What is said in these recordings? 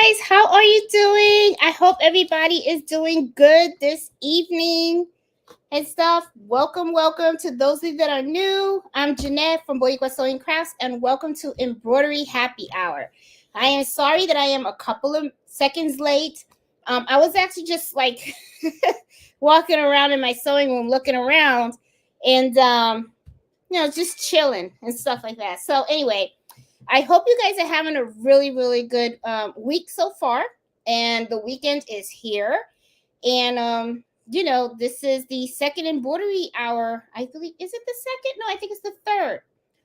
guys, how are you doing? I hope everybody is doing good this evening and stuff. Welcome to those of you that are new. I'm Jeanette from Boricua Sewing Crafts, and welcome to Embroidery Happy Hour. I am sorry that I am a couple of seconds late. I was actually just like walking around in my sewing room, looking around, and just chilling and stuff like that. So anyway, I hope you guys are having a really good week so far, and the weekend is here. And this is the second embroidery hour. I believe, is it the second? No, I think it's the third.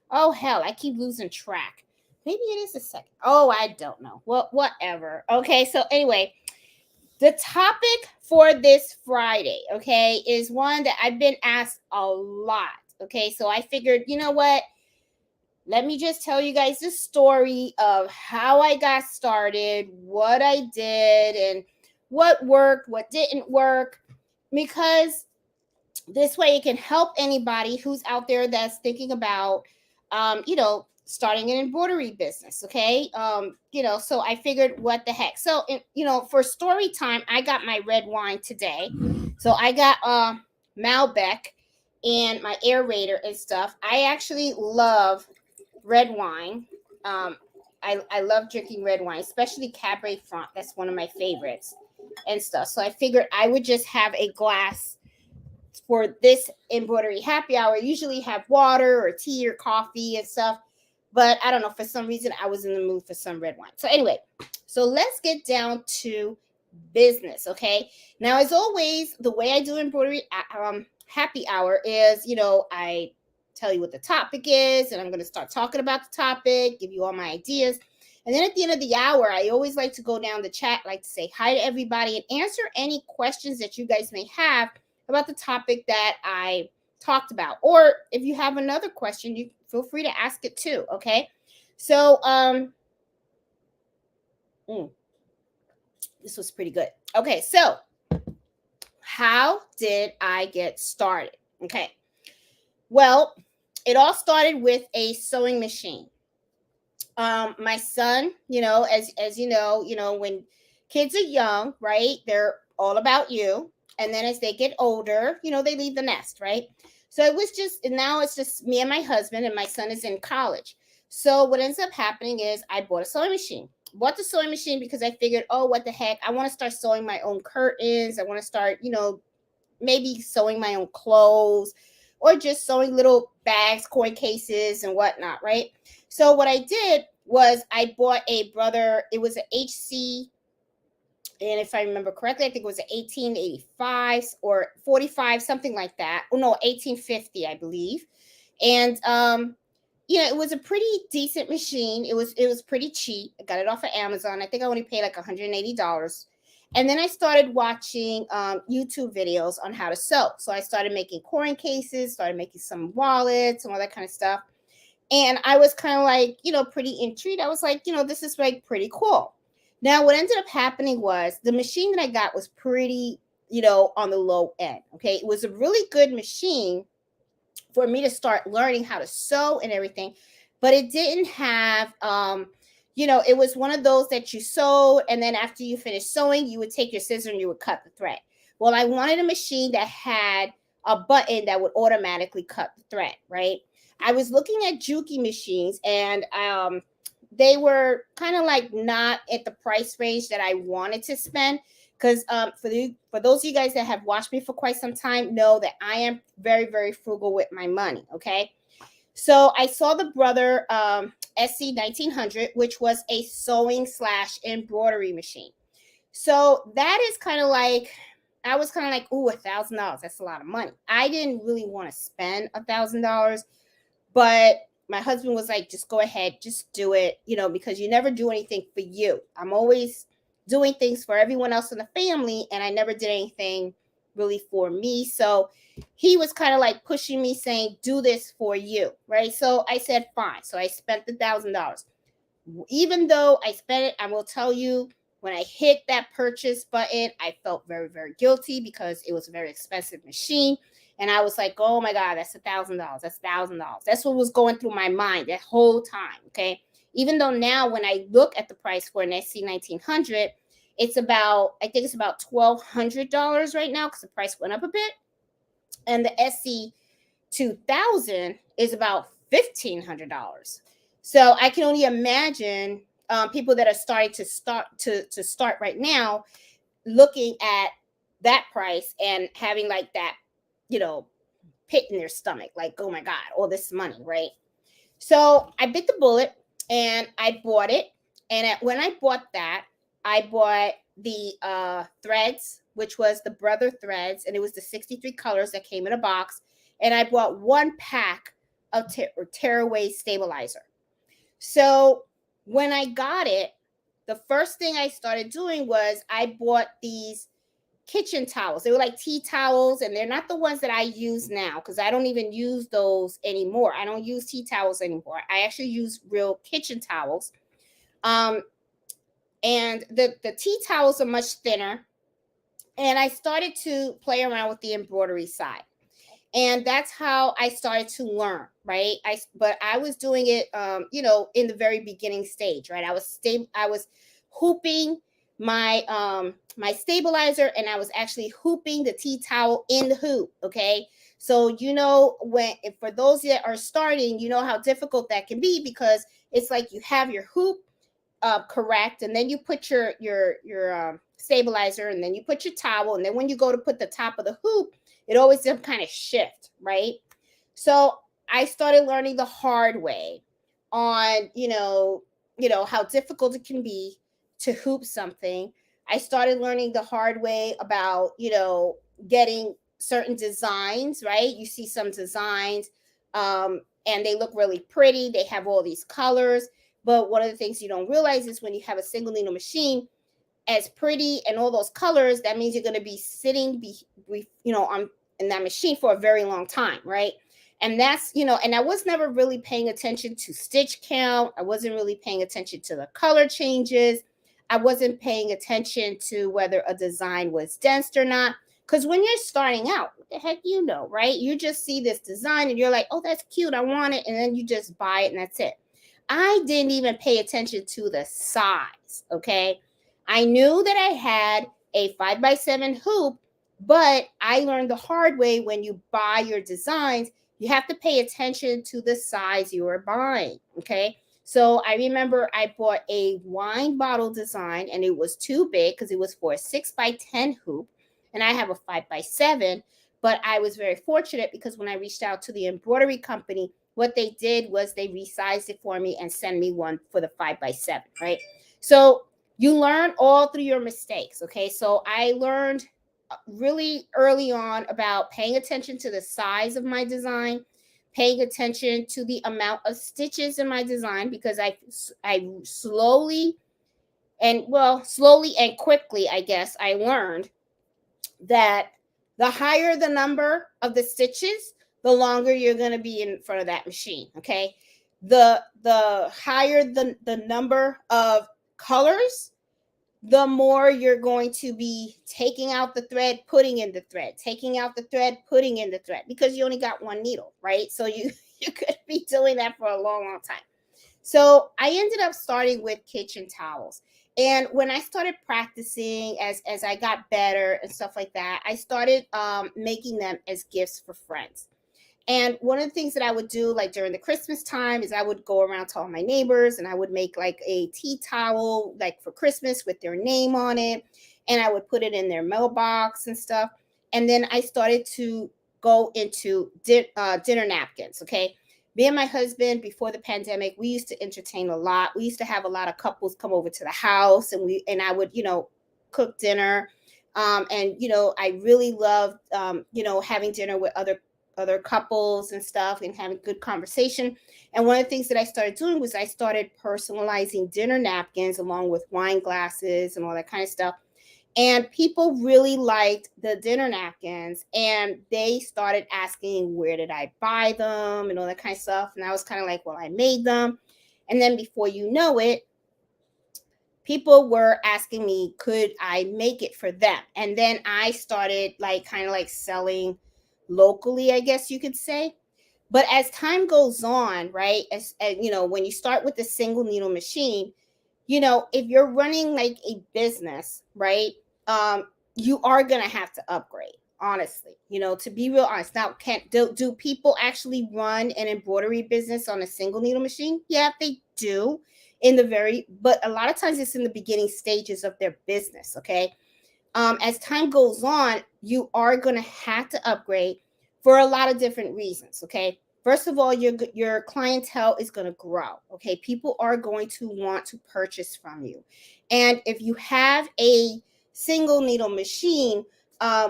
Oh hell, I keep losing track. Maybe it is the second. Oh, I don't know. Well, whatever. Okay, so anyway, the topic for this Friday, okay, is one that I've been asked a lot. Okay, so I figured, you know what? Let me just tell you guys the story of how I got started, what I did, and what worked, what didn't work, because this way it can help anybody who's out there that's thinking about, starting an embroidery business. Okay. So I figured, what the heck? So, for story time, I got my red wine today. So I got Malbec and my aerator and stuff. I actually love red wine. I love drinking red wine, especially Cabernet Franc. That's one of my favorites and stuff. So I figured I would just have a glass for this embroidery happy hour. I usually have water or tea or coffee and stuff, but I don't know, for some reason I was in the mood for some red wine. So anyway, so let's get down to business. Okay, now as always, the way I do embroidery happy hour is, I tell you what the topic is, and I'm going to start talking about the topic, give you all my ideas. And then at the end of the hour, I always like to go down the chat, like to say hi to everybody and answer any questions that you guys may have about the topic that I talked about. Or if you have another question, you feel free to ask it too. Okay. So, this was pretty good. Okay. So how did I get started? Okay. Well, it all started with a sewing machine. My son, as you know, when kids are young, right, they're all about you. And then as they get older, they leave the nest, right? So it was now it's just me and my husband, and my son is in college. So what ends up happening is I bought a sewing machine. Bought the sewing machine because I figured, oh, what the heck? I want to start sewing my own curtains. I want to start, maybe sewing my own clothes, or just sewing little bags, coin cases, and whatnot, right? So what I did was I bought a brother. It was an HC, and if I remember correctly, I think it was an 1885 or 45, something like that. Oh no, 1850, I believe. And it was a pretty decent machine. It was pretty cheap. I got it off of Amazon. I think I only paid like $180. And then I started watching YouTube videos on how to sew. So I started making coin cases, started making some wallets, and all that kind of stuff. And I was kind of like, pretty intrigued. I was like, this is like pretty cool. Now, what ended up happening was the machine that I got was pretty, on the low end. Okay. It was a really good machine for me to start learning how to sew and everything, but it didn't have, it was one of those that you sewed, and then after you finished sewing, you would take your scissors and you would cut the thread. Well, I wanted a machine that had a button that would automatically cut the thread, right? I was looking at Juki machines, and they were kind of like not at the price range that I wanted to spend. Because for those of you guys that have watched me for quite some time, know that I am very, very frugal with my money. Okay. So I saw the brother SC 1900, which was a sewing / embroidery machine. So that is kind of like, I was kind of like, ooh, $1,000. That's a lot of money. I didn't really want to spend $1,000, but my husband was like, just go ahead, just do it, because you never do anything for you. I'm always doing things for everyone else in the family, and I never did anything really for me. So he was kind of like pushing me, saying, do this for you, right? So I said, fine. So I spent the $1,000. Even though I spent it, I will tell you, when I hit that purchase button, I felt very, very guilty because it was a very expensive machine. And I was like, oh my God, that's $1,000. That's $1,000. That's what was going through my mind that whole time. Okay. Even though now when I look at the price for an SC 1900, it's about, I think it's about $1,200 right now because the price went up a bit. And the SC 2000 is about $1,500. So I can only imagine people that are starting to start right now, looking at that price and having like that, you know, pit in their stomach, like, oh my God, all this money, right? So I bit the bullet and I bought it. And when I bought that, I bought the threads, which was the brother threads, and it was the 63 colors that came in a box. And I bought one pack of tearaway stabilizer. So when I got it, the first thing I started doing was I bought these kitchen towels. They were like tea towels, and they're not the ones that I use now because I don't even use those anymore. I don't use tea towels anymore. I actually use real kitchen towels. And the tea towels are much thinner. And I started to play around with the embroidery side. And that's how I started to learn, right? But I was doing it, in the very beginning stage, right? I was hooping my stabilizer, and I was actually hooping the tea towel in the hoop. Okay, so for those that are starting, you know how difficult that can be, because it's like you have your hoop correct, and then you put your stabilizer, and then you put your towel, and then when you go to put the top of the hoop, it always some kind of shift, right? So I started learning the hard way on how difficult it can be to hoop something. I started learning the hard way about getting certain designs, right? You see some designs, and they look really pretty, they have all these colors, but one of the things you don't realize is when you have a single needle machine, as pretty and all those colors, that means you're going to be sitting on in that machine for a very long time, right? And that's and I was never really paying attention to stitch count. I wasn't really paying attention to the color changes. I wasn't paying attention to whether a design was dense or not, because when you're starting out, what the heck, right? You just see this design and you're like, oh, that's cute, I want it, and then you just buy it and that's it. I didn't even pay attention to the size. Okay, I knew that I had a 5x7 hoop, but I learned the hard way: when you buy your designs, you have to pay attention to the size you are buying. Okay, so I remember I bought a wine bottle design, and it was too big because it was for a 6x10 hoop, and I have a 5x7. But I was very fortunate because when I reached out to the embroidery company, what they did was they resized it for me and sent me one for the 5x7, right? So you learn all through your mistakes. Okay, so I learned really early on about paying attention to the size of my design, paying attention to the amount of stitches in my design, because I slowly and quickly, I guess, I learned that the higher the number of the stitches, the longer you're going to be in front of that machine. Okay, the higher the number of colors, the more you're going to be taking out the thread, putting in the thread, taking out the thread, putting in the thread, because you only got one needle, right? So you could be doing that for a long time. So I ended up starting with kitchen towels. And when I started practicing, as I got better and stuff like that, I started making them as gifts for friends. And one of the things that I would do, like during the Christmas time, is I would go around to all my neighbors and I would make like a tea towel, like for Christmas, with their name on it. And I would put it in their mailbox and stuff. And then I started to go into dinner napkins. Okay. Me and my husband, before the pandemic, we used to entertain a lot. We used to have a lot of couples come over to the house, and I would, cook dinner. I really loved, having dinner with other couples and stuff, and having good conversation. And one of the things that I started doing was I started personalizing dinner napkins along with wine glasses and all that kind of stuff. And people really liked the dinner napkins, and they started asking, where did I buy them and all that kind of stuff. And I was kind of like, well, I made them. And then before you know it, people were asking me, could I make it for them? And then I started kind of selling locally, I guess you could say. But as time goes on, right, as you know, when you start with the single needle machine, you know, if you're running like a business, right, um, you are gonna have to upgrade. Honestly, you know, to be real honest. Now, can do people actually run an embroidery business on a single needle machine? Yeah, they do in the very, but a lot of times it's in the beginning stages of their business. Okay, as time goes on, you are going to have to upgrade for a lot of different reasons. Okay. First of all, your clientele is going to grow. Okay. People are going to want to purchase from you. And if you have a single needle machine,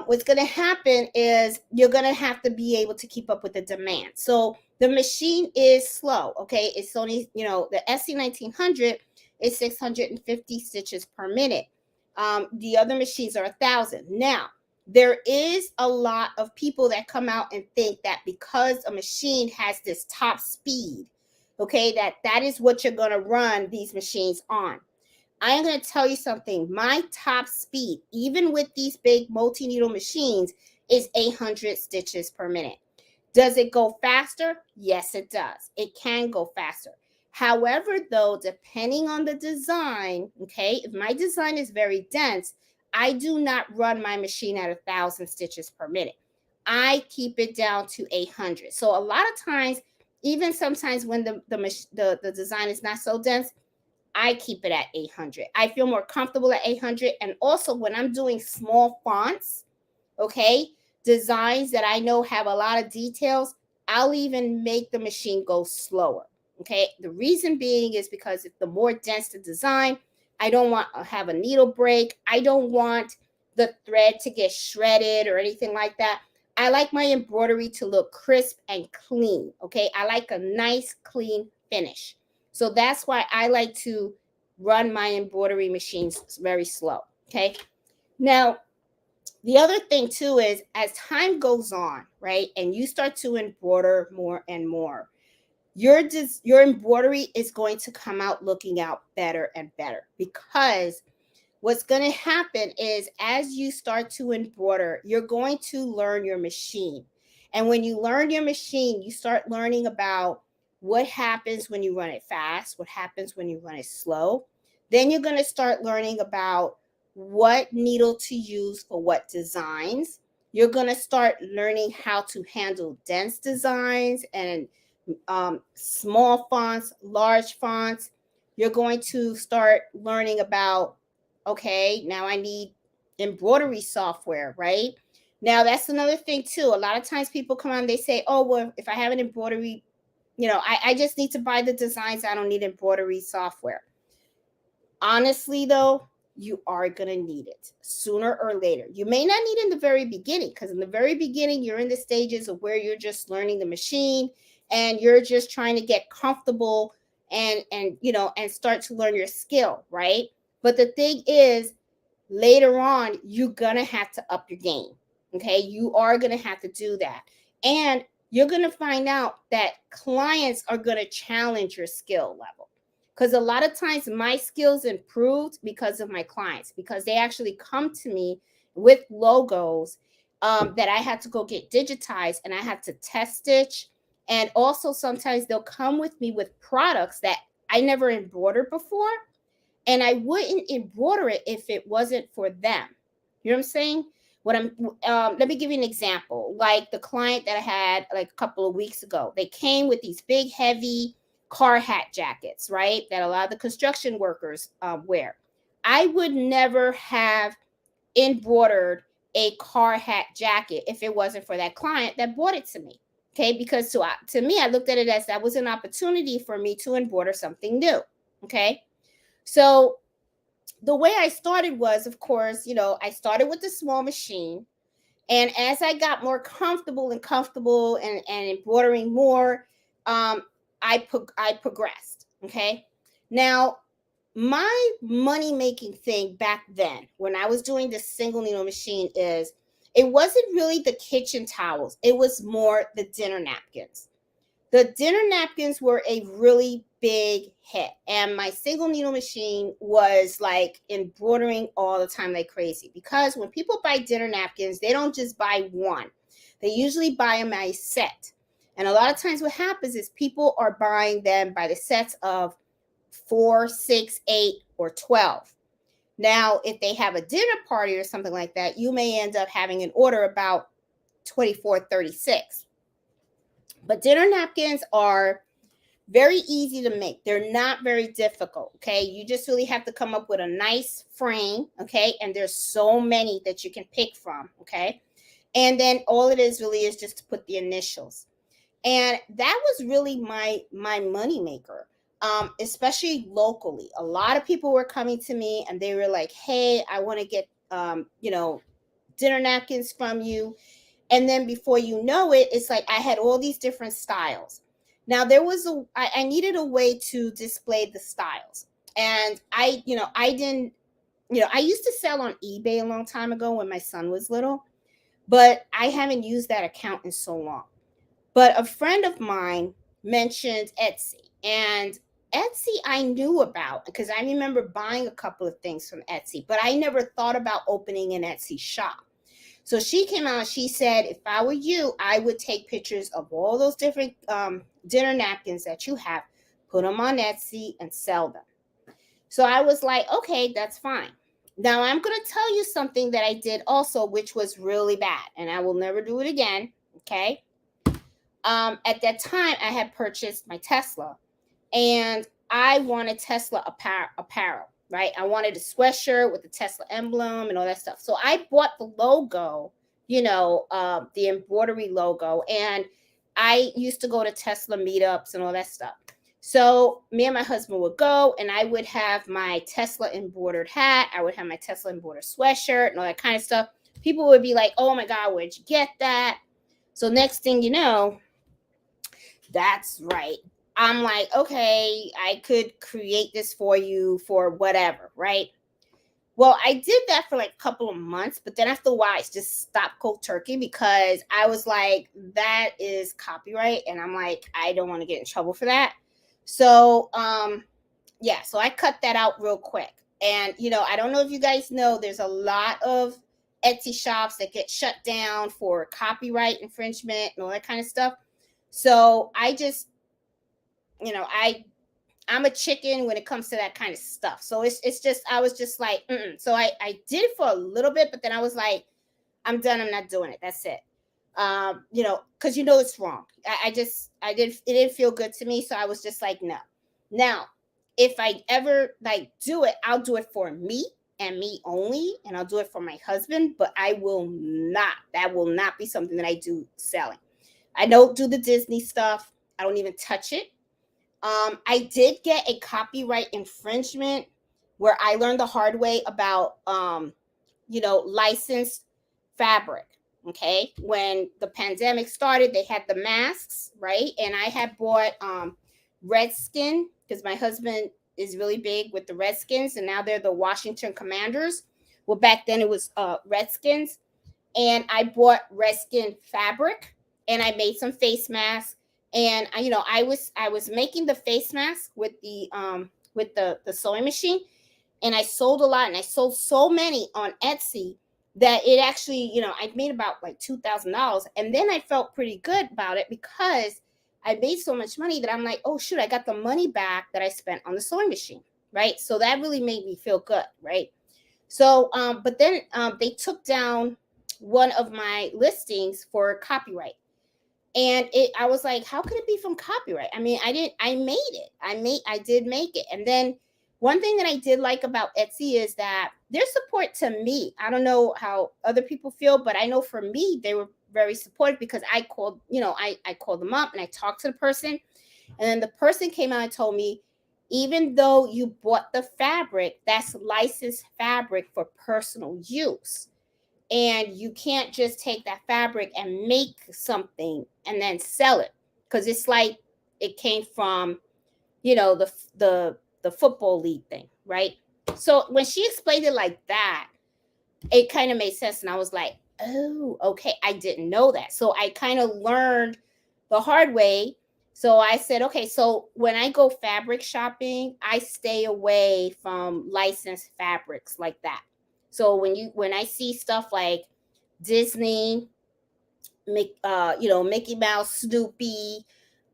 what's going to happen is you're going to have to be able to keep up with the demand. So the machine is slow. Okay. It's only, you know, the SC1900 is 650 stitches per minute. The other machines are 1,000. Now, there is a lot of people that come out and think that because a machine has this top speed, okay, that is what you're going to run these machines on. I am going to tell you something. My top speed, even with these big multi-needle machines, is 800 stitches per minute. Does it go faster? Yes, it does. It can go faster. However, though, depending on the design, okay, if my design is very dense, I do not run my machine at 1,000 stitches per minute. I keep it down to 800. So a lot of times, even sometimes when the design is not so dense, I keep it at 800. I feel more comfortable at 800. And also when I'm doing small fonts, okay, designs that I know have a lot of details, I'll even make the machine go slower. Okay, the reason being is because if the more dense the design, I don't want to have a needle break. I don't want the thread to get shredded or anything like that. I like my embroidery to look crisp and clean. Okay, I like a nice clean finish. So that's why I like to run my embroidery machines very slow. Okay, now the other thing too is as time goes on, right, and you start to embroider more and more, your embroidery is going to come out looking out better and better, because what's going to happen is as you start to embroider, you're going to learn your machine. And when you learn your machine, you start learning about what happens when you run it fast, what happens when you run it slow. Then you're going to start learning about what needle to use for what designs. You're going to start learning how to handle dense designs and small fonts, large fonts. You're going to start learning about, okay, now I need embroidery software, right? Now that's another thing too. A lot of times people come on, they say, oh, well, if I have an embroidery, you know, I just need to buy the designs. I don't need embroidery software. Honestly, though, you are going to need it sooner or later. You may not need it in the very beginning, because in the very beginning, you're in the stages of where you're just learning the machine and you're just trying to get comfortable and you know, and start to learn your skill, right? But the thing is, later on, you're going to have to up your game. Okay. You are going to have to do that. And you're going to find out that clients are going to challenge your skill level. Because a lot of times my skills improved because of my clients, because they actually come to me with logos that I had to go get digitized and I had to test stitch. And also sometimes they'll come with me with products that I never embroidered before, and I wouldn't embroider it if it wasn't for them. You know what I'm saying? What I'm let me give you an example. Like the client that I had like a couple of weeks ago, they came with these big, heavy car hat jackets, right? That a lot of the construction workers wear. I would never have embroidered a car hat jacket if it wasn't for that client that bought it to me. Okay, because to me, I looked at it as that was an opportunity for me to embroider something new. Okay, so the way I started was, of course, you know, I started with the small machine. And as I got more comfortable and embroidering more, I progressed. Okay. Now, my money making thing back then, when I was doing the single needle machine, is it wasn't really the kitchen towels, it was more the dinner napkins. The dinner napkins were a really big hit, and my single needle machine was like embroidering all the time like crazy, because when people buy dinner napkins, they don't just buy one. They usually buy them a set. And a lot of times what happens is people are buying them by the sets of 4, 6, 8, or 12. Now, if they have a dinner party or something like that, you may end up having an order about 24, 36. But dinner napkins are very easy to make. They're not very difficult, okay? You just really have to come up with a nice frame, okay? And there's so many that you can pick from, okay? And then all it is really is just to put the initials. And that was really my money maker, especially locally. A lot of people were coming to me and they were like, hey, I want to get, dinner napkins from you. And then before you know it, it's like I had all these different styles. Now I needed a way to display the styles. And I used to sell on eBay a long time ago when my son was little, but I haven't used that account in so long. But a friend of mine mentioned Etsy, and Etsy I knew about because I remember buying a couple of things from Etsy, but I never thought about opening an Etsy shop. So she came out and she said, if I were you, I would take pictures of all those different dinner napkins that you have, put them on Etsy and sell them. So I was like, okay, that's fine. Now I'm going to tell you something that I did also, which was really bad, and I will never do it again. Okay. At that time, I had purchased my Tesla, and I wanted Tesla apparel, right? I wanted a sweatshirt with the Tesla emblem and all that stuff. So I bought the logo, the embroidery logo, and I used to go to Tesla meetups and all that stuff. So me and my husband would go, and I would have my Tesla embroidered hat. I would have my Tesla embroidered sweatshirt and all that kind of stuff. People would be like, oh my God, where'd you get that? So next thing you know, that's right. I'm like, okay, I could create this for you for whatever, right? Well, I did that for like a couple of months, but then after a while, I just stopped cold turkey because I was like, that is copyright. And I'm like, I don't want to get in trouble for that. So, yeah, so I cut that out real quick. And, I don't know if you guys know, there's a lot of Etsy shops that get shut down for copyright infringement and all that kind of stuff. So I just, I'm a chicken when it comes to that kind of stuff. So it's just, I was just like, mm-mm. So I did it for a little bit, but then I was like, I'm done. I'm not doing it. That's it. Cause it's wrong. It didn't feel good to me. So I was just like, no. Now, if I ever like do it, I'll do it for me and me only, and I'll do it for my husband, but that will not be something that I do selling. I don't do the Disney stuff. I don't even touch it. I did get a copyright infringement where I learned the hard way about, licensed fabric. Okay. When the pandemic started, they had the masks, right? And I had bought Redskin because my husband is really big with the Redskins, and now they're the Washington Commanders. Well, back then it was Redskins. And I bought Redskin fabric, and I made some face masks. And I was making the face mask with the sewing machine, and I sold a lot, and I sold so many on Etsy that it actually, I made about like $2,000. And then I felt pretty good about it because I made so much money that I'm like, oh shoot, I got the money back that I spent on the sewing machine, right? So that really made me feel good, right? So, but then they took down one of my listings for copyright. And I was like, how could it be from copyright? I mean, I made it. I did make it. And then one thing that I did like about Etsy is that their support to me, I don't know how other people feel, but I know for me, they were very supportive because I called, I called them up and I talked to the person. And then the person came out and told me, even though you bought the fabric, that's licensed fabric for personal use. And you can't just take that fabric and make something and then sell it, because it's like it came from, the football league thing, right? So when she explained it like that, it kind of made sense, and I was like, oh, okay, I didn't know that. So I kind of learned the hard way. So I said, okay, so when I go fabric shopping, I stay away from licensed fabrics like that. So when I see stuff like Disney, make Mickey Mouse, Snoopy,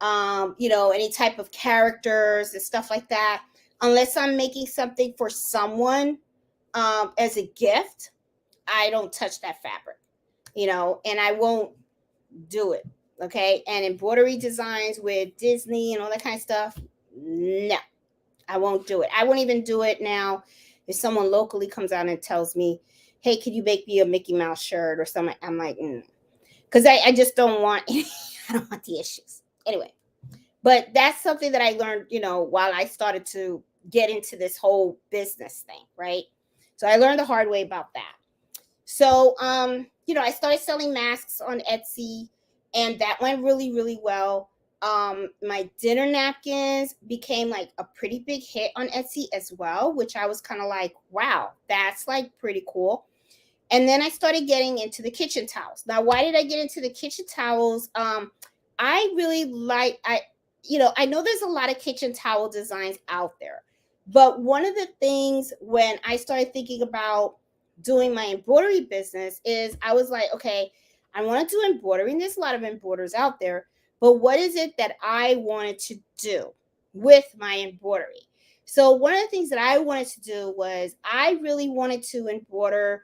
any type of characters and stuff like that. Unless I'm making something for someone as a gift, I don't touch that fabric, and I won't do it. Okay. And embroidery designs with Disney and all that kind of stuff, no, I won't do it. I won't even do it now if someone locally comes out and tells me, hey, can you make me a Mickey Mouse shirt or something? I'm like, because I just don't want I don't want the issues. Anyway, but that's something that I learned, while I started to get into this whole business thing, right? So I learned the hard way about that. So I started selling masks on Etsy, and that went really, really well. My dinner napkins became like a pretty big hit on Etsy as well, which I was kind of like, wow, that's like pretty cool. And then I started getting into the kitchen towels. Now, why did I get into the kitchen towels? I really like, I know there's a lot of kitchen towel designs out there, but one of the things when I started thinking about doing my embroidery business is I was like, okay, I want to do embroidery, and there's a lot of embroiders out there, but what is it that I wanted to do with my embroidery? So one of the things that I wanted to do was I really wanted to embroider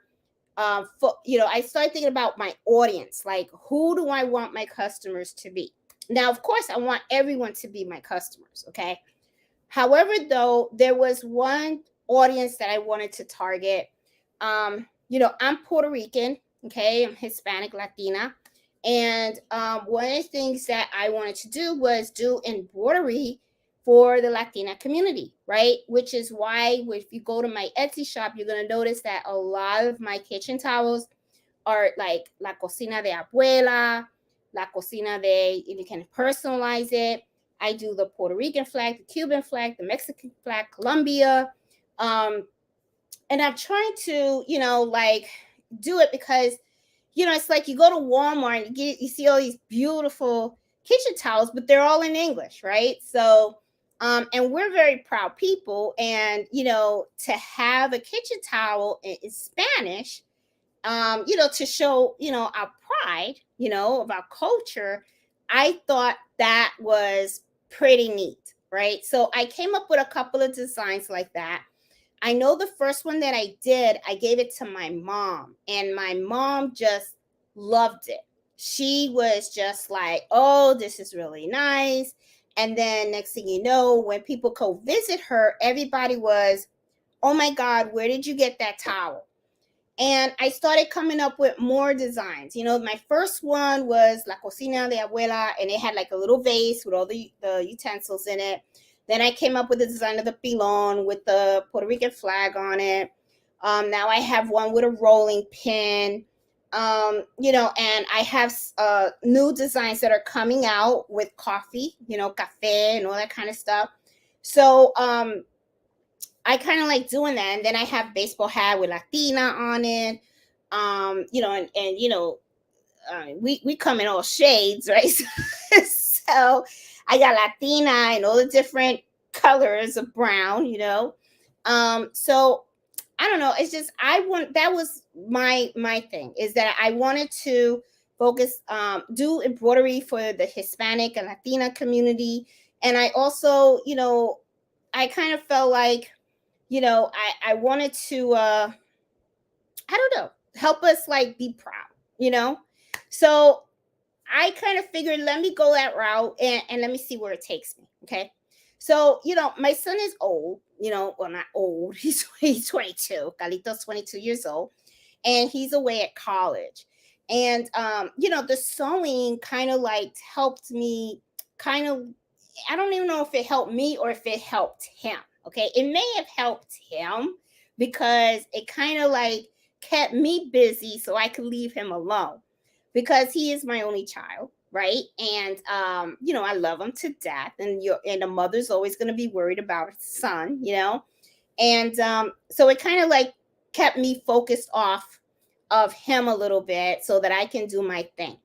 I started thinking about my audience, like who do I want my customers to be? Now, of course, I want everyone to be my customers, okay? However, though, there was one audience that I wanted to target. I'm Puerto Rican, okay? I'm Hispanic, Latina. And one of the things that I wanted to do was do embroidery for the Latina community, right? Which is why if you go to my Etsy shop, you're going to notice that a lot of my kitchen towels are like La Cocina de Abuela, La Cocina de, you can personalize it. I do the Puerto Rican flag, the Cuban flag, the Mexican flag, Colombia. And I'm trying to, do it because, it's like you go to Walmart and you see all these beautiful kitchen towels, but they're all in English, right? So, and we're very proud people. And, to have a kitchen towel in Spanish, to show, our pride, of our culture, I thought that was pretty neat, right? So I came up with a couple of designs like that. I know the first one that I did, I gave it to my mom, and my mom just loved it. She was just like, oh, this is really nice. And then next thing you know, when people go visit her, everybody was, oh my God, where did you get that towel? And I started coming up with more designs. My first one was La Cocina de Abuela, and it had like a little vase with all the utensils in it. Then I came up with the design of the pilon with the Puerto Rican flag on it. Now I have one with a rolling pin. And I have new designs that are coming out with coffee, cafe and all that kind of stuff. So I kind of like doing that. And then I have baseball hat with Latina on it. We come in all shades, right? So I got Latina and all the different colors of brown, So I don't know. It's just that was my thing, is that I wanted to focus, do embroidery for the Hispanic and Latina community. And I also, I kind of felt like, I wanted to I don't know, help us like be proud. So I kind of figured, let me go that route, and let me see where it takes me. Okay. So, my son is old, well, not old. He's 22. Calito's 22 years old, and he's away at college. And the sewing kind of like helped me kind of, I don't even know if it helped me or if it helped him. Okay. It may have helped him because it kind of like kept me busy so I could leave him alone, because he is my only child, right? And I love him to death. And a mother's always going to be worried about her son, And so it kind of like kept me focused off of him a little bit so that I can do my thing.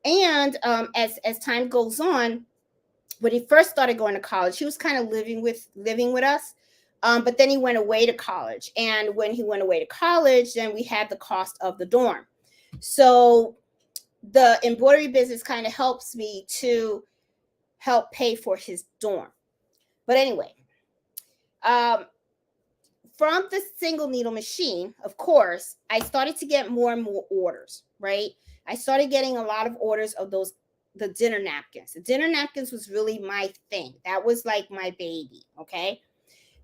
And as time goes on, when he first started going to college, he was kind of living with us. But then he went away to college. And when he went away to college, then we had the cost of the dorm. So the embroidery business kind of helps me to help pay for his dorm. But anyway, um, from the single needle machine, of course, I started to get more and more orders, right? I started getting a lot of orders of those, the dinner napkins. The dinner napkins was really my thing. That was like my baby, okay?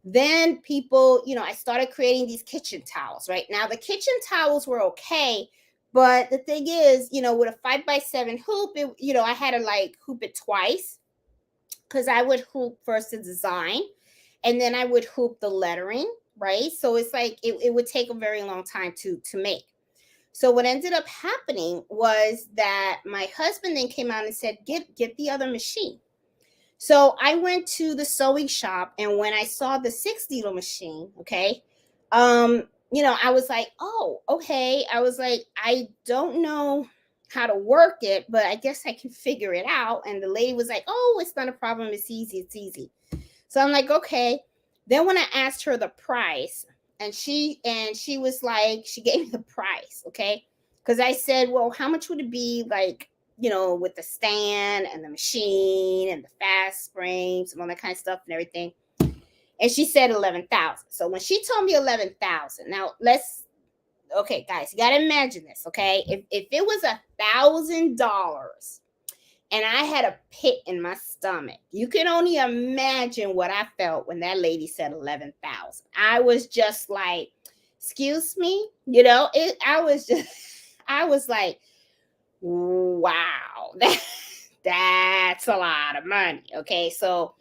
Then people, I started creating these kitchen towels, right? Now the kitchen towels were okay, but the thing is, with a 5x7 hoop, I had to like hoop it twice, because I would hoop first the design and then I would hoop the lettering, right? So it's like it would take a very long time to make. So what ended up happening was that my husband then came out and said, get the other machine. So I went to the sewing shop, and when I saw the 6 needle machine, okay, I was like, oh, okay. I was like, I don't know how to work it, but I guess I can figure it out. And the lady was like, oh, it's not a problem. It's easy. It's easy. So I'm like, okay. Then when I asked her the price, and she was like, she gave me the price, okay? Because I said, well, how much would it be, like, with the stand and the machine and the fast springs and all that kind of stuff and everything. And she said 11,000. So when she told me 11,000, now okay, guys, you gotta imagine this, okay? If it was $1,000 and I had a pit in my stomach, you can only imagine what I felt when that lady said 11,000. I was just like, excuse me, I was like, wow, that's a lot of money. Okay, so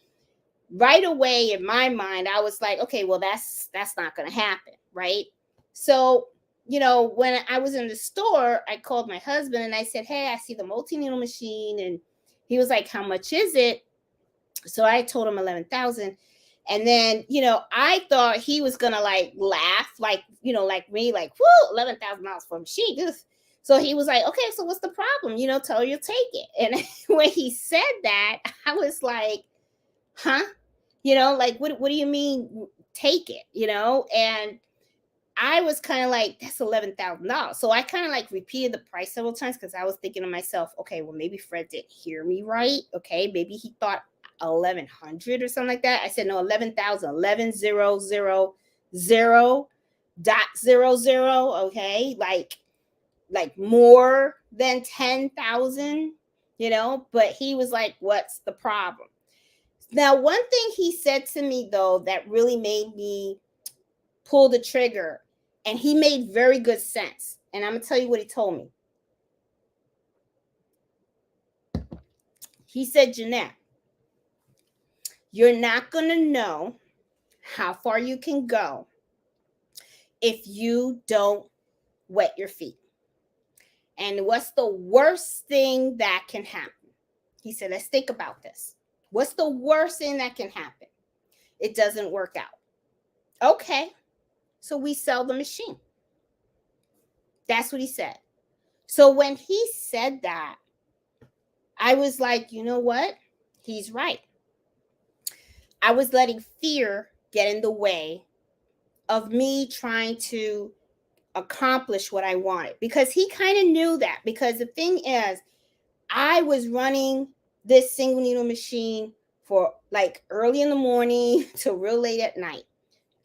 right away in my mind, I was like, okay, well, that's not going to happen, right? So, when I was in the store, I called my husband and I said, hey, I see the multi-needle machine, and he was like, how much is it? So I told him 11,000. And then, I thought he was gonna like laugh, like, like me, like, whoo, $11,000 for a machine. So he was like, okay, so what's the problem? Tell her you'll take it. And when he said that, I was like, huh? Like, what do you mean take it? And I was kind of like, that's $11,000. So I kind of like repeated the price several times, because I was thinking to myself, okay, well, maybe Fred didn't hear me right. Okay, maybe he thought 1,100 or something like that. I said, no, 11,000, 11,000.00. Okay, like more than 10,000. But he was like, what's the problem? Now, one thing he said to me, though, that really made me pull the trigger, and he made very good sense. And I'm going to tell you what he told me. He said, Jeanette, you're not going to know how far you can go if you don't wet your feet. And what's the worst thing that can happen? He said, let's think about this. What's the worst thing that can happen? It doesn't work out. Okay. So we sell the machine. That's what he said. So when he said that, I was like, you know what? He's right. I was letting fear get in the way of me trying to accomplish what I wanted, because he kind of knew that. Because the thing is, I was running this single needle machine for like early in the morning to real late at night.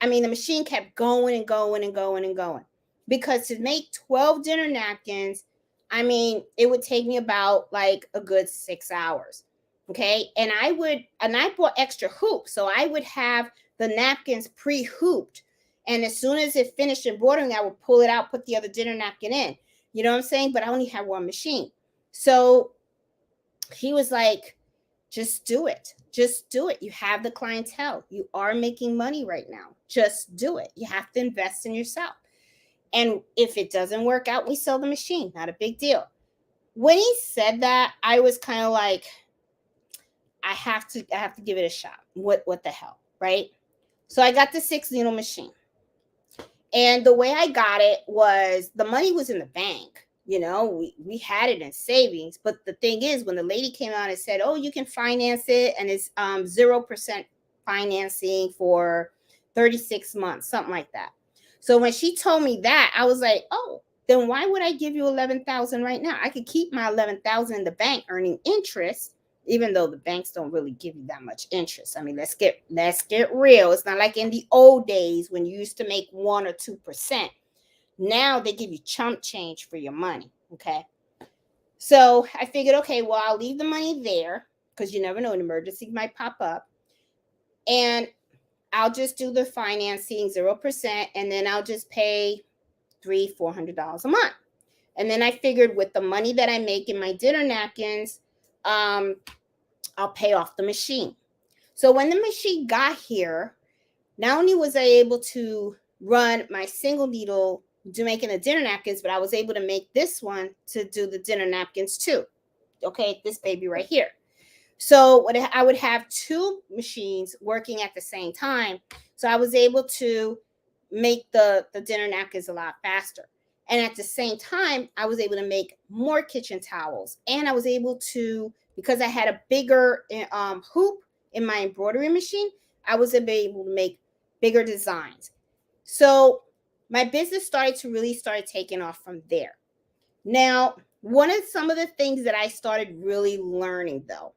I mean, the machine kept going and going and going and going, because to make 12 dinner napkins, I mean, it would take me about like a good 6 hours. Okay. And I bought extra hoops. So I would have the napkins pre-hooped. And as soon as it finished embroidering, I would pull it out, put the other dinner napkin in. You know what I'm saying? But I only had one machine. So he was like, just do it. Just do it. You have the clientele. You are making money right now. Just do it. You have to invest in yourself. And if it doesn't work out, we sell the machine. Not a big deal. When he said that, I was kind of like, I have to give it a shot. What the hell, right? So I got the 6 needle machine. And the way I got it was, the money was in the bank. We had it in savings. But the thing is, when the lady came out and said, oh, you can finance it, and it's 0% financing for 36 months, something like that. So when she told me that, I was like, oh, then why would I give you 11,000 right now? I could keep my 11,000 in the bank earning interest, even though the banks don't really give you that much interest. I mean, let's get real. It's not like in the old days when you used to make 1 or 2%. Now they give you chump change for your money. Okay. So I figured, okay, well, I'll leave the money there because you never know, an emergency might pop up. And I'll just do the financing 0%, and then I'll just pay $300-$400 a month. And then I figured with the money that I make in my dinner napkins, I'll pay off the machine. So when the machine got here, not only was I able to run my single needle to making the dinner napkins, but I was able to make this one to do the dinner napkins too. Okay, this baby right here. So I would have two machines working at the same time. So I was able to make the dinner napkins a lot faster. And at the same time, I was able to make more kitchen towels. And I was able to, because I had a bigger hoop in my embroidery machine, I was able to make bigger designs. So my business started taking off from there. Now, some of the things that I started really learning though,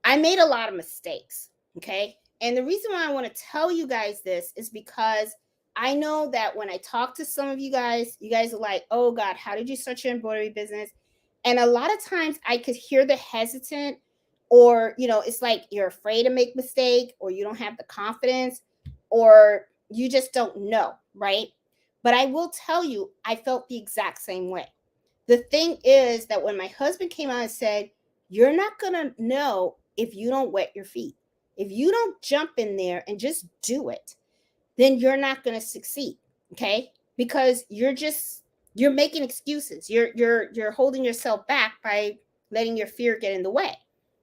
I made a lot of mistakes. Okay. And the reason why I want to tell you guys this is because I know that when I talk to some of you guys are like, oh God, how did you start your embroidery business? And a lot of times I could hear the hesitant, or, it's like you're afraid to make mistake, or you don't have the confidence, or you just don't know. Right. But I will tell you, I felt the exact same way. The thing is that when my husband came out and said, you're not going to know if you don't wet your feet. If you don't jump in there and just do it, then you're not going to succeed. Okay. Because you're making excuses. You're holding yourself back by letting your fear get in the way.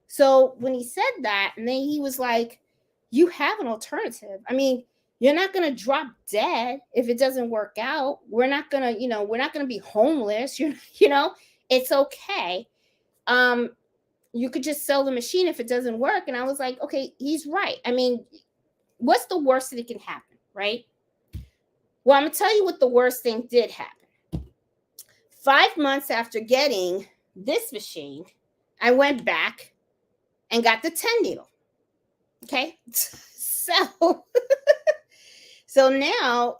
So when he said that, and then he was like, you have an alternative. I mean, you're not going to drop dead if it doesn't work out. We're not going to be homeless. It's okay. You could just sell the machine if it doesn't work. And I was like, okay, he's right. I mean, what's the worst that can happen, right? Well, I'm going to tell you what the worst thing did happen. 5 months after getting this machine, I went back and got the 10 needle. Okay. So now,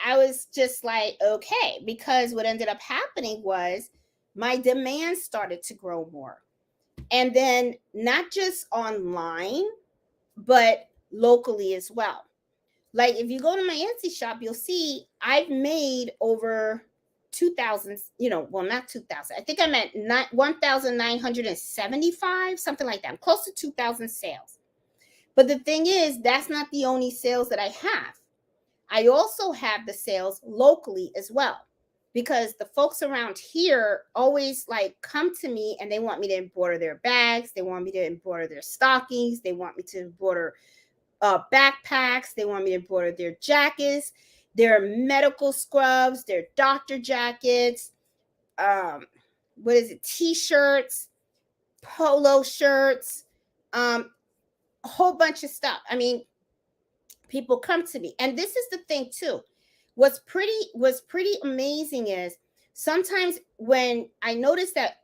I was just like, okay, because what ended up happening was my demand started to grow more. And then not just online, but locally as well. Like if you go to my Etsy shop, you'll see I've made over 2,000, not 2,000. I think I'm at 1,975, something like that. I'm close to 2,000 sales. But the thing is, that's not the only sales that I have. I also have the sales locally as well, because the folks around here always come to me and they want me to embroider their bags. They want me to embroider their stockings. They want me to embroider backpacks. They want me to embroider their jackets, their medical scrubs, their doctor jackets, t-shirts, polo shirts, a whole bunch of stuff. I mean, people come to me. And this is the thing too. What's pretty amazing is sometimes when I notice that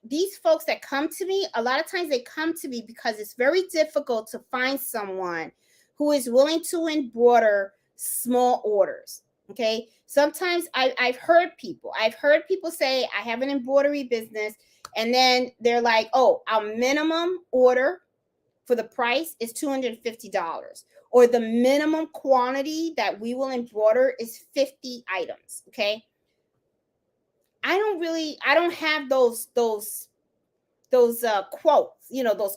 these folks that come to me, a lot of times they come to me because it's very difficult to find someone who is willing to embroider small orders. Okay. Sometimes I've heard people say, I have an embroidery business. And then they're like, oh, our minimum order for the price is $250. Or the minimum quantity that we will embroider is 50 items. Okay. I don't have those quotes, those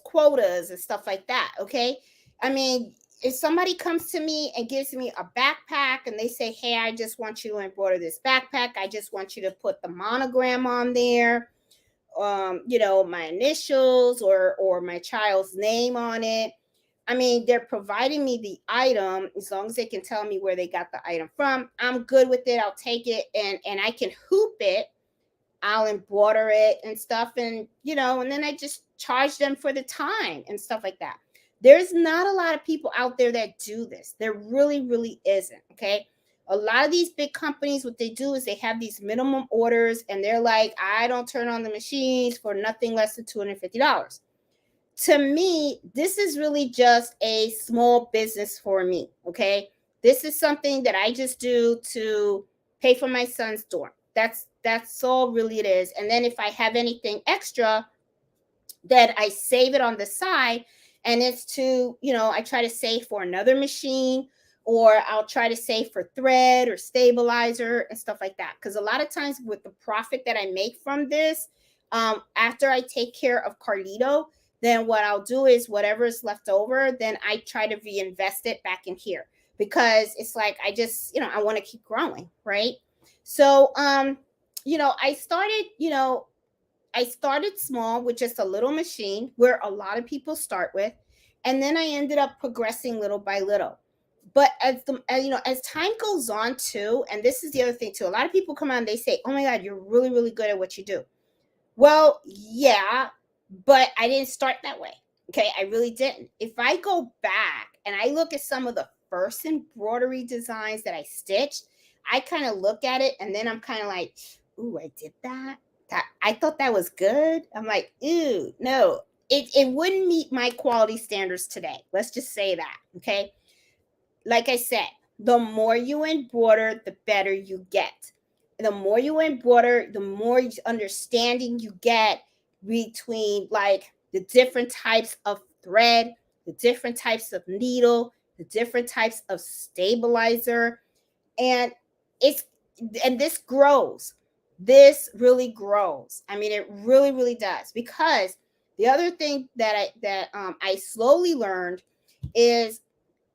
quotas and stuff like that. Okay. I mean, if somebody comes to me and gives me a backpack and they say, hey, I just want you to embroider this backpack. I just want you to put the monogram on there, my initials or my child's name on it. I mean, they're providing me the item as long as they can tell me where they got the item from. I'm good with it. I'll take it and I can hoop it. I'll embroider it and stuff. And, and then I just charge them for the time and stuff like that. There's not a lot of people out there that do this. There really, really isn't. Okay. A lot of these big companies, what they do is they have these minimum orders, and they're like, I don't turn on the machines for nothing less than $250. To me, this is really just a small business for me. Okay. This is something that I just do to pay for my son's dorm. That's all really it is. And then if I have anything extra, then I save it on the side, and it's to, I try to save for another machine, or I'll try to save for thread or stabilizer and stuff like that. Because a lot of times with the profit that I make from this, after I take care of Carlito, then what I'll do is whatever is left over, then I try to reinvest it back in here, because it's like I just, I want to keep growing, right? So, I started small with just a little machine where a lot of people start with, and then I ended up progressing little by little. But as time goes on too, and this is the other thing too, a lot of people come on, they say, "Oh my God, you're really, really good at what you do." Well, yeah, but I didn't start that way. Okay, I really didn't. If I go back and I look at some of the first embroidery designs that I stitched, I kind of look at it and then I'm kind of like, "Ooh, I did that. I thought that was good." I'm like, "Ooh, no, it wouldn't meet my quality standards today." Let's just say that. Okay. Like I said, the more you embroider, the better you get. The more you embroider, the more understanding you get between like the different types of thread, the different types of needle, the different types of stabilizer, and it's and this grows. This really grows. I mean, it really, really does. Because the other thing that I slowly learned is,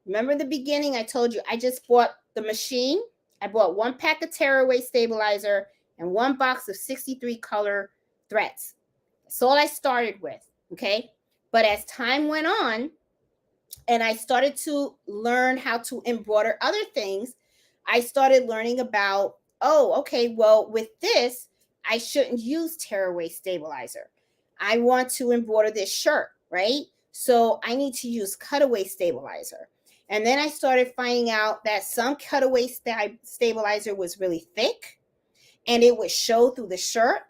remember the beginning, I told you I just bought the machine. I bought one pack of tearaway stabilizer and one box of 63 color threads. That's all I started with. Okay. But as time went on and I started to learn how to embroider other things, I started learning about, oh, okay, well, with this, I shouldn't use tearaway stabilizer. I want to embroider this shirt, right? So I need to use cutaway stabilizer. And then I started finding out that some cutaway stabilizer was really thick and it would show through the shirt.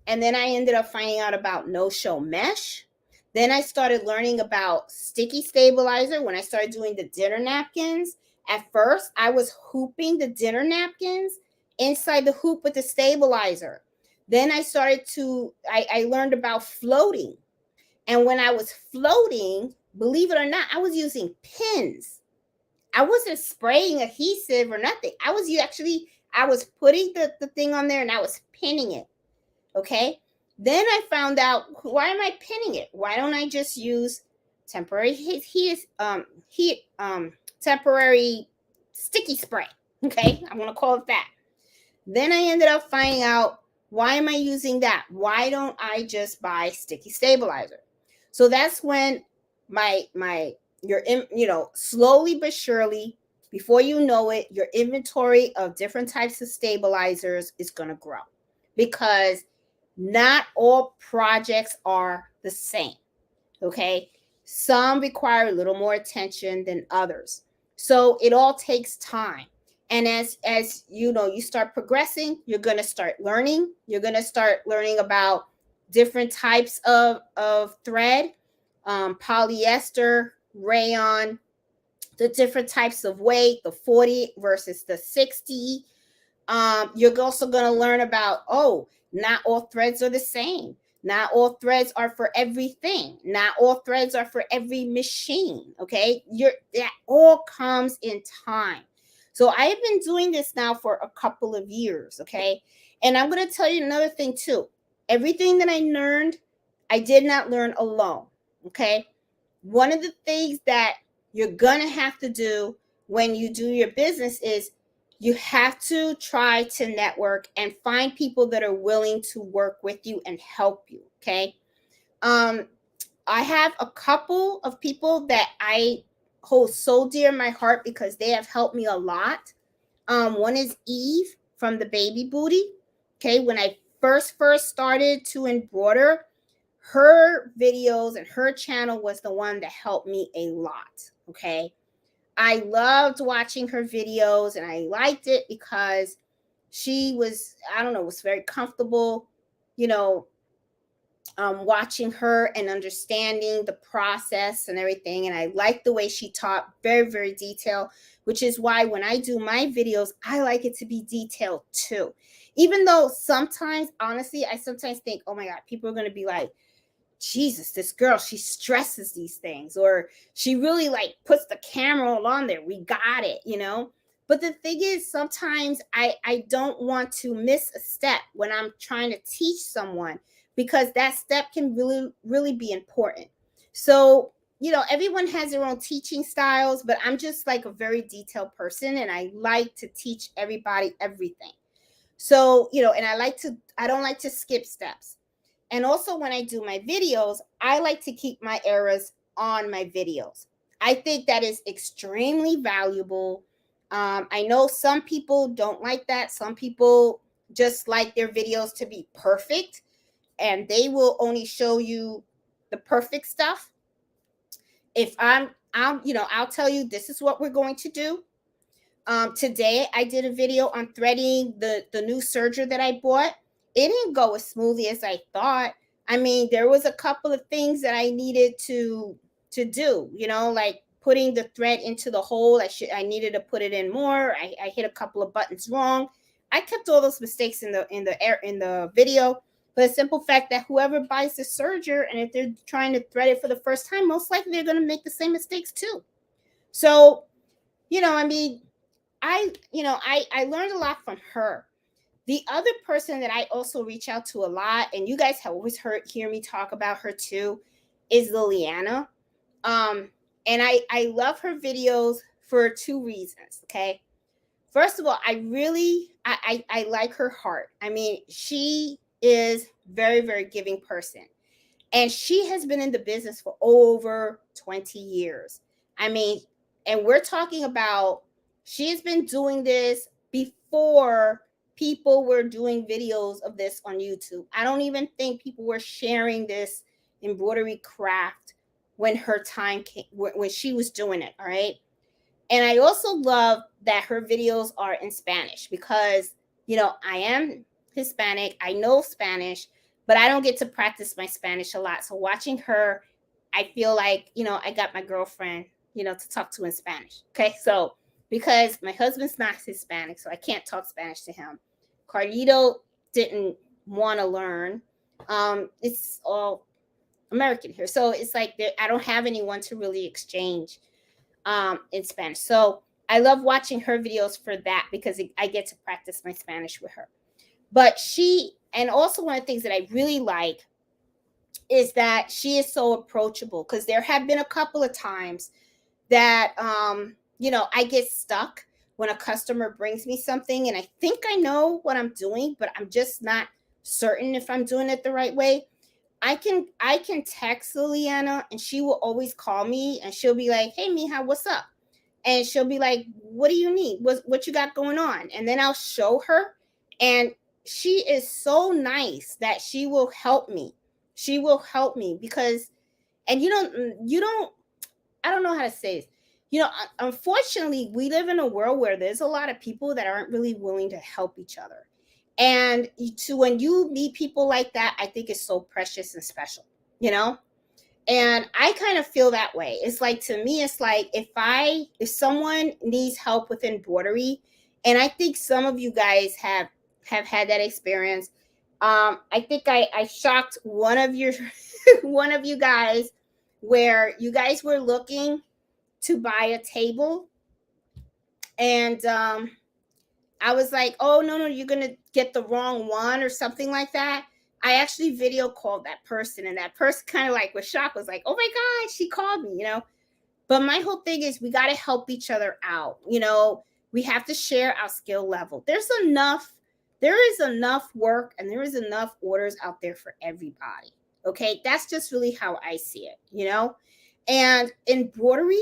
And then I ended up finding out about no-show mesh. Then I started learning about sticky stabilizer when I started doing the dinner napkins. At first, I was hooping the dinner napkins inside the hoop with the stabilizer. Then I learned about floating. And when I was floating, believe it or not, I was using pins. I wasn't spraying adhesive or nothing. I was putting the thing on there and I was pinning it. Okay. Then I found out, why am I pinning it? Why don't I just use temporary temporary sticky spray? Okay. I want to call it that. Then I ended up finding out, why am I using that? Why don't I just buy sticky stabilizer? So that's when slowly but surely, before you know it, your inventory of different types of stabilizers is going to grow, because not all projects are the same. Okay. Some require a little more attention than others. So it all takes time. And as you start progressing, you're going to start learning. You're going to start learning about different types of thread, polyester, rayon, the different types of weight, the 40 versus the 60. You're also going to learn about, not all threads are the same. Not all threads are for everything. Not all threads are for every machine. Okay. That all comes in time. So I have been doing this now for a couple of years. Okay. And I'm going to tell you another thing too. Everything that I learned, I did not learn alone. Okay. One of the things that you're going to have to do when you do your business is you have to try to network and find people that are willing to work with you and help you. Okay. I have a couple of people that I hold so dear in my heart because they have helped me a lot. One is Eve from the Baby Booty. Okay. When I first started to embroider, her videos and her channel was the one that helped me a lot. Okay. I loved watching her videos, and I liked it because she was, I don't know, was very comfortable, you know, watching her and understanding the process and everything. And I like the way she taught, very, very detailed, which is why when I do my videos, I like it to be detailed too. Even though sometimes, honestly, I sometimes think, oh my God, people are going to be like, Jesus, this girl, she stresses these things, or she really like puts the camera all on there. We got it, you know? But the thing is, sometimes I don't want to miss a step when I'm trying to teach someone, because that step can really, really be important. So, you know, everyone has their own teaching styles, but I'm just like a very detailed person, and I like to teach everybody everything. So, you know, and I don't like to skip steps. And also, when I do my videos, I like to keep my errors on my videos. I think that is extremely valuable. I know some people don't like that. Some people just like their videos to be perfect, and they will only show you the perfect stuff. If you know, I'll tell you, this is what we're going to do. Today I did a video on threading the new serger that I bought. It didn't go as smoothly as I thought. I mean, there was a couple of things that I needed to do, you know, like putting the thread into the hole. I needed to put it in more. I hit a couple of buttons wrong. I kept all those mistakes in the video, for the simple fact that whoever buys the serger, and if they're trying to thread it for the first time, most likely they're going to make the same mistakes too. So, you know, I mean, I learned a lot from her. The other person that I also reach out to a lot, and you guys have always hear me talk about her too, is Liliana. And I love her videos for two reasons. Okay, first of all, I like her heart. I mean, she is very, very giving person, and she has been in the business for over 20 years. I mean, and we're talking about, she has been doing this before people were doing videos of this on YouTube. I don't even think people were sharing this embroidery craft when her time came, when she was doing it. All right. And I also love that her videos are in Spanish, because, you know, I am Hispanic. I know Spanish, but I don't get to practice my Spanish a lot. So watching her, I feel like, you know, I got my girlfriend, you know, to talk to in Spanish. Okay. So, because my husband's not Hispanic, so I can't talk Spanish to him. Carlito didn't want to learn. It's all American here. So it's like I don't have anyone to really exchange in Spanish. So I love watching her videos for that, because I get to practice my Spanish with her. But and also one of the things that I really like is that she is so approachable, because there have been a couple of times that, you know, I get stuck when a customer brings me something and I think I know what I'm doing, but I'm just not certain if I'm doing it the right way. I can text Liliana, and she will always call me, and she'll be like, "Hey Mija, what's up?" And she'll be like, "What do you need? What you got going on?" And then I'll show her, and she is so nice that she will help me. She will help me because, and you don't, I don't know how to say this. You know, unfortunately, we live in a world where there's a lot of people that aren't really willing to help each other. And when you meet people like that, I think it's so precious and special, you know? And I kind of feel that way. It's like, to me, it's like, if someone needs help with embroidery, and I think some of you guys have had that experience. I think I shocked one of your one of you guys, where you guys were looking to buy a table, and I was like, "Oh no, you're gonna get the wrong one," or something like that. I actually video called that person, and that person kind of like was shocked, was like, "Oh my God, she called me," you know. But my whole thing is, we got to help each other out. You know, we have to share our skill level. There is enough work, and there is enough orders out there for everybody. Okay, that's just really how I see it, you know. And embroidery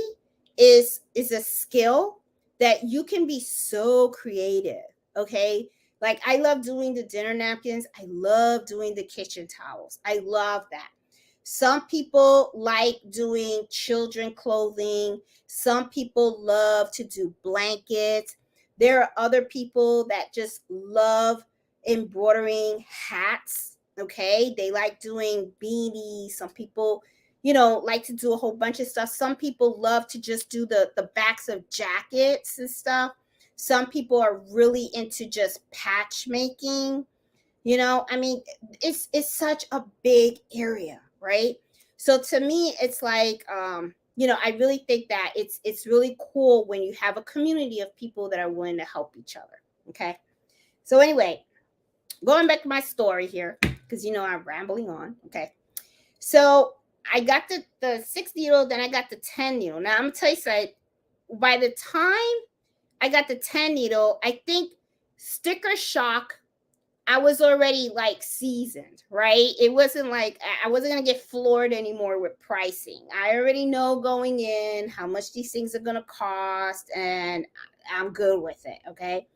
is a skill that you can be so creative. Okay, like I love doing the dinner napkins. I love doing the kitchen towels. I love that. Some people like doing children clothing. Some people love to do blankets. There are other people that just love embroidering hats. Okay. They like doing beanies. Some people, like to do a whole bunch of stuff. Some people love to just do the backs of jackets and stuff. Some people are really into just patch making. I mean, it's such a big area, right? So to me, it's like, I really think that it's really cool when you have a community of people that are willing to help each other. Okay. So anyway, going back to my story here, because I'm rambling on. Okay. So I got the 6 needle, then I got the 10 needle. Now I'm gonna tell you something. By the time I got the 10 needle, I think sticker shock, I was already like seasoned, right? It wasn't like I wasn't gonna get floored anymore with pricing. I already know going in how much these things are gonna cost, and I'm good with it. Okay.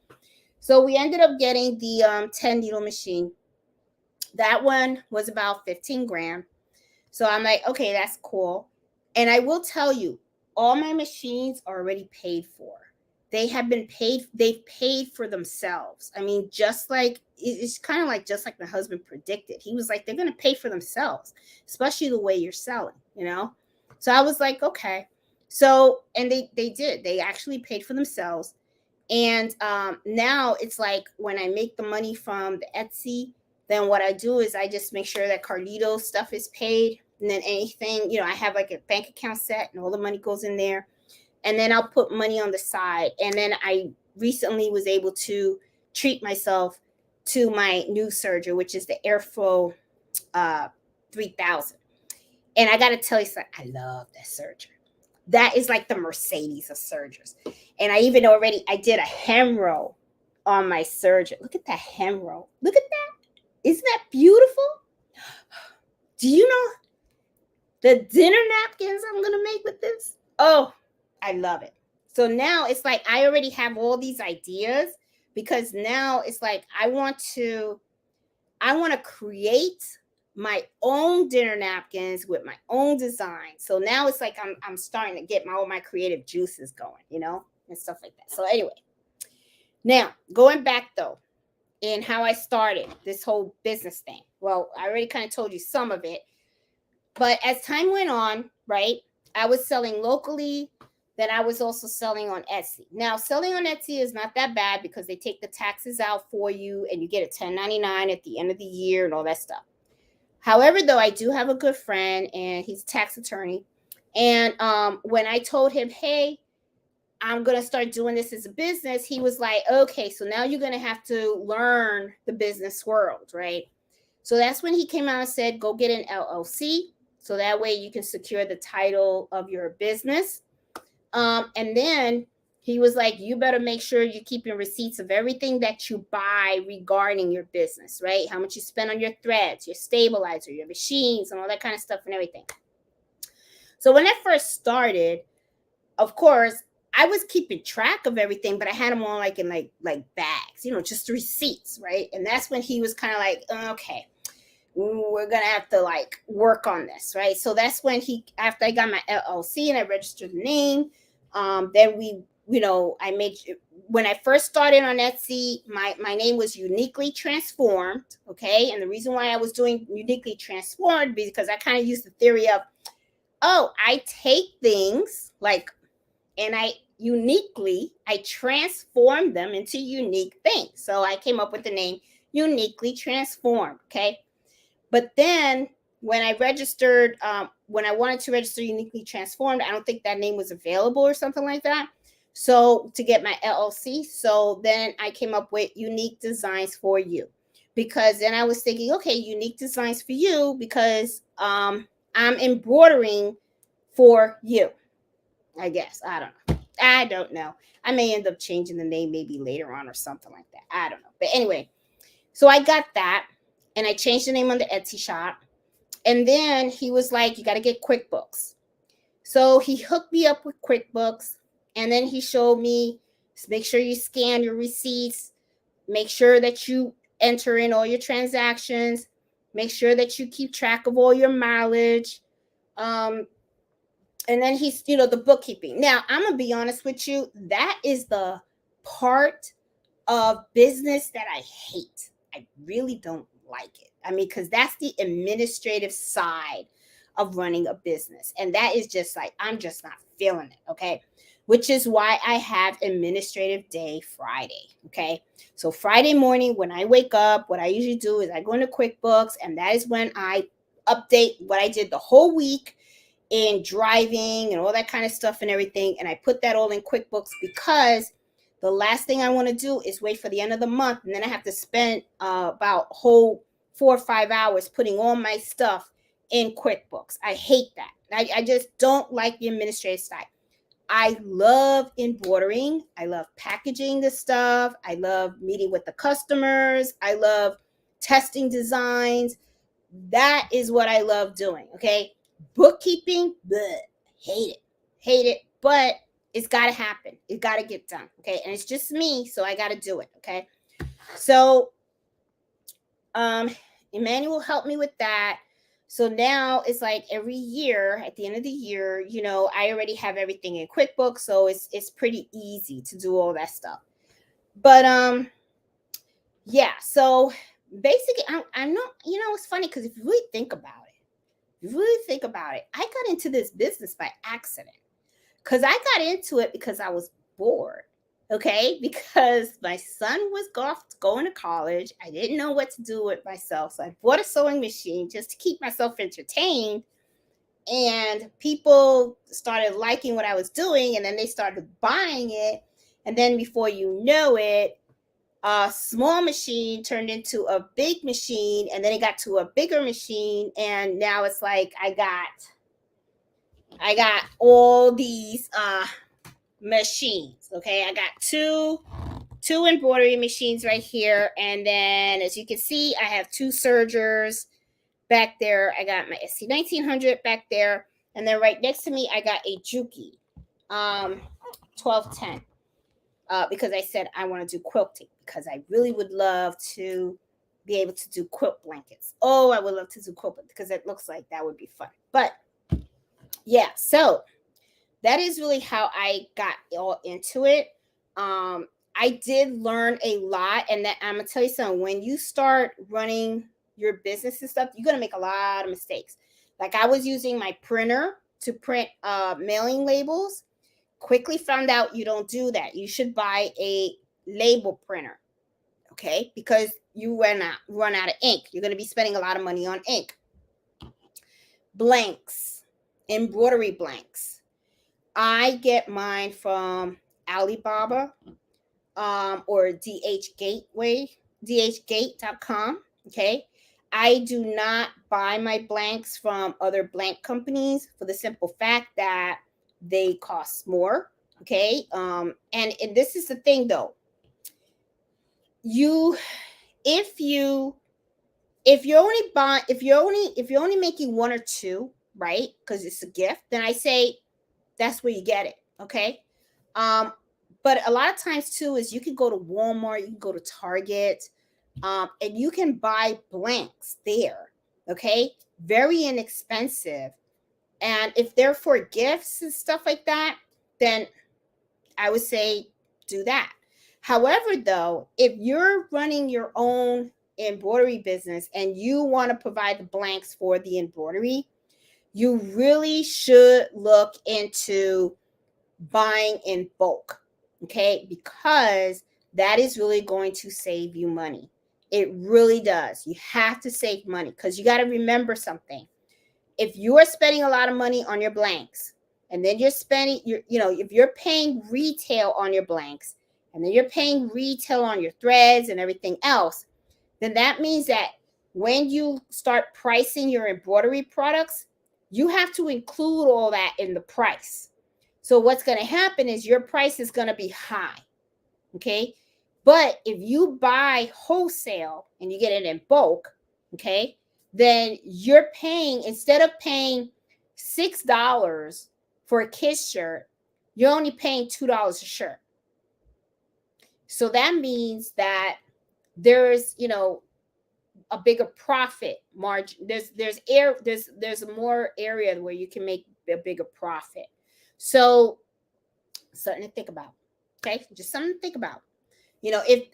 So we ended up getting the 10 needle machine. That one was about 15 grand. So I'm like, okay, that's cool. And I will tell you, all my machines are already paid for. They have been paid, they've paid for themselves. I mean, just like it's kind of like just like my husband predicted. He was like, they're gonna pay for themselves, especially the way you're selling. So I was like, okay. So and they did. They actually paid for themselves. And now it's like when I make the money from the Etsy, then what I do is I just make sure that Carlito stuff is paid. And then anything, I have like a bank account set and all the money goes in there. And then I'll put money on the side. And then I recently was able to treat myself to my new serger, which is the Airflow 3000. And I got to tell you something, I love that serger. That is like the Mercedes of sergers. And I did a hem row on my serger. Look at that hem row. Look at that. Isn't that beautiful? Do you know the dinner napkins I'm going to make with this? Oh, I love it. So now it's like I already have all these ideas, because now it's like I want to create my own dinner napkins with my own design. So now it's like I'm starting to get all my creative juices going, and stuff like that. So anyway, now going back though, in how I started this whole business thing. Well, I already kind of told you some of it, but as time went on, right, I was selling locally. Then I was also selling on Etsy. Now, selling on Etsy is not that bad because they take the taxes out for you and you get a 1099 at the end of the year and all that stuff. However, though, I do have a good friend and he's a tax attorney. And when I told him, hey, I'm going to start doing this as a business, he was like, okay, so now you're going to have to learn the business world, right? So that's when he came out and said, go get an LLC. So that way you can secure the title of your business. And then he was like, you better make sure you're keeping receipts of everything that you buy regarding your business, right? How much you spend on your threads, your stabilizer, your machines, and all that kind of stuff and everything. So when I first started, of course, I was keeping track of everything, but I had them all like in like bags, just receipts, right? And that's when he was kind of like, okay, we're gonna have to like work on this, right? So that's when after I got my LLC and I registered the name, then I made, when I first started on Etsy, my name was Uniquely Transformed, okay? And the reason why I was doing Uniquely Transformed because I kind of used the theory of, I take things and I transform them into unique things. So I came up with the name Uniquely Transformed, okay? But then when I registered, when I wanted to register Uniquely Transformed, I don't think that name was available or something like that. So to get my LLC, so then I came up with Unique Designs for You, because then I was thinking, okay, Unique Designs for You, because I'm embroidering for you, I guess. I don't know. I may end up changing the name maybe later on or something like that. I don't know. But anyway, so I got that. And I changed the name on the Etsy shop. And then he was like, you got to get QuickBooks. So he hooked me up with QuickBooks. And then he showed me, make sure you scan your receipts. Make sure that you enter in all your transactions. Make sure that you keep track of all your mileage. And then he's, the bookkeeping. Now, I'm going to be honest with you. That is the part of business that I hate. I really don't like it. I mean, because that's the administrative side of running a business. And that is just like, I'm just not feeling it. Okay. Which is why I have administrative day Friday. Okay. So Friday morning, when I wake up, what I usually do is I go into QuickBooks, and that is when I update what I did the whole week in driving and all that kind of stuff and everything. And I put that all in QuickBooks, because the last thing I want to do is wait for the end of the month, and then I have to spend about a whole 4 or 5 hours putting all my stuff in QuickBooks. I hate that. I just don't like the administrative side. I love embroidering. I love packaging the stuff. I love meeting with the customers. I love testing designs. That is what I love doing. Okay. Bookkeeping, bleh, hate it. But it's got to happen. It got to get done. Okay. And it's just me, so I got to do it. Okay. So, Emmanuel helped me with that. So now it's like every year, at the end of the year, I already have everything in QuickBooks, so it's pretty easy to do all that stuff. But yeah. So basically, I'm not. It's funny, because if you really think about it, I got into this business by accident, because I got into it because I was bored. Okay, because my son was going to college. I didn't know what to do with myself. So I bought a sewing machine just to keep myself entertained. And people started liking what I was doing, and then they started buying it. And then before you know it, a small machine turned into a big machine, and then it got to a bigger machine. And now it's like I got all these machines. Okay, I got two embroidery machines right here, and then as you can see, I have 2 sergers back there. I got my SC 1900 back there, and then right next to me I got a Juki 1210, because I said I want to do quilting, because I really would love to be able to do quilt blankets. Oh, I would love to do quilt, because it looks like that would be fun. But yeah, so that is really how I got all into it. I did learn a lot, and that I'm gonna tell you something. When you start running your business and stuff, you're gonna make a lot of mistakes. Like, I was using my printer to print mailing labels. Quickly found out you don't do that. You should buy a label printer, okay? Because you run out of ink. You're gonna be spending a lot of money on ink. Blanks, embroidery blanks. I get mine from Alibaba, or dhgate.com. Okay. I do not buy my blanks from other blank companies, for the simple fact that they cost more. Okay. And this is the thing though. If you're only making 1 or 2, right? Because it's a gift, then I say that's where you get it. Okay. But a lot of times too is you can go to Walmart, you can go to Target, and you can buy blanks there. Okay. Very inexpensive. And if they're for gifts and stuff like that, then I would say do that. However, though, if you're running your own embroidery business and you want to provide the blanks for the embroidery, you really should look into buying in bulk. Okay, because that is really going to save you money. It really does. You have to save money, because you got to remember something. If you are spending a lot of money on your blanks, and then if you're paying retail on your blanks, and then you're paying retail on your threads and everything else, then that means that when you start pricing your embroidery products, you have to include all that in the price. So what's going to happen is your price is going to be high. Okay. But if you buy wholesale and you get it in bulk, okay, then you're paying, instead of paying $6 for a kid's shirt, you're only paying $2 a shirt. So that means that there's, a bigger profit margin. There's more area where you can make a bigger profit. So something to think about. Okay, just something to think about.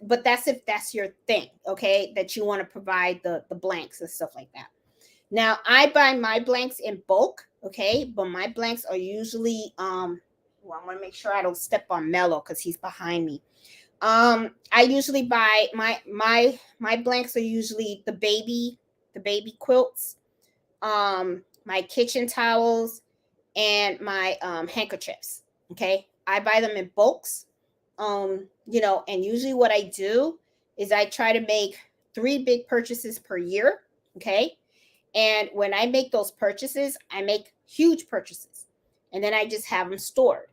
But if that's your thing, okay, that you want to provide the blanks and stuff like that. Now I buy my blanks in bulk, okay, but my blanks are usually well, I want to make sure I don't step on Mello because he's behind me. I usually buy my blanks are usually the baby quilts, my kitchen towels, and my handkerchiefs. Okay, I buy them in bulks. And usually what I do is I try to make 3 big purchases per year. Okay, and when I make those purchases, I make huge purchases, and then I just have them stored.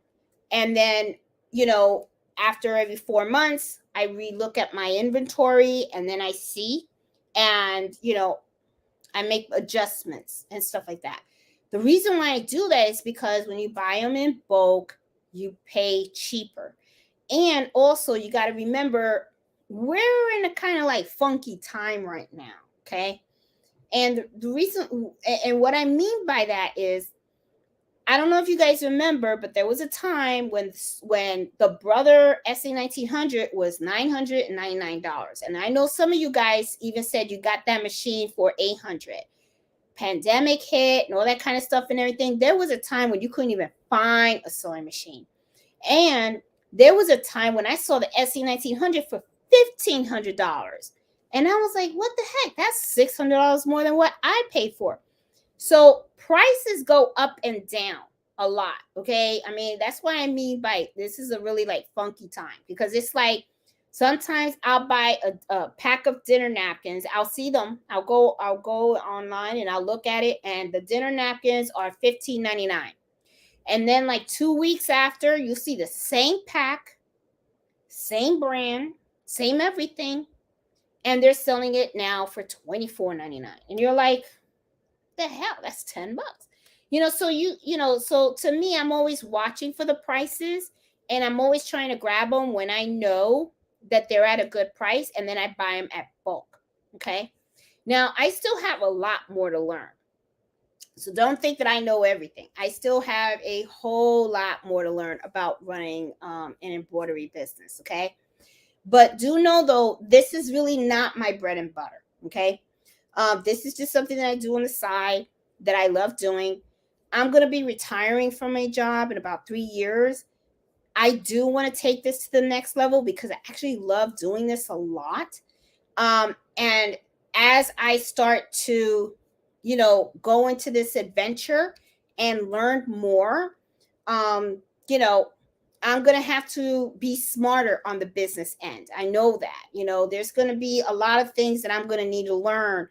And then, you know, after every 4 months, I relook at my inventory, and then I see, and I make adjustments and stuff like that. The reason why I do that is because when you buy them in bulk, you pay cheaper. And also, you got to remember, we're in a kind of like funky time right now. Okay. And the reason, and what I mean by that is, I don't know if you guys remember, but there was a time when the Brother SA1900 was $999, and I know some of you guys even said you got that machine for $800. Pandemic hit and all that kind of stuff and everything. There was a time when you couldn't even find a sewing machine, and there was a time when I saw the SA1900 for $1,500, and I was like, "What the heck? That's $600 more than what I paid for." So prices go up and down a lot. Okay. I mean, that's why I mean by this is a really like funky time, because it's like sometimes I'll buy a pack of dinner napkins. I'll see them. I'll go online and I'll look at it, and the dinner napkins are $15.99. And then like 2 weeks after, you see the same pack, same brand, same everything, and they're selling it now for $24.99. And you're like, the hell, that's $10. So to me, I'm always watching for the prices, and I'm always trying to grab them when I know that they're at a good price, and then I buy them at bulk. Okay. Now I still have a lot more to learn, so don't think that I know everything. I still have a whole lot more to learn about running an embroidery business. Okay. But do know though, this is really not my bread and butter. Okay. This is just something that I do on the side that I love doing. I'm going to be retiring from my job in about 3 years. I do want to take this to the next level because I actually love doing this a lot. And as I start to, go into this adventure and learn more, um, you know, I'm going to have to be smarter on the business end. I know that, there's going to be a lot of things that I'm going to need to learn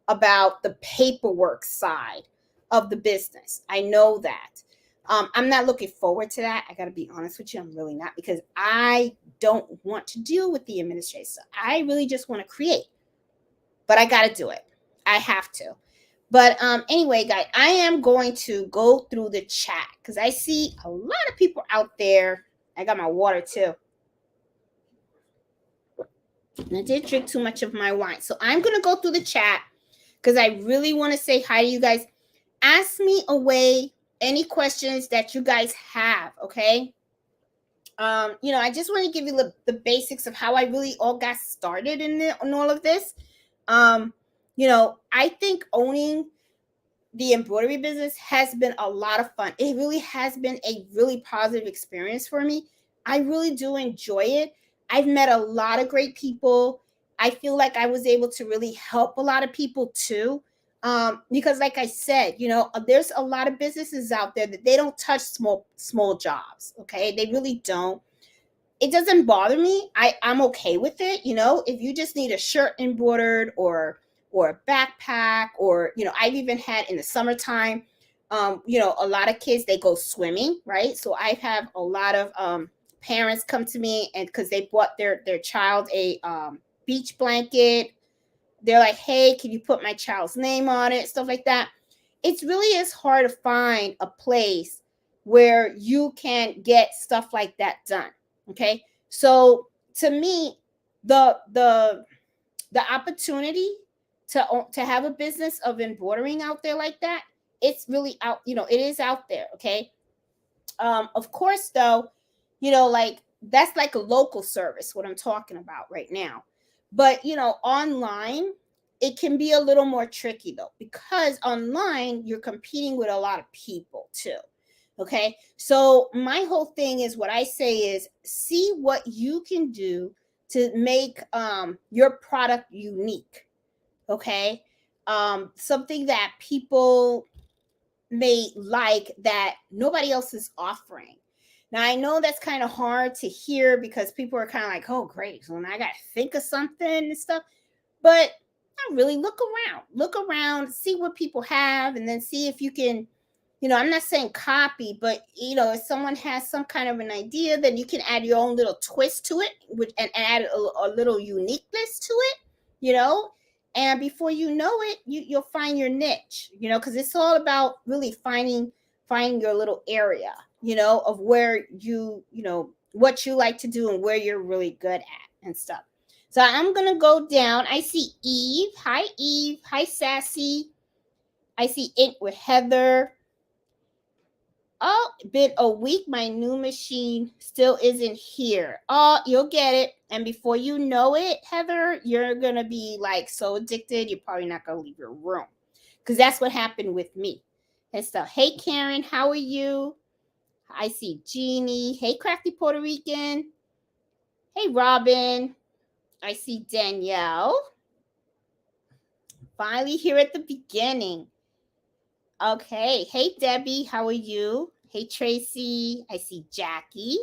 about the paperwork side of the business. I know that. I'm not looking forward to that. I got to be honest with you. I'm really not, because I don't want to deal with the administrative stuff. I really just want to create, but I got to do it. I have to. But anyway, guys, I am going to go through the chat because I see a lot of people out there. I got my water too. And I did drink too much of my wine. So I'm going to go through the chat because I really want to say hi to you guys. Ask me away any questions that you guys have, okay? I just want to give you the basics of how I really all got started in all of this. I think owning the embroidery business has been a lot of fun. It really has been a really positive experience for me. I really do enjoy it. I've met a lot of great people. I feel like I was able to really help a lot of people too. Because like I said, there's a lot of businesses out there that they don't touch small jobs. Okay. They really don't. It doesn't bother me. I'm okay with it. If you just need a shirt embroidered or a backpack, or, I've even had in the summertime, a lot of kids, they go swimming, right? So I have a lot of parents come to me, and because they bought their child a beach blanket. They're like, hey, can you put my child's name on it? Stuff like that. It's really is hard to find a place where you can get stuff like that done. Okay. So to me, the opportunity to have a business of embroidering out there like that, it's really out, it is out there. Okay. Of course, though, like that's like a local service, what I'm talking about right now. But, online, it can be a little more tricky though, because online you're competing with a lot of people too. Okay. So my whole thing is, what I say is, see what you can do to make your product unique. Okay. Something that people may like that nobody else is offering. Now I know that's kind of hard to hear, because people are kind of like, oh great, so now I gotta think of something and stuff. But not really. Look around, see what people have, and then see if you can, I'm not saying copy, but if someone has some kind of an idea, then you can add your own little twist to it, and add a little uniqueness to it, you know. And before you know it, you'll find your niche, because it's all about really finding your little area, of where what you like to do and where you're really good at and stuff. So I'm gonna go down. I see Eve. Hi, Eve. Hi, Sassy. I see Ink with Heather. Oh, been a week. My new machine still isn't here. Oh, you'll get it. And before you know it, Heather, you're going to be like so addicted, you're probably not going to leave your room. Because that's what happened with me and stuff. Hey, Karen, how are you? I see Jeannie. Hey, Crafty Puerto Rican. Hey, Robin. I see Danielle. Finally here at the beginning. Okay. Hey, Debbie. How are you? Hey, Tracy. I see Jackie.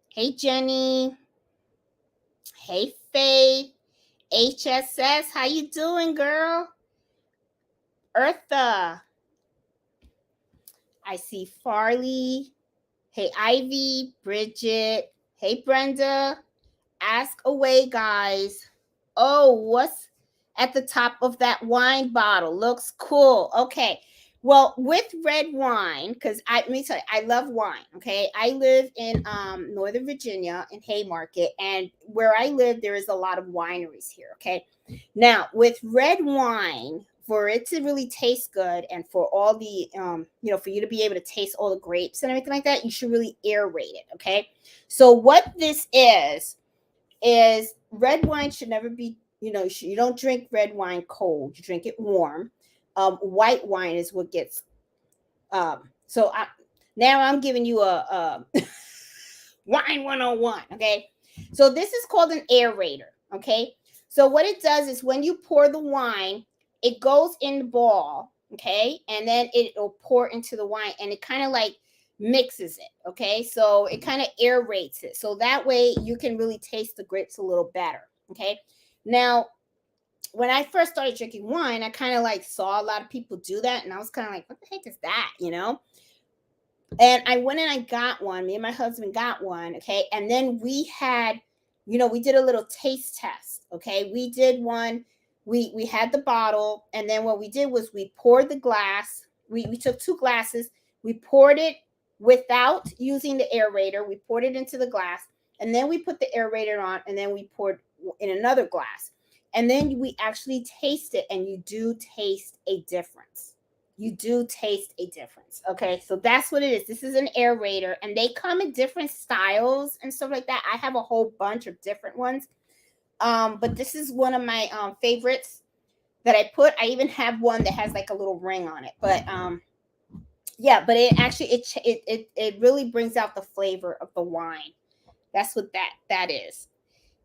Hey, Jenny. Hey, Faith. HSS. How you doing, girl? Eartha. I see Farley. Hey, Ivy. Bridget. Hey, Brenda. Ask away, guys. Oh, what's at the top of that wine bottle? Looks cool. Okay. Well, with red wine, because let me tell you, I love wine. Okay. I live in Northern Virginia in Haymarket, and where I live, there is a lot of wineries here. Okay. Now, with red wine, for it to really taste good, and for all the for you to be able to taste all the grapes and everything like that, you should really aerate it. Okay. So what this is red wine should never be, you don't drink red wine cold. You drink it warm. White wine is what gets. Now I'm giving you a wine 101. Okay, so this is called an aerator. Okay, so what it does is, when you pour the wine, it goes in the ball. Okay, and then it'll pour into the wine, and it kind of like mixes it. Okay, so it kind of aerates it, so that way you can really taste the grapes a little better. Okay, now when I first started drinking wine, I kind of like saw a lot of people do that, and I was kind of like, what the heck is that, and I went and I got one. Me and my husband got one. Okay, and then we had, we did a little taste test. Okay, we did one. We had the bottle, and then what we did was we poured the glass. We took 2 glasses. We poured it without using the aerator. We poured it into the glass, and then we put the aerator on, and then we poured in another glass. And then we actually taste it, and you do taste a difference. You do taste a difference. Okay, so that's what it is. This is an aerator, and they come in different styles and stuff like that. I have a whole bunch of different ones. But this is one of my favorites that I put. I even have one that has like a little ring on it. But yeah, but it actually it really brings out the flavor of the wine. That's what that is.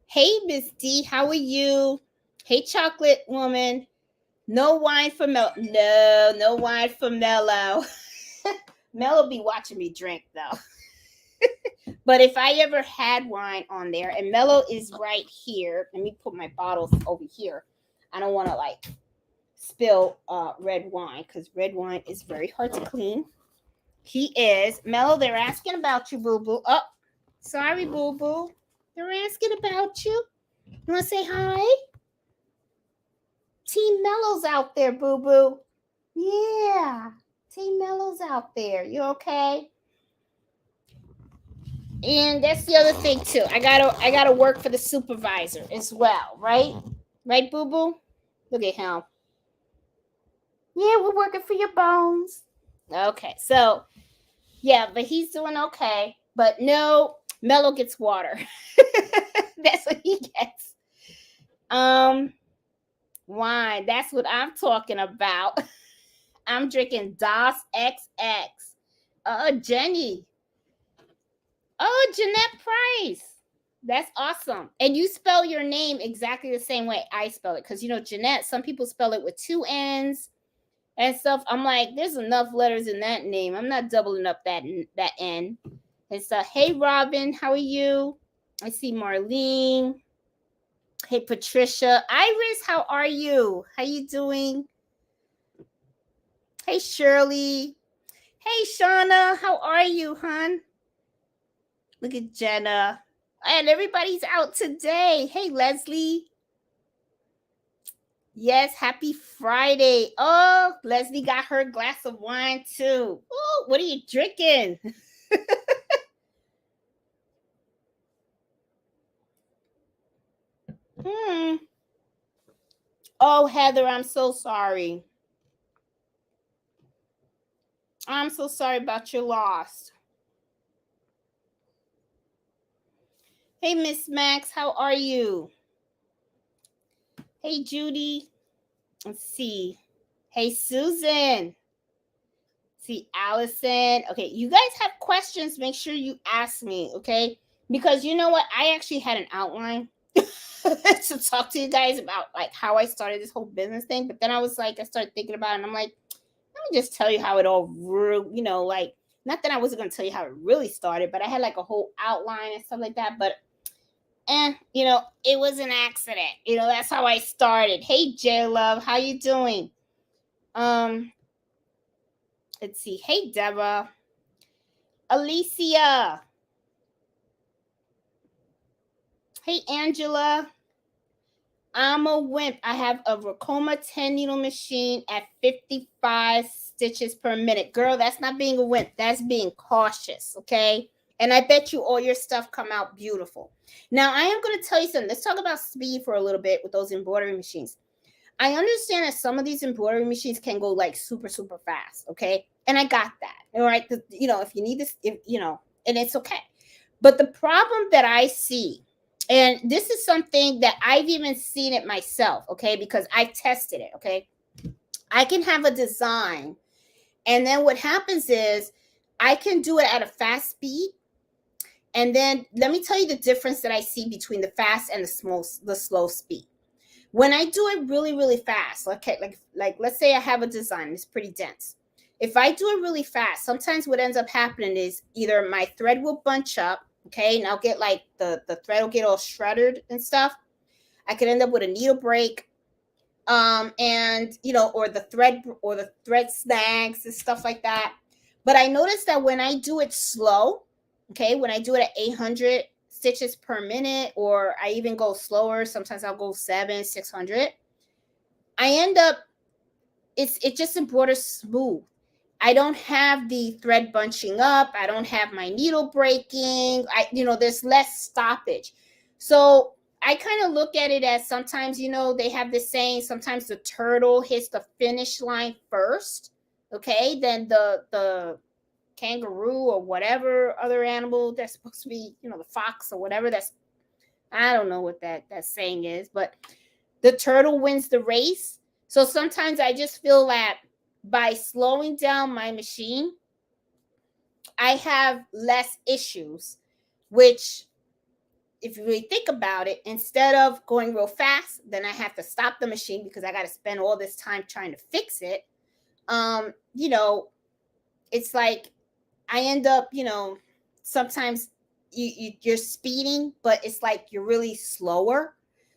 Hey, Miss D, how are you? Hey, chocolate woman. No wine for Mel. No wine for Mello. Mello be watching me drink though. But if I ever had wine on there, and Mello is right here. Let me put my bottles over here. I don't want to like spill red wine, because red wine is very hard to clean. He is. Mello, they're asking about you, boo-boo. Oh, sorry, boo-boo. They're asking about you. You want to say hi? Team Mello's out there, boo-boo. Yeah. Team Mello's out there. You okay? And that's the other thing too. I gotta work for the supervisor as well, right? Right, boo-boo? Look at him. Yeah, we're working for your bones. Okay, so yeah, but he's doing okay. But no, Mello gets water. That's what he gets. Wine. That's what I'm talking about. I'm drinking Das XX. Jenny. Oh, Jeanette Price. That's awesome. And you spell your name exactly the same way I spell it. Because, Jeanette, some people spell it with two N's and stuff. I'm like, there's enough letters in that name. I'm not doubling up that N. And so, hey, Robin, how are you? I see Marlene. Hey, Patricia. Iris, how are you? How you doing? Hey, Shirley. Hey, Shauna, how are you, hon? Look at Jenna. And everybody's out today. Hey, Leslie. Yes, happy Friday. Oh, Leslie got her glass of wine too. Oh, what are you drinking? Oh, Heather, I'm so sorry. I'm so sorry about your loss. Hey, Miss Max, how are you? Hey, Judy. Let's see. Hey, Susan. See, Allison. Okay, you guys have questions, make sure you ask me, okay? Because you know what? I actually had an outline to talk to you guys about like how I started this whole business thing. But then I started thinking about it and I'm like, let me just tell you how it all like not that I wasn't gonna tell you how it really started, but I had like a whole outline and stuff like that. But it was an accident. That's how I started. Hey J Love, how you doing? Let's see. Hey Deborah. Alicia. Hey Angela. I'm a wimp. I have a Racoma 10 needle machine at 55 stitches per minute. Girl, that's not being a wimp. That's being cautious, okay? And I bet you all your stuff come out beautiful. Now, I am going to tell you something. Let's talk about speed for a little bit with those embroidery machines. I understand that some of these embroidery machines can go like super, super fast, okay? And I got that, all right? If you need this, and it's okay. But the problem that I see, and this is something that I've even seen it myself, okay, because I tested it, okay. I can have a design, and then what happens is I can do it at a fast speed. And then let me tell you the difference that I see between the fast and the slow speed. When I do it really, really fast, okay, like let's say I have a design, it's pretty dense. If I do it really fast, sometimes what ends up happening is either my thread will bunch up, okay, and I'll get like the thread will get all shredded and stuff. I could end up with a needle break, and or the thread snags and stuff like that. But I noticed that when I do it slow, okay, when I do it at 800 stitches per minute, or I even go slower, sometimes I'll go 600, I end up it just embroiders smooth. I don't have the thread bunching up. I don't have my needle breaking. There's less stoppage. So I kind of look at it as sometimes, they have this saying, sometimes the turtle hits the finish line first, okay, then the kangaroo or whatever other animal that's supposed to be, the fox or whatever. I don't know what that saying is, but the turtle wins the race. So sometimes I just feel that by slowing down my machine, I have less issues, which if you really think about it, instead of going real fast, then I have to stop the machine because I got to spend all this time trying to fix it. It's like I end up, sometimes you're speeding, but it's like you're really slower.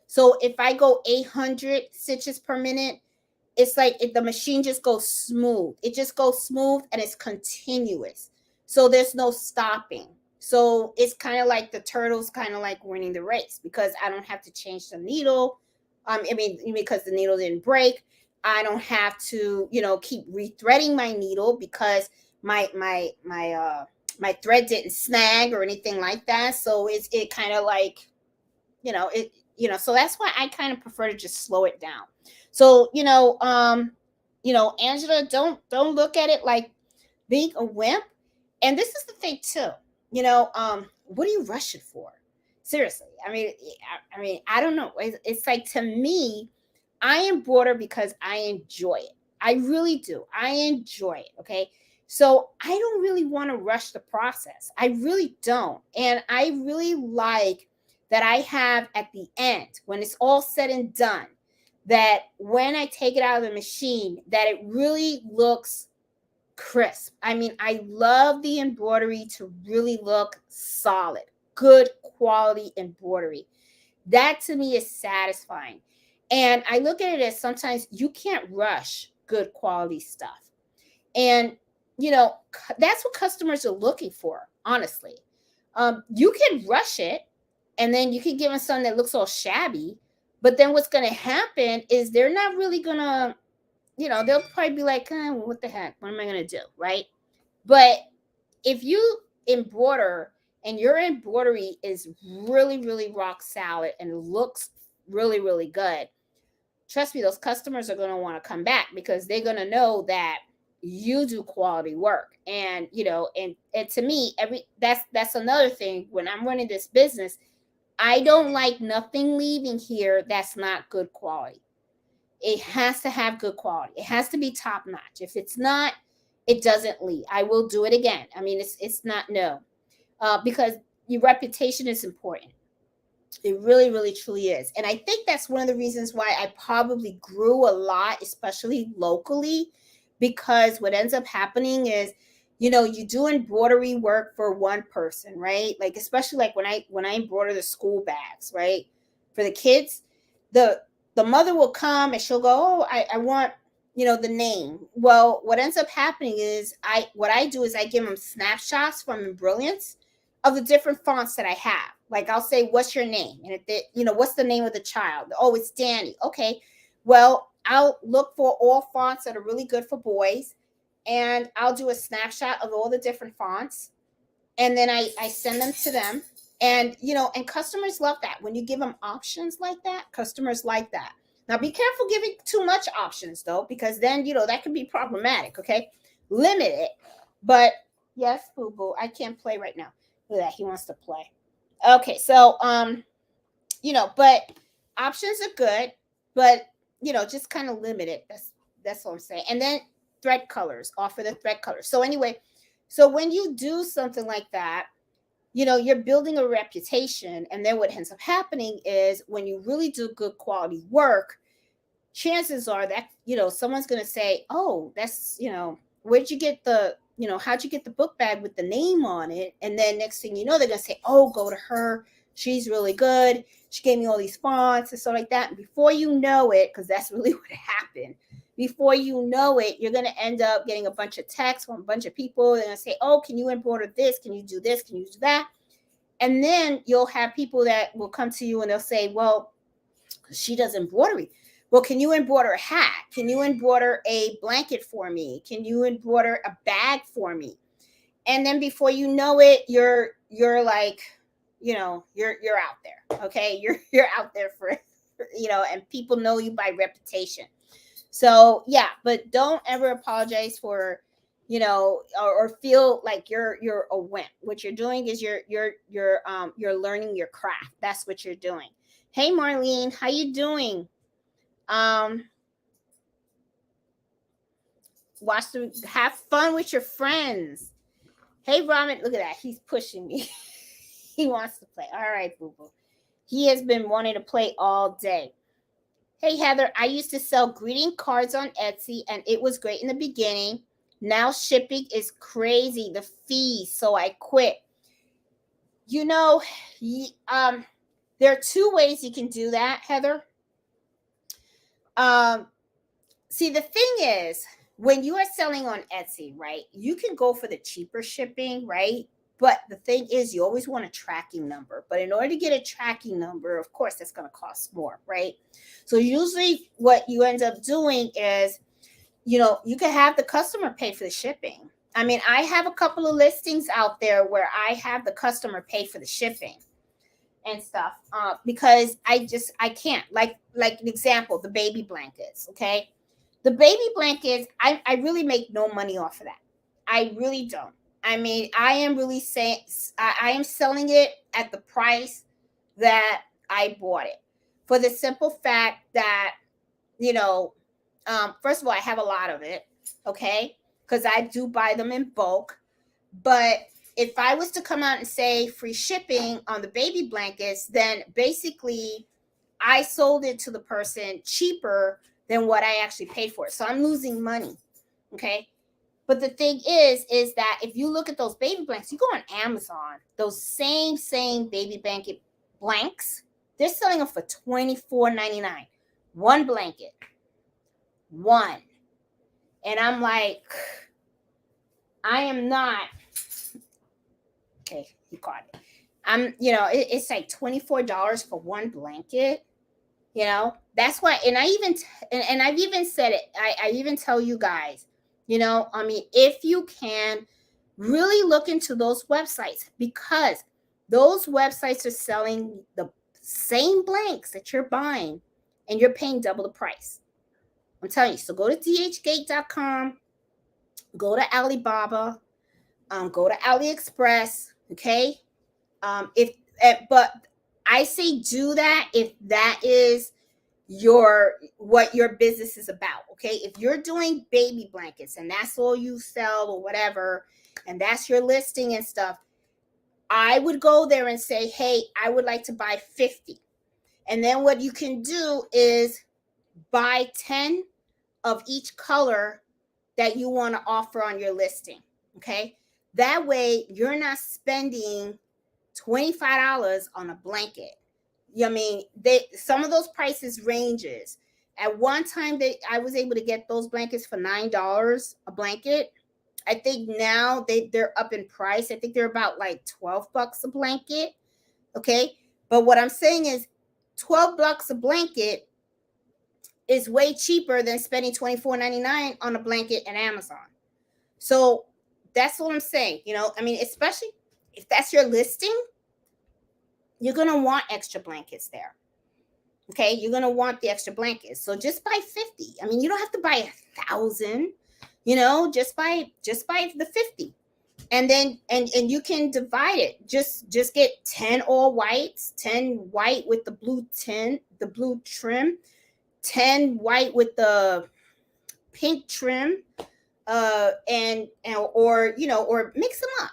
So if I go 800 stitches per minute, it's like the machine just goes smooth. It just goes smooth and it's continuous. So there's no stopping. So it's kind of like the turtle's kind of like winning the race because I don't have to change the needle. Because the needle didn't break. I don't have to, keep rethreading my needle because my thread didn't snag or anything like that. So it kind of like, so that's why I kind of prefer to just slow it down. So, Angela, don't look at it like being a wimp. And this is the thing too. What are you rushing for? Seriously. I don't know. It's like, to me, I embroider because I enjoy it. I really do. I enjoy it. Okay. So I don't really want to rush the process. I really don't. And I really like that I have at the end, when it's all said and done, that when I take it out of the machine, that it really looks crisp. I love the embroidery to really look solid, good quality embroidery. That to me is satisfying. And I look at it as, sometimes you can't rush good quality stuff. And, that's what customers are looking for, honestly. You can rush it, and then you can give them something that looks all shabby. But then what's going to happen is they're not really going to, they'll probably be like, well, what the heck? What am I going to do? Right. But if you embroider and your embroidery is really, really rock solid and looks really, really good, trust me, those customers are going to want to come back, because they're going to know that you do quality work. And, and to me, that's another thing. When I'm running this business, I don't like nothing leaving here that's not good quality. It has to have good quality. It has to be top notch. If it's not, it doesn't leave. I will do it again. It's not, no, because your reputation is important. It really, really, truly is. And I think that's one of the reasons why I probably grew a lot, especially locally, because what ends up happening is, you do embroidery work for one person, right? Like, especially like when I embroider the school bags, right? For the kids, the mother will come and she'll go, oh, I want, the name. Well, what ends up happening is, what I do is I give them snapshots from Brilliance of the different fonts that I have. Like, I'll say, what's your name? And if they, what's the name of the child? Oh, it's Danny. Okay. Well, I'll look for all fonts that are really good for boys, and I'll do a snapshot of all the different fonts. And then I send them to them. And, and customers love that. When you give them options like that, customers like that. Now, be careful giving too much options, though, because then, that can be problematic. Okay. Limit it. But yes, boo boo, I can't play right now. Look at that. He wants to play. Okay. So, but options are good, but, just kind of limit it. That's what I'm saying. And then thread colors, offer the thread colors. So anyway, so when you do something like that, you're building a reputation. And then what ends up happening is, when you really do good quality work, chances are that, someone's going to say, oh, that's, where'd you get the, how'd you get the book bag with the name on it? And then next thing you know, they're going to say, oh, go to her. She's really good. She gave me all these fonts and stuff like that. And before you know it, because that's really what happened, before you know it, you're going to end up getting a bunch of texts from a bunch of people. They're going to say, oh, can you embroider this? Can you do this? Can you do that? And then you'll have people that will come to you and they'll say, well, she does embroidery. Well, can you embroider a hat? Can you embroider a blanket for me? Can you embroider a bag for me? And then before you know it, you're like, you're out there. Okay. You're out there for, and people know you by reputation. So yeah, but don't ever apologize for, or feel like you're a wimp. What you're doing is you're learning your craft. That's what you're doing. Hey, Marlene, how you doing? Have fun with your friends. Hey, Ramen, look at that. He's pushing me. He wants to play. All right, boo boo. He has been wanting to play all day. Hey, Heather, I used to sell greeting cards on Etsy, and it was great in the beginning. Now shipping is crazy, the fees, so I quit. There are two ways you can do that, Heather. See, the thing is, when you are selling on Etsy, right, you can go for the cheaper shipping, right? But the thing is, you always want a tracking number. But in order to get a tracking number, of course, that's going to cost more, right? So usually what you end up doing is, you can have the customer pay for the shipping. I have a couple of listings out there where I have the customer pay for the shipping. and stuff, because I can't, like an example, the baby blankets. Okay, the baby blankets, I really make no money off of that. I really don't. I mean, I am really saying, I am selling it at the price that I bought it, for the simple fact that, you know, first of all, I have a lot of it, okay, because I do buy them in bulk. But if I was to come out and say free shipping on the baby blankets, then basically I sold it to the person cheaper than what I actually paid for it. So I'm losing money. Okay. But the thing is that if you look at those baby blankets, you go on Amazon, those same baby blanket blanks, they're selling them for $24.99. One blanket. One. And I'm like, I am not. Okay, he caught it. It's like $24 for one blanket. That's why. And I've even said it. I even tell you guys, I mean, if you can really look into those websites, because those websites are selling the same blanks that you're buying and you're paying double the price. I'm telling you. So go to dhgate.com, go to Alibaba, go to AliExpress. Okay. But I say do that if that is what your business is about. Okay. If you're doing baby blankets and that's all you sell or whatever, and that's your listing and stuff, I would go there and say, hey, I would like to buy 50. And then what you can do is buy 10 of each color that you want to offer on your listing. Okay. That way you're not spending $25 on a blanket. I mean, some of those prices ranges. At one time I was able to get those blankets for $9 a blanket. I think now they're up in price. I think they're about like $12 a blanket. Okay. But what I'm saying is $12 a blanket is way cheaper than spending $24.99 on a blanket at Amazon. So that's what I'm saying. I mean, especially if that's your listing, you're going to want extra blankets there. Okay. You're going to want the extra blankets. So just buy 50. I mean, you don't have to buy 1,000, just buy the 50. And then, and you can divide it. Just get 10 all whites, 10 white with the blue trim, 10 white with the pink trim, or mix them up.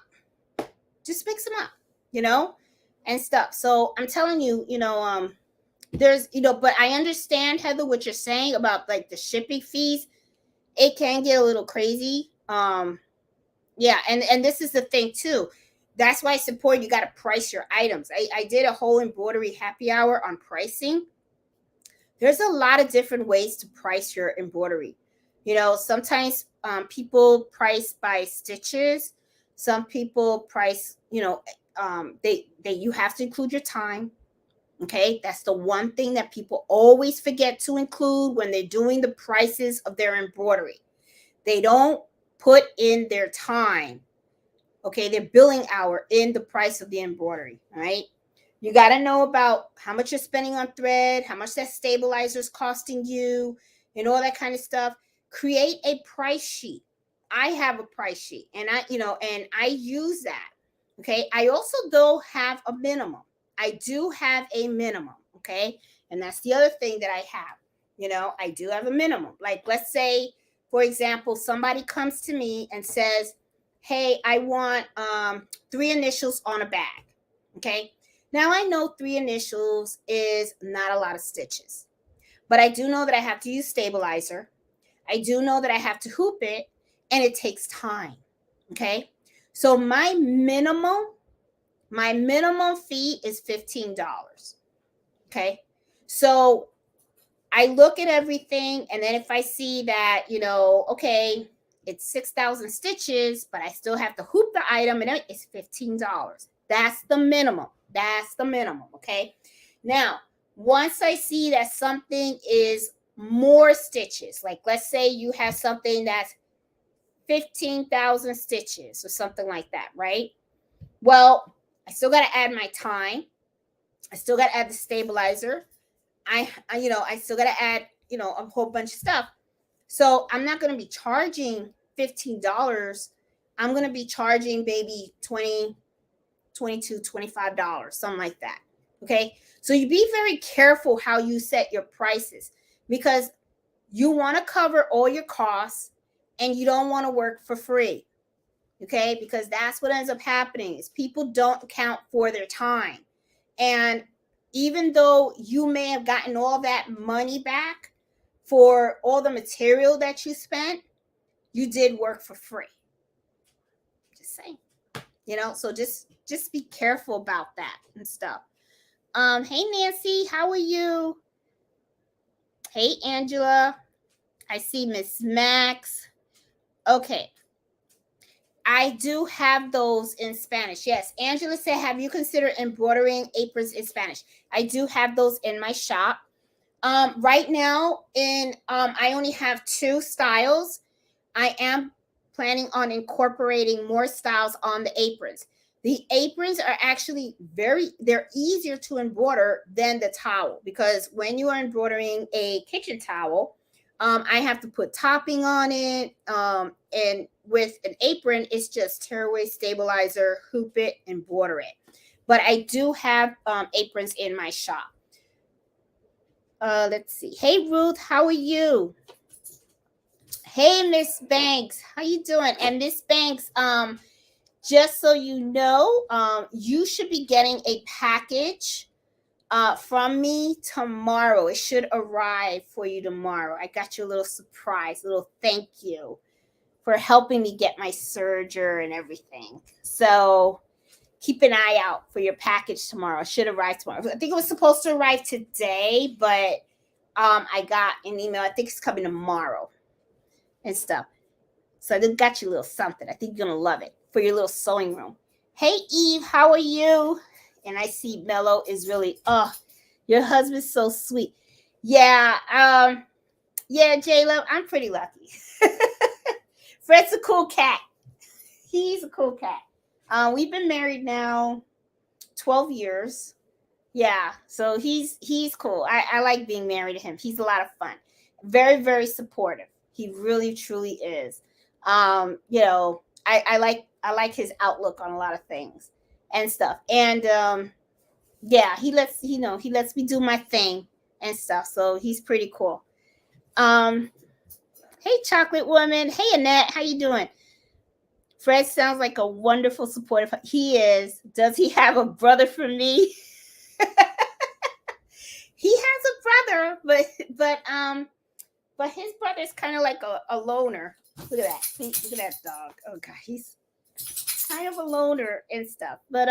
Just mix them up, and stuff. So I'm telling you, there's, but I understand, Heather, what you're saying about like the shipping fees. It can get a little crazy. Yeah. And this is the thing too. That's why I support, you got to price your items. I did a whole embroidery happy hour on pricing. There's a lot of different ways to price your embroidery. Sometimes people price by stitches. Some people price, you have to include your time. Okay. That's the one thing that people always forget to include when they're doing the prices of their embroidery. They don't put in their time. Okay. Their billing hour in the price of the embroidery. All right. You got to know about how much you're spending on thread, how much that stabilizer is costing you, and all that kind of stuff. Create a price sheet. I have a price sheet, and I use that. Okay. I also though have a minimum. I do have a minimum. Okay. And that's the other thing that I have. I do have a minimum. Like, let's say, for example, somebody comes to me and says, hey, I want 3 initials on a bag. Okay. Now I know 3 initials is not a lot of stitches, but I do know that I have to use stabilizer. I do know that I have to hoop it, and it takes time. Okay. So my minimum fee is $15. Okay. So I look at everything, and then if I see that, okay, it's 6,000 stitches, but I still have to hoop the item, and it's $15. That's the minimum. Okay. Now, once I see that something is more stitches, like let's say you have something that's 15,000 stitches or something like that, right? Well, I still got to add my time. I still got to add the stabilizer. I still got to add, a whole bunch of stuff. So I'm not going to be charging $15. I'm going to be charging maybe 20, 22, $25, something like that. Okay. So you be very careful how you set your prices, because you want to cover all your costs and you don't want to work for free. Okay. Because that's what ends up happening is people don't account for their time. And even though you may have gotten all that money back for all the material that you spent, you did work for free. Just saying. So just be careful about that and stuff. Hey Nancy, how are you? Hey Angela. I see Miss Max. Okay. I do have those in Spanish. Yes. Angela said, have you considered embroidering aprons in Spanish? I do have those in my shop. Right now I only have 2 styles. I am planning on incorporating more styles on the aprons. The aprons are actually they're easier to embroider than the towel, because when you are embroidering a kitchen towel, I have to put topping on it. And with an apron, it's just tear away, stabilizer, hoop it, embroider it. But I do have aprons in my shop. Let's see. Hey Ruth, how are you? Hey Miss Banks, how you doing? And Miss Banks, just so you know, you should be getting a package from me tomorrow. It should arrive for you tomorrow. I got you a little surprise, a little thank you for helping me get my serger and everything. So keep an eye out for your package tomorrow. It should arrive tomorrow. I think it was supposed to arrive today, but I got an email. I think it's coming tomorrow and stuff. So I got you a little something. I think you're going to love it for your little sewing room. Hey, Eve, how are you? And I see Mello is really, your husband's so sweet. Yeah, J-Lo, I'm pretty lucky. Fred's a cool cat. He's a cool cat. We've been married now 12 years. Yeah, so he's cool. I like being married to him. He's a lot of fun. Very, very supportive. He really, truly is. I like his outlook on a lot of things and stuff. And yeah, he lets me do my thing and stuff. So he's pretty cool. Hey Chocolate Woman. Hey Annette, how you doing? Fred sounds like a wonderful supportive. He is. Does he have a brother for me? He has a brother, but his brother's kind of like a loner. Look at that. Look at that dog. Oh God, he's kind of a loner and stuff. But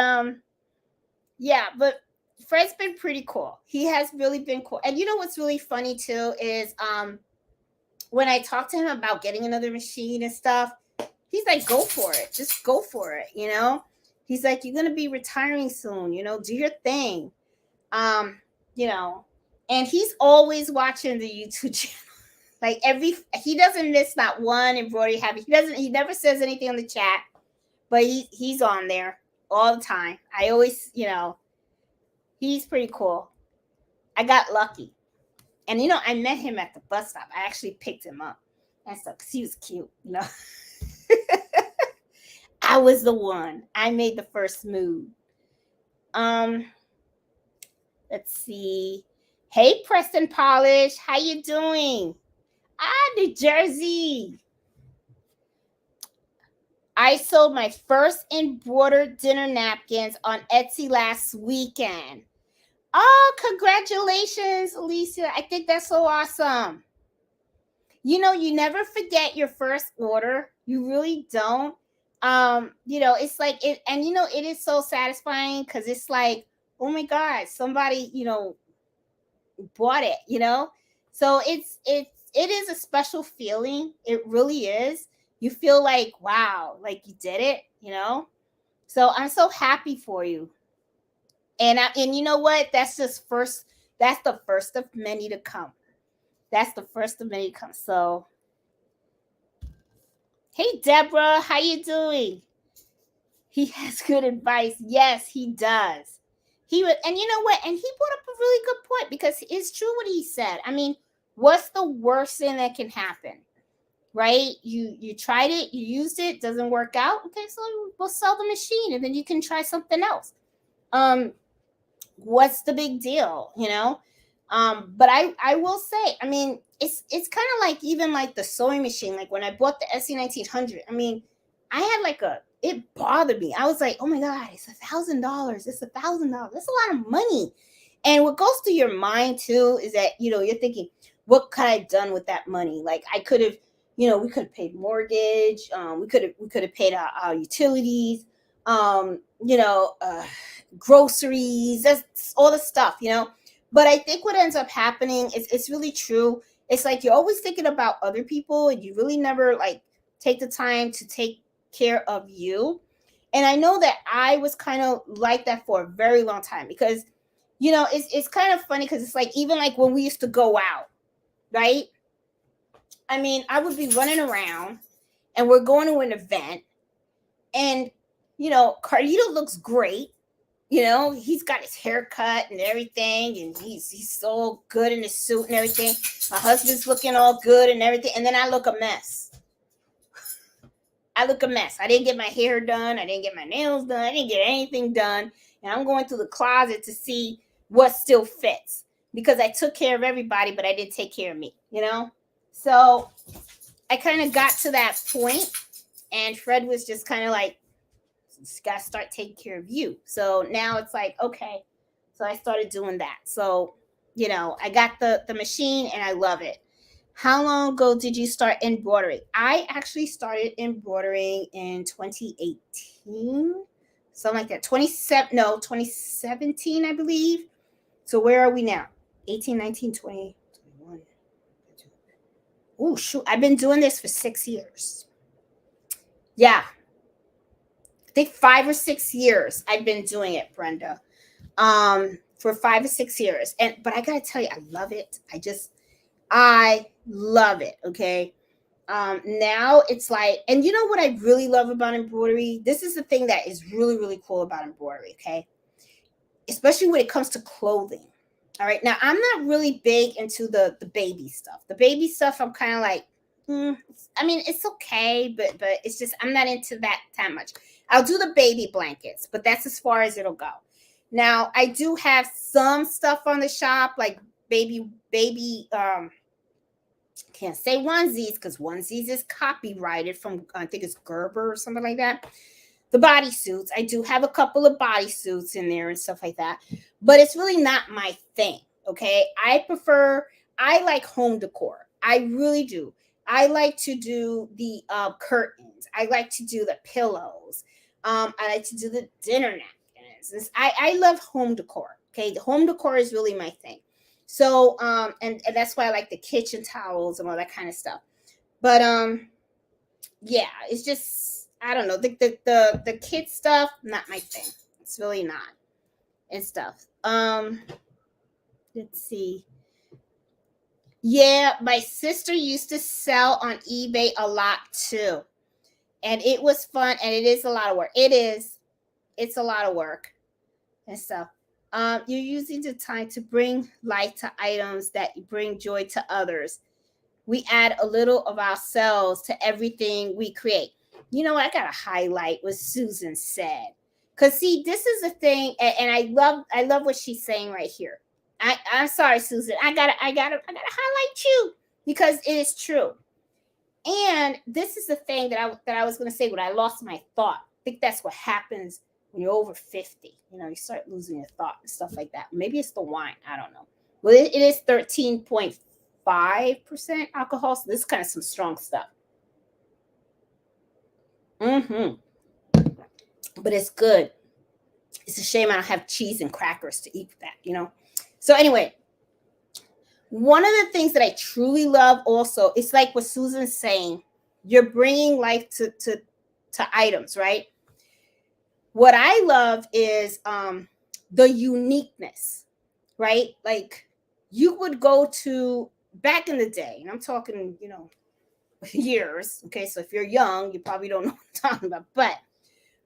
yeah, but Fred's been pretty cool. He has really been cool. And you know what's really funny too is when I talked to him about getting another machine and stuff, he's like, go for it. Just go for it, He's like, you're gonna be retiring soon, do your thing. And he's always watching the YouTube channel. Like he doesn't miss not one embroidery habit. He never says anything on the chat, but he's on there all the time. I always, he's pretty cool. I got lucky. And I met him at the bus stop. I actually picked him up and stuff because he was cute, I was the one. I made the first move. Let's see. Hey, Preston Polish, how you doing? New Jersey. I sold my first embroidered dinner napkins on Etsy last weekend. Oh, congratulations, Alicia. I think that's so awesome. You never forget your first order. You really don't. It's like it, and it is so satisfying because it's like, oh my God, somebody, bought it, So it is a special feeling. It really is. You feel like, wow, like you did it, So I'm so happy for you. And you know what? That's the first of many to come. That's the first of many to come. So, hey, Deborah, how you doing? He has good advice. Yes, he does. He would, and you know what? And he brought up a really good point, because it's true what he said. I mean, what's the worst thing that can happen? Right? You tried it, you used it, doesn't work out. Okay, so we'll sell the machine, and then you can try something else. What's the big deal? But I will say, I mean, it's kind of like, even like the sewing machine. Like when I bought the SC 1900, I mean, I had like it bothered me. I was like, oh my god, it's $1,000. It's $1,000. That's a lot of money. And what goes through your mind too is that you're thinking, what could I have done with that money? Like I could have, we could have paid mortgage. We could have paid our utilities. Um, you know, uh, Groceries. That's all the stuff. But I think what ends up happening is, it's really true. It's like you're always thinking about other people, and you really never like take the time to take care of you. And I know that I was kind of like that for a very long time, because it's kind of funny, because it's like, even like when we used to go out, right? I mean, I would be running around, and we're going to an event, and Carlito looks great. He's got his haircut and everything, and he's so good in his suit and everything. My husband's looking all good and everything, and then I look a mess. I didn't get my hair done. I didn't get my nails done. I didn't get anything done. And I'm going through the closet to see what still fits, because I took care of everybody, but I didn't take care of me. So I kind of got to that point, and Fred was just kind of like, just got to start taking care of you. So now it's like, okay. So I started doing that. So, I got the machine, and I love it. How long ago did you start embroidery? I actually started embroidering in 2018, something like that. 2017, I believe. So where are we now? 18, 19, 20, 21. Oh, shoot. I've been doing this for 6 years. Yeah. I think 5 or 6 years I've been doing it, Brenda. For 5 or 6 years. But I gotta tell you, I love it. I love it. Okay. Now it's like, and you know what I really love about embroidery? This is the thing that is really, really cool about embroidery. Okay. Especially when it comes to clothing. All right. Now I'm not really big into the baby stuff. The baby stuff, I'm kind of like, I mean, it's okay, but it's just, I'm not into that much. I'll do the baby blankets, but that's as far as it'll go. Now I do have some stuff on the shop, like baby, can't say onesies, because onesies is copyrighted from, I think it's Gerber or something like that. The bodysuits, I do have a couple of bodysuits in there and stuff like that, but it's really not my thing. Okay. I like home decor. I really do. I like to do the curtains. I like to do the pillows. I like to do the dinner napkins. I love home decor. Okay. The home decor is really my thing. So, and that's why I like the kitchen towels and all that kind of stuff. But, yeah, it's just, I don't know, the kid stuff, not my thing. It's really not, and stuff. Let's see. Yeah, my sister used to sell on eBay a lot too. And it was fun, and it is a lot of work. It's a lot of work and stuff. You're using the time to bring light to items that bring joy to others. We add a little of ourselves to everything we create. You know what? I got to highlight what Susan said. Cause see, this is the thing, and I love what she's saying right here. I'm sorry, Susan. I gotta highlight you, because it is true. And this is the thing that I was gonna say when I lost my thought. I think that's what happens when you're over 50. You start losing your thought and stuff like that. Maybe it's the wine. I don't know. Well, it is 13.5% alcohol. So this is kind of some strong stuff. But it's good. It's a shame I don't have cheese and crackers to eat with that. So anyway, one of the things that I truly love also, it's like what Susan's saying, you're bringing life to items, right? What I love is the uniqueness, right? Like you would go to, back in the day, and I'm talking, years. Okay, so if you're young, you probably don't know what I'm talking about. But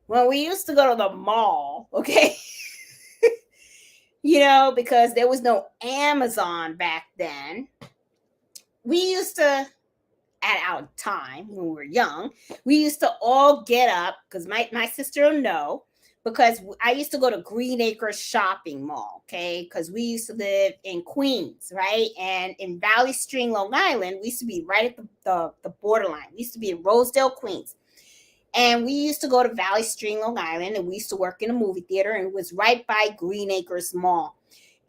when we used to go to the mall, okay, because there was no Amazon back then. We used to, at our time when we were young, we used to all get up, because my sister will know, because I used to go to Green Acres Shopping Mall, okay? Because we used to live in Queens, right? And in Valley Stream, Long Island, we used to be right at the borderline. We used to be in Rosedale, Queens. And we used to go to Valley Stream, Long Island, and we used to work in a movie theater, and it was right by Green Acres Mall.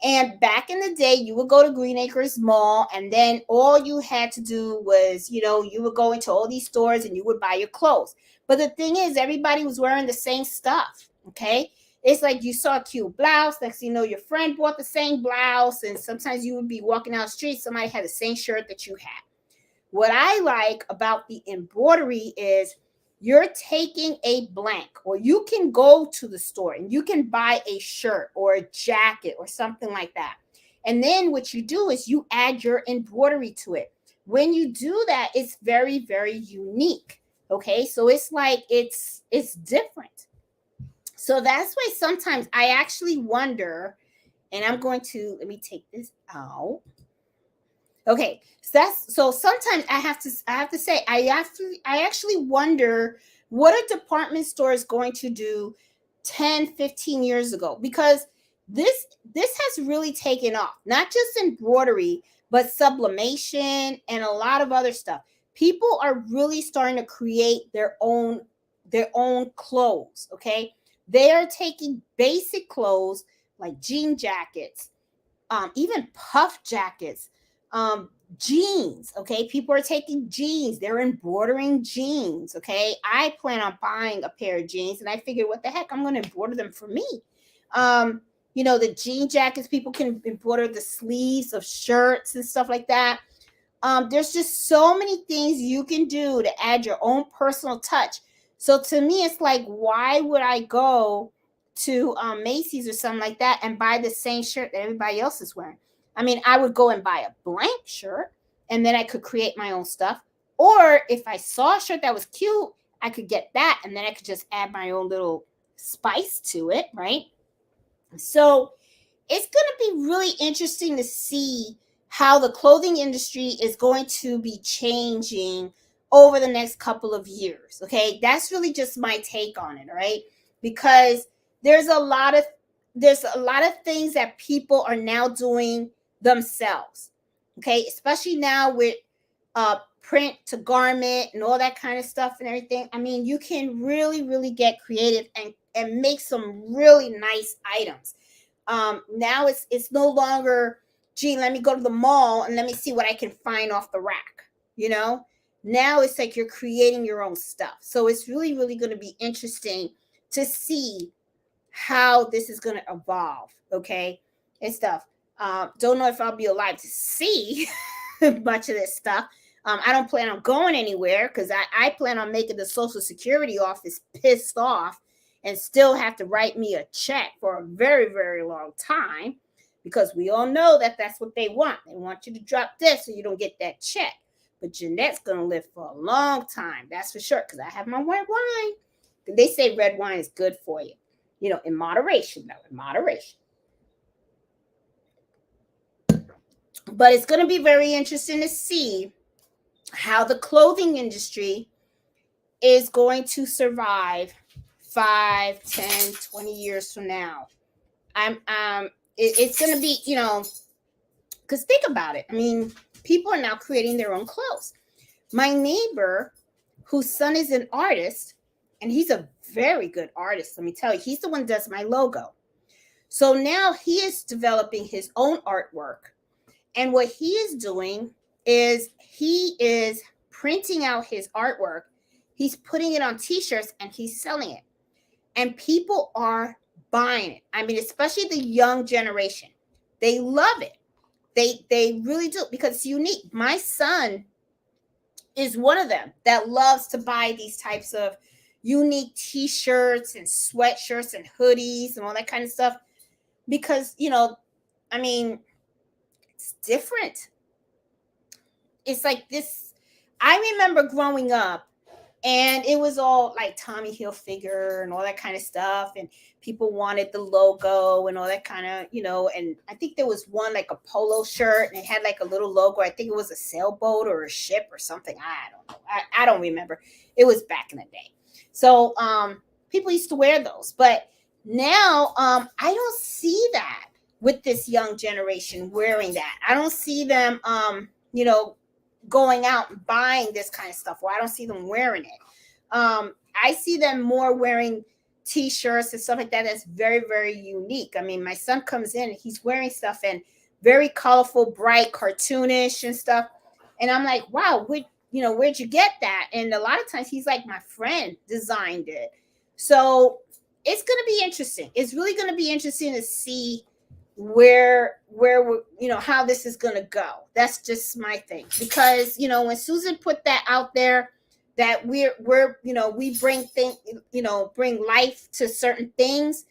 And back in the day, you would go to Green Acres Mall, and then all you had to do was, you would go into all these stores and you would buy your clothes. But the thing is, everybody was wearing the same stuff, okay? It's like you saw a cute blouse. Next thing you know, your friend bought the same blouse, and sometimes you would be walking down the street, somebody had the same shirt that you had. What I like about the embroidery is you're taking a blank, or you can go to the store and you can buy a shirt or a jacket or something like that. And then what you do is you add your embroidery to it. When you do that, it's very, very unique. Okay, so it's like it's different. So that's why sometimes I actually wonder, and I'm going to, let me take this out. Okay, so sometimes I have to say I actually wonder what a department store is going to do 10, 15 years ago, because this has really taken off. Not just embroidery, but sublimation and a lot of other stuff. People are really starting to create their own clothes, okay? They are taking basic clothes like jean jackets, even puff jackets, jeans. Okay, people are taking jeans, they're embroidering jeans. Okay, I plan on buying a pair of jeans, and I figured, what the heck, I'm going to embroider them for me. The jean jackets, people can embroider the sleeves of shirts and stuff like that. There's just so many things you can do to add your own personal touch. So to me, it's like, why would I go to Macy's or something like that and buy the same shirt that everybody else is wearing? I mean, I would go and buy a blank shirt, and then I could create my own stuff. Or if I saw a shirt that was cute, I could get that, and then I could just add my own little spice to it, right? So it's going to be really interesting to see how the clothing industry is going to be changing over the next couple of years. Okay, that's really just my take on it, right? Because there's a lot of things that people are now doing themselves. Okay, especially now with print to garment and all that kind of stuff and everything. I mean, you can really, really get creative and make some really nice items. Now it's no longer, gee, let me go to the mall and let me see what I can find off the rack. Now it's like you're creating your own stuff. So it's really, really going to be interesting to see how this is going to evolve. Okay, and stuff. Don't know if I'll be alive to see much of this stuff. I don't plan on going anywhere, because I plan on making the Social Security office pissed off and still have to write me a check for a very, very long time, because we all know that that's what they want. They want you to drop this so you don't get that check. But Jeanette's going to live for a long time. That's for sure, because I have my white wine. They say red wine is good for you. In moderation, though, in moderation. But it's going to be very interesting to see how the clothing industry is going to survive 5, 10, 20 years from now. It's going to be, because think about it. I mean, people are now creating their own clothes. My neighbor, whose son is an artist, and he's a very good artist, let me tell you, he's the one who does my logo. So now he is developing his own artwork. And what he is doing is he is printing out his artwork. He's putting it on t-shirts and he's selling it. And people are buying it. I mean, especially the young generation. They love it. They really do, because it's unique. My son is one of them that loves to buy these types of unique t-shirts and sweatshirts and hoodies and all that kind of stuff, because, I mean, it's different. It's like this. I remember growing up, And it was all like Tommy Hilfiger and all that kind of stuff. And people wanted the logo and all that kind of, and I think there was one like a polo shirt and it had like a little logo. I think it was a sailboat or a ship or something. I don't know. I don't remember. It was back in the day. So people used to wear those. But now I don't see that with this young generation wearing that. I don't see them, going out and buying this kind of stuff, or I don't see them wearing it. I see them more wearing t-shirts and stuff like that. That's very, very unique. I mean, my son comes in and he's wearing stuff and very colorful, bright, cartoonish and stuff. And I'm like, wow, where'd you get that? And a lot of times he's like, my friend designed it. So it's going to be interesting. It's really going to be interesting to see where how this is going to go. That's just my thing, because when Susan put that out there, that we bring bring life to certain things,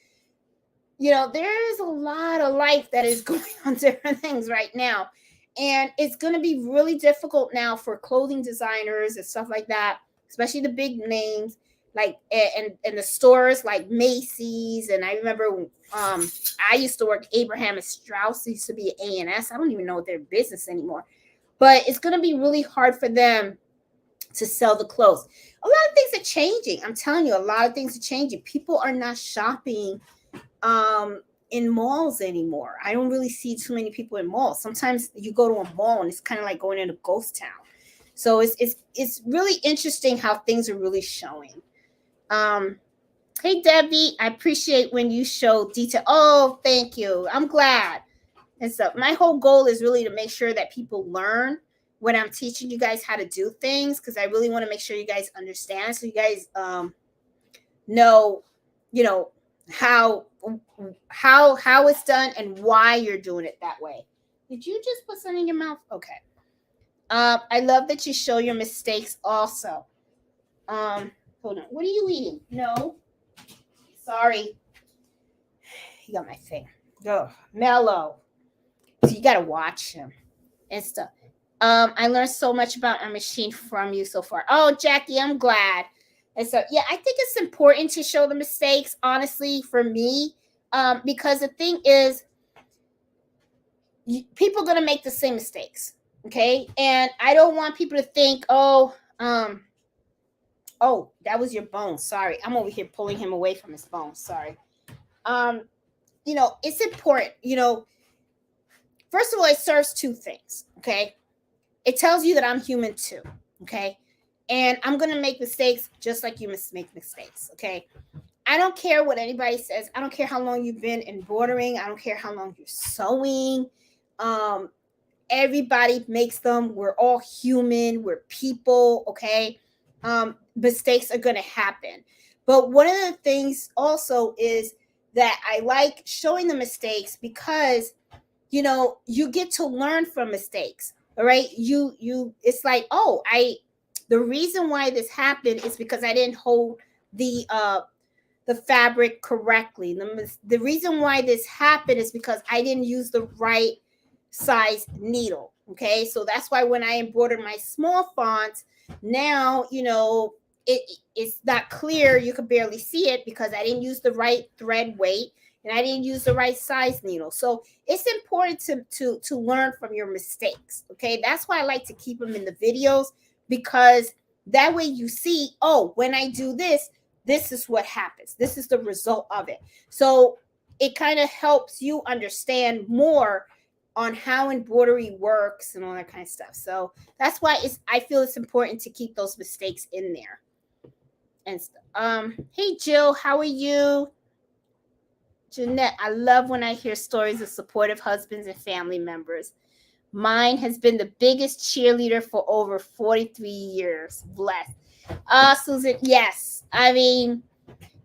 there is a lot of life that is going on different things right now, and it's going to be really difficult now for clothing designers and stuff like that, especially the big names like and the stores like Macy's. And I remember I used to work Abraham and Strauss. It used to be A&S. I don't even know what their business anymore. But it's going to be really hard for them to sell the clothes. A lot of things are changing. I'm telling you, a lot of things are changing. People are not shopping in malls anymore. I don't really see too many people in malls. Sometimes you go to a mall and it's kind of like going in a ghost town. So it's really interesting how things are really showing. Hey, Debbie, I appreciate when you show detail. Oh, thank you. I'm glad. And so my whole goal is really to make sure that people learn when I'm teaching you guys how to do things, because I really want to make sure you guys understand, so you guys know, how it's done and why you're doing it that way. Did you just put something in your mouth? Okay. I love that you show your mistakes also. Hold on. What are you eating? No. Sorry. You got my thing. Oh, Mellow. So you got to watch him and stuff. I learned so much about our machine from you so far. Oh, Jackie, I'm glad. And so, yeah, I think it's important to show the mistakes, honestly, for me, because the thing is, people are going to make the same mistakes. Okay. And I don't want people to think, oh, that was your bone. Sorry. I'm over here pulling him away from his bone. Sorry. It's important, first of all, it serves two things. Okay. It tells you that I'm human too. Okay. And I'm going to make mistakes just like you make mistakes. Okay. I don't care what anybody says. I don't care how long you've been embroidering. I don't care how long you're sewing. Everybody makes them. We're all human. We're people. Okay. Mistakes are going to happen. But one of the things also is that I like showing the mistakes because, you get to learn from mistakes. All right. It's like, the reason why this happened is because I didn't hold the fabric correctly. The reason why this happened is because I didn't use the right size needle. Okay. So that's why when I embroider my small fonts, now, it's not clear. You could barely see it because I didn't use the right thread weight and I didn't use the right size needle. So it's important to learn from your mistakes. Okay. That's why I like to keep them in the videos, because that way you see, when I do this, this is what happens. This is the result of it. So it kind of helps you understand more on how embroidery works and all that kind of stuff. So that's why I feel it's important to keep those mistakes in there and stuff. Hey, Jill, how are you? Jeanette, I love when I hear stories of supportive husbands and family members. Mine has been the biggest cheerleader for over 43 years. Blessed. Susan, yes. I mean,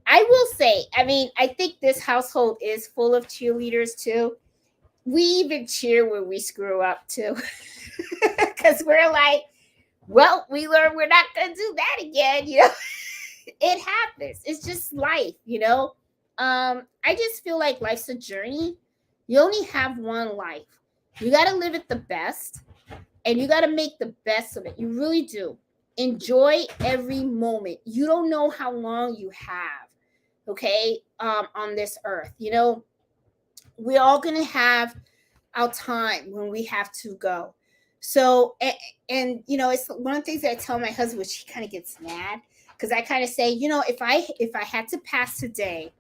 I will say, I think this household is full of cheerleaders too. We even cheer when we screw up too. Because we're like, well, we learned we're not going to do that again. It happens. It's just life, I just feel like life's a journey. You only have one life. You got to live it the best, and you got to make the best of it. You really do. enjoy every moment. You don't know how long you have, okay, on this earth. We're all going to have our time when we have to go. So, it's one of the things that I tell my husband, which he kind of gets mad, because I kind of say, if I had to pass today,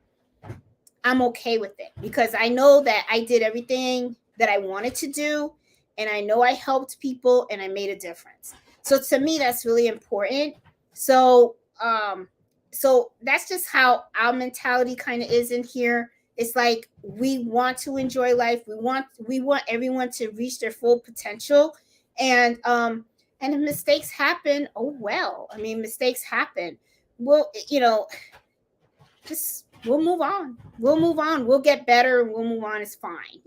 I'm okay with it, because I know that I did everything that I wanted to do, and I know I helped people and I made a difference. So to me, that's really important. So, so that's just how our mentality kind of is in here. It's like we want to enjoy life. We want everyone to reach their full potential, and if mistakes happen, oh well. I mean, mistakes happen. Well, just we'll move on. We'll move on. We'll get better. We'll move on. It's fine.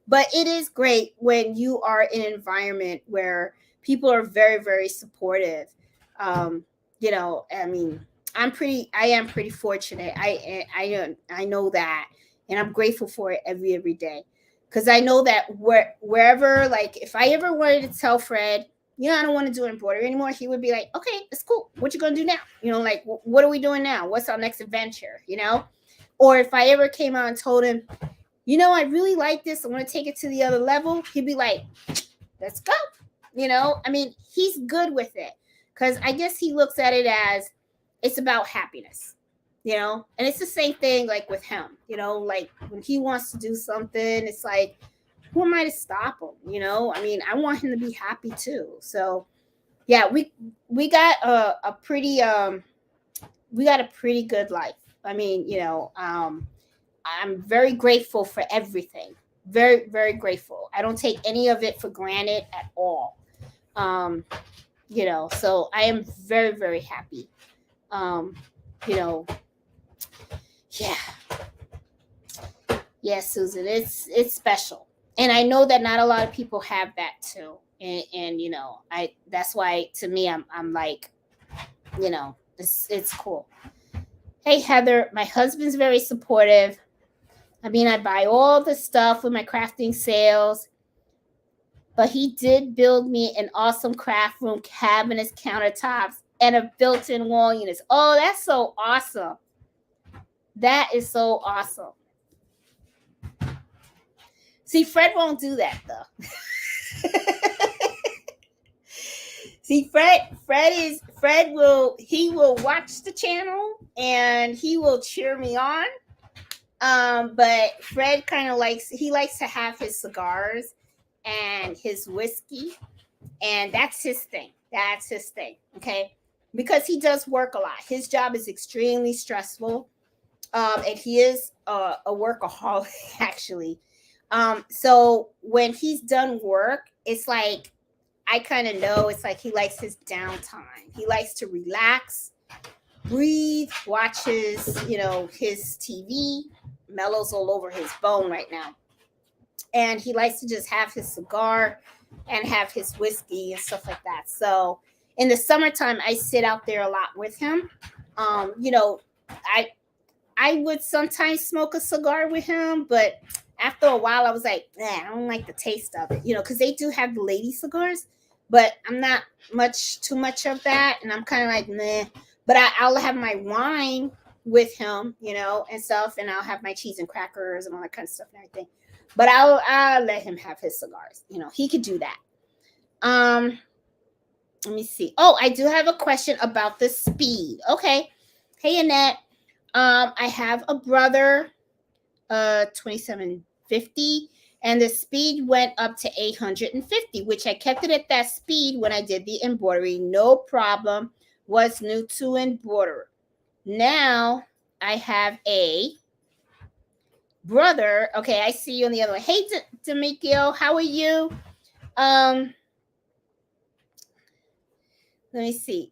But it is great when you are in an environment where people are very, very supportive. I mean, I am pretty fortunate. I know that, and I'm grateful for it every day, because I know that wherever, like, if I ever wanted to tell Fred, I don't want to do embroidery anymore, he would be like, okay, that's cool. What you gonna do now? Like, what are we doing now? What's our next adventure? Or if I ever came out and told him, I really like this, I want to take it to the other level, he'd be like, let's go. I mean, he's good with it, because I guess he looks at it as it's about happiness, and it's the same thing like with him, like when he wants to do something, it's like, who am I to stop him? I mean, I want him to be happy too. So yeah, we got a pretty good life. I mean, I'm very grateful for everything. Very, very grateful. I don't take any of it for granted at all. So I am very, very happy. You know, yeah. Yeah, Susan, it's special. And I know that not a lot of people have that too. And I that's why to me I'm like, it's cool. Hey Heather, my husband's very supportive. I mean, I buy all the stuff with my crafting sales, but he did build me an awesome craft room, cabinets, countertops, and a built-in wall units. Oh, that's so awesome. That is so awesome. See, Fred won't do that though. See, Fred will watch the channel and he will cheer me on. But Fred kind of likes to have his cigars and his whiskey, and that's his thing. Okay, because he does work a lot. His job is extremely stressful, and he is a workaholic actually. So when he's done work, it's like I kind of know it's like he likes his downtime. He likes to relax, breathe, watch his TV. Mellow's all over his bone right now. And he likes to just have his cigar and have his whiskey and stuff like that. So in the summertime, I sit out there a lot with him. I would sometimes smoke a cigar with him, but after a while, I was like, I don't like the taste of it, because they do have the lady cigars, but I'm not too much of that. And I'm kind of like, meh. But I'll have my wine with him, and stuff. And I'll have my cheese and crackers and all that kind of stuff and everything. But I'll let him have his cigars. He could do that. Let me see. Oh, I do have a question about the speed. Okay. Hey, Annette. I have a brother, 2750, and the speed went up to 850, which I kept it at that speed when I did the embroidery. No problem. Was new to embroidery. Now I have a brother. Okay, I see you on the other one. Hey, Demikio, how are you? Let me see.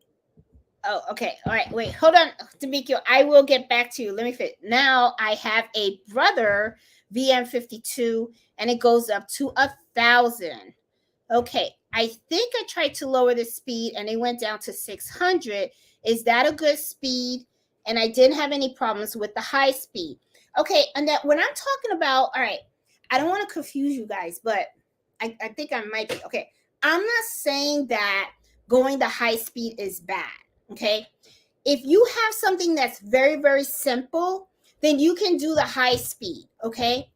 Oh, okay. All right. Wait, hold on, Demikio. I will get back to you. Let me fit. Now I have a brother VM52, and it goes up to 1,000. Okay. I think I tried to lower the speed, and it went down to 600. Is that a good speed? And I didn't have any problems with the high speed. Okay. And that when I'm talking about, all right, I don't want to confuse you guys, but I think I might be. Okay. I'm not saying that going the high speed is bad. Okay. If you have something that's very, very simple, then you can do the high speed. Okay.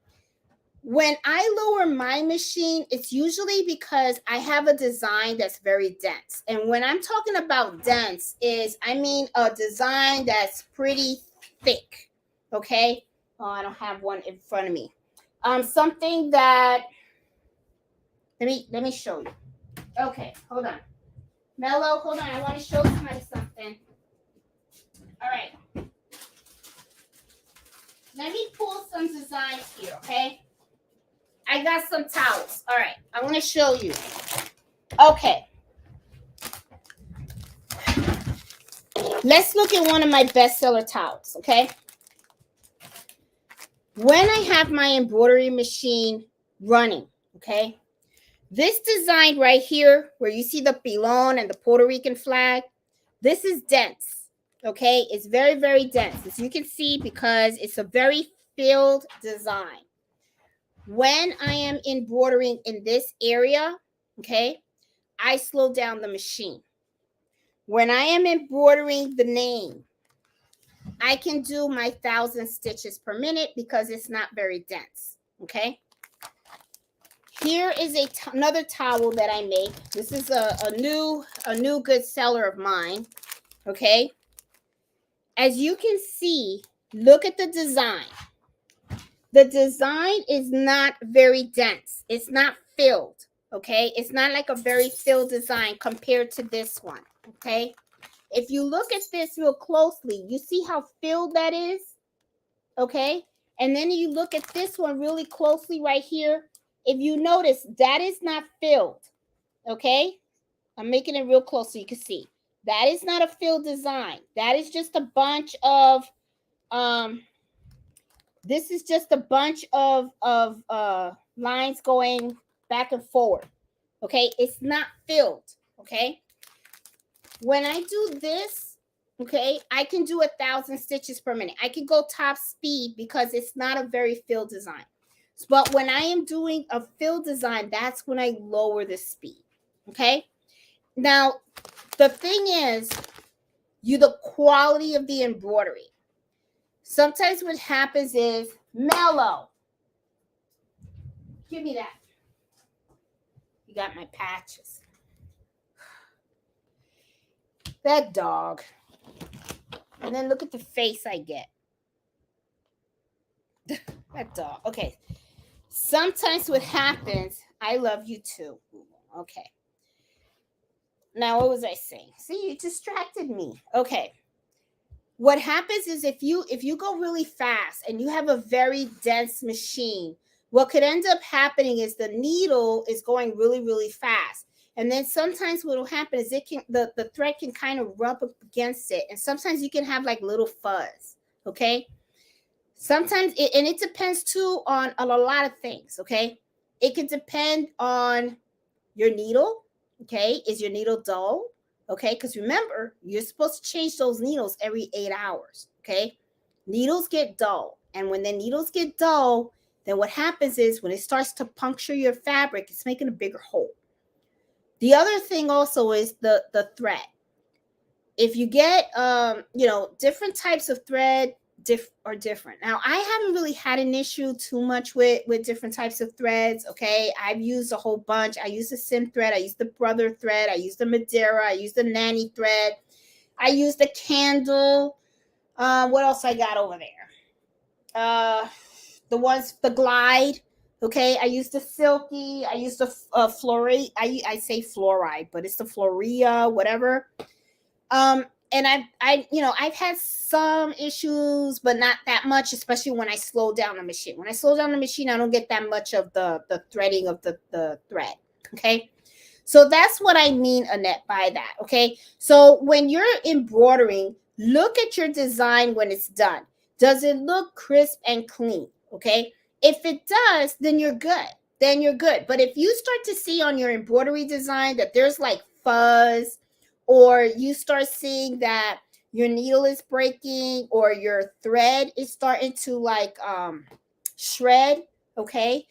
When I lower my machine, it's usually because I have a design that's very dense. And when I'm talking about dense I mean a design that's pretty thick. Okay. Oh, I don't have one in front of me. Something that let me show you. Okay, hold on. Mello, hold on. I want to show somebody something. All right. Let me pull some designs here, okay? I got some towels. All right. I want to show you. Okay. Let's look at one of my bestseller towels, okay? When I have my embroidery machine running, okay? This design right here, where you see the pilon and the Puerto Rican flag, this is dense, okay? It's very, very dense, as you can see, because it's a very filled design. When I am embroidering in this area, okay, I slow down the machine. When I am embroidering the name, I can do my 1,000 stitches per minute because it's not very dense, okay? Here is another towel that I make. This is a new good seller of mine, okay? As you can see, look at the design. The design is not very dense. It's not filled, okay? It's not like a very filled design compared to this one, okay? If you look at this real closely, you see how filled that is, okay? And then you look at this one really closely right here. If you notice, that is not filled, okay? I'm making it real close so you can see. That is not a filled design. That is just a bunch of, this is just a bunch of lines going back and forward, okay? It's not filled, okay? When I do this, okay, I can do 1,000 stitches per minute. I can go top speed because it's not a very filled design. But when I am doing a filled design, that's when I lower the speed, okay? Now, the thing is, the quality of the embroidery. Sometimes what happens is, Mellow, give me that. You got my patches. That dog. And then look at the face I get. That dog. Okay. Sometimes what happens, I love you too. Okay. Now, what was I saying? See, you distracted me. Okay. What happens is if you go really fast and you have a very dense machine, what could end up happening is the needle is going really, really fast. And then sometimes what will happen is the thread can kind of rub up against it. And sometimes you can have like little fuzz. Okay. Sometimes it depends too on a lot of things. Okay. It can depend on your needle. Okay. Is your needle dull? Okay. Because remember, you're supposed to change those needles every 8 hours. Okay. Needles get dull. And when the needles get dull, then what happens is when it starts to puncture your fabric, it's making a bigger hole. The other thing also is the thread. If you get, different types of thread are different. Now, I haven't really had an issue too much with different types of threads, okay? I've used a whole bunch. I use the Sim thread. I use the Brother thread. I use the Madeira. I use the Nanny thread. I use the Candle. What else I got over there? The Glide. Okay, I use the Silky. I use the Floride. I say fluoride, but it's the Floria, whatever. And I've had some issues, but not that much, especially when I slow down the machine. When I slow down the machine, I don't get that much of the threading of the thread. Okay. So that's what I mean, Annette, by that. Okay. So when you're embroidering, look at your design when it's done. Does it look crisp and clean? Okay. If it does, then you're good. But if you start to see on your embroidery design that there's like fuzz, or you start seeing that your needle is breaking or your thread is starting to like shred, okay,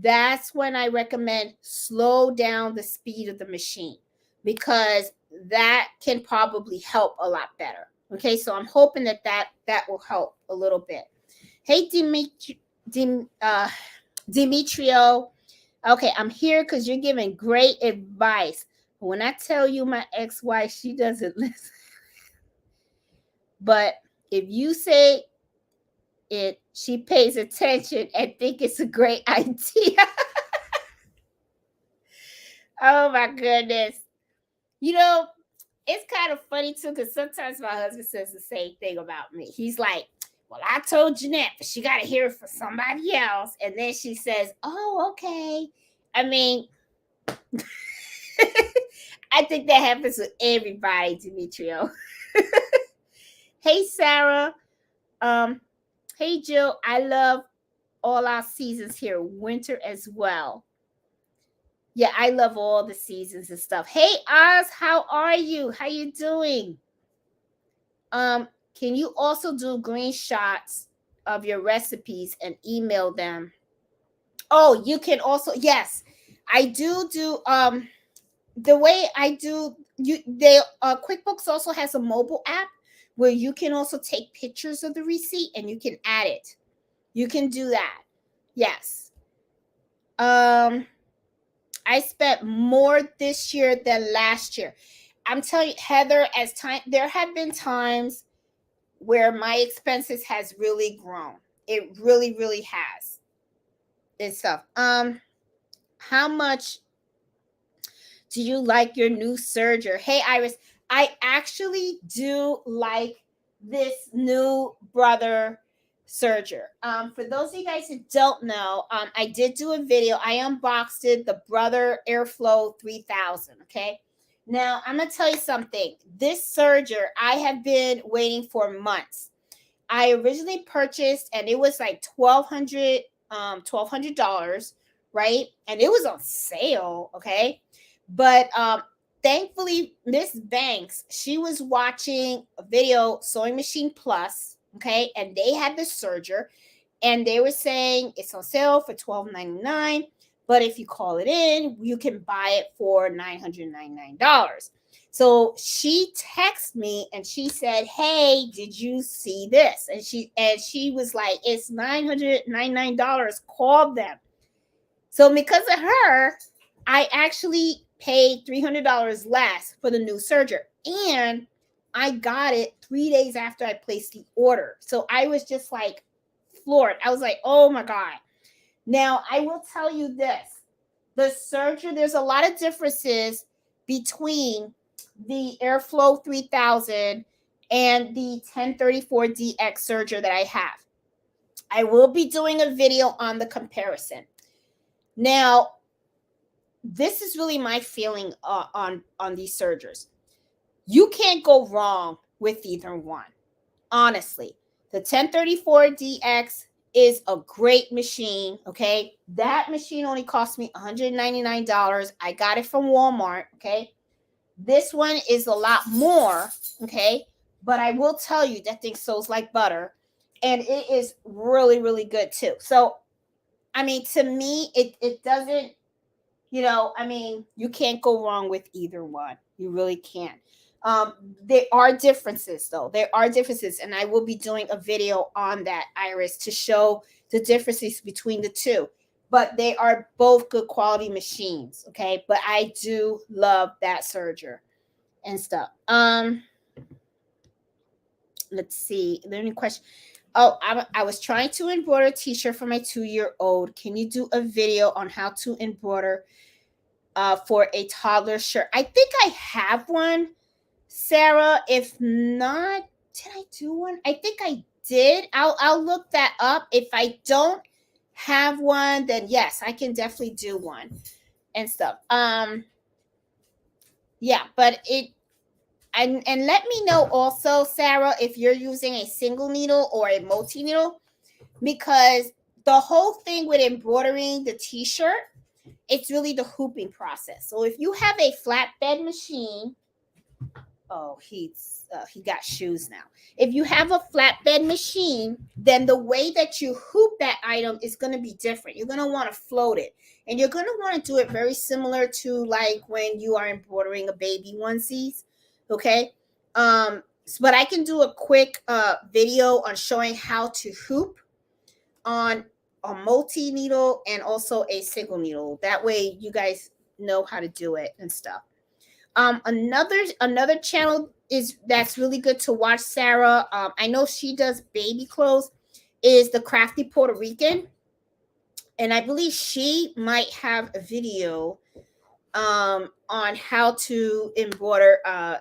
that's when I recommend slow down the speed of the machine, because that can probably help a lot better. Okay, so I'm hoping that will help a little bit. Hey, Demetrio. Okay, I'm here because you're giving great advice. When I tell you my ex-wife, she doesn't listen. But if you say it, she pays attention and think it's a great idea. Oh my goodness. You know, it's kind of funny too, because sometimes my husband says the same thing about me. He's like, well, I told Jeanette, but she got to hear it from somebody else. And then she says, oh, okay. I mean, I think that happens with everybody, Demetrio. Hey, Sarah. Hey, Jill. I love all our seasons here, winter as well. Yeah, I love all the seasons and stuff. Hey, Oz, how are you? How you doing? Can you also do green shots of your recipes and email them? Oh, you can also, yes, I do the way I do QuickBooks also has a mobile app where you can also take pictures of the receipt and you can add it. You can do that. Yes. I spent more this year than last year. I'm telling you, Heather, there have been times where my expenses has really grown. It really, really has. And stuff. How much do you like your new serger? Hey, Iris, I actually do like this new brother serger. For those of you guys who don't know, I did do a video. I unboxed it, the Brother Airflow 3000. Okay. Now I'm gonna tell you something. This serger I have been waiting for months. I originally purchased and it was like $1,200, right? And it was on sale, okay? But thankfully, Miss Banks, she was watching a video, Sewing Machine Plus, okay? And they had the serger, and they were saying it's on sale for $12.99. But if you call it in, you can buy it for $999. So she texted me and she said, hey, did you see this? And she was like, it's $999. Call them. So because of her, I actually paid $300 less for the new serger. And I got it 3 days after I placed the order. So I was just like floored. I was like, oh my God. Now, I will tell you this. The serger, there's a lot of differences between the Airflow 3000 and the 1034DX serger that I have. I will be doing a video on the comparison. Now, this is really my feeling on these sergers. You can't go wrong with either one. Honestly, the 1034DX is a great machine, okay? That machine only cost me $199. I got it from Walmart, okay? This one is a lot more, okay? But I will tell you that thing sews like butter, and it is really, really good too. So, I mean, to me, it doesn't, I mean, you can't go wrong with either one. You really can't. There are differences, though. There are differences, and I will be doing a video on that, Iris, to show the differences between the two. But they are both good quality machines, okay? But I do love that serger and stuff. Let's see. Are there any questions? Oh, I was trying to embroider a t-shirt for my 2-year-old. Can you do a video on how to embroider for a toddler shirt? I think I have one, Sarah. If not, did I do one? I think I did. I'll look that up. If I don't have one, then yes, I can definitely do one and stuff. Yeah, but and let me know also, Sarah, if you're using a single needle or a multi-needle, because the whole thing with embroidering the t-shirt, it's really the hooping process. So if you have a flatbed machine, Oh, he got shoes now. If you have a flatbed machine, then the way that you hoop that item is going to be different. You're going to want to float it, and you're going to want to do it very similar to like when you are embroidering a baby onesies. Okay. But I can do a quick video on showing how to hoop on a multi needle and also a single needle. That way you guys know how to do it and stuff. Another channel is that's really good to watch, Sarah. I know she does baby clothes, is the Crafty Puerto Rican. And I believe she might have a video on how to embroider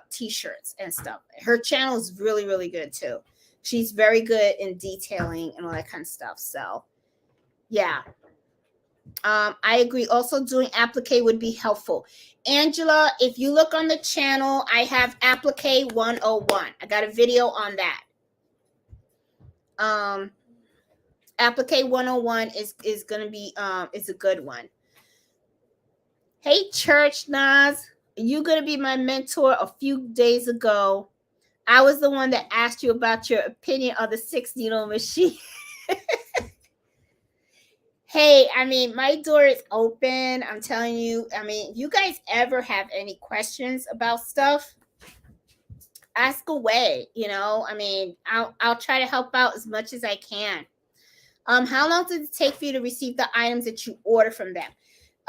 t-shirts and stuff. Her channel is really, really good too. She's very good in detailing and all that kind of stuff. So yeah. I agree. Also doing applique would be helpful. Angela, if you look on the channel, I have applique 101. I got a video on that. Applique 101 is gonna be is a good one. Hey Church Nas, you gonna be my mentor a few days ago. I was the one that asked you about your opinion on the 6-needle machine. Hey, I mean, my door is open. I'm telling you. I mean, you guys ever have any questions about stuff, ask away. I mean, I'll try to help out as much as I can. How long does it take for you to receive the items that you order from them?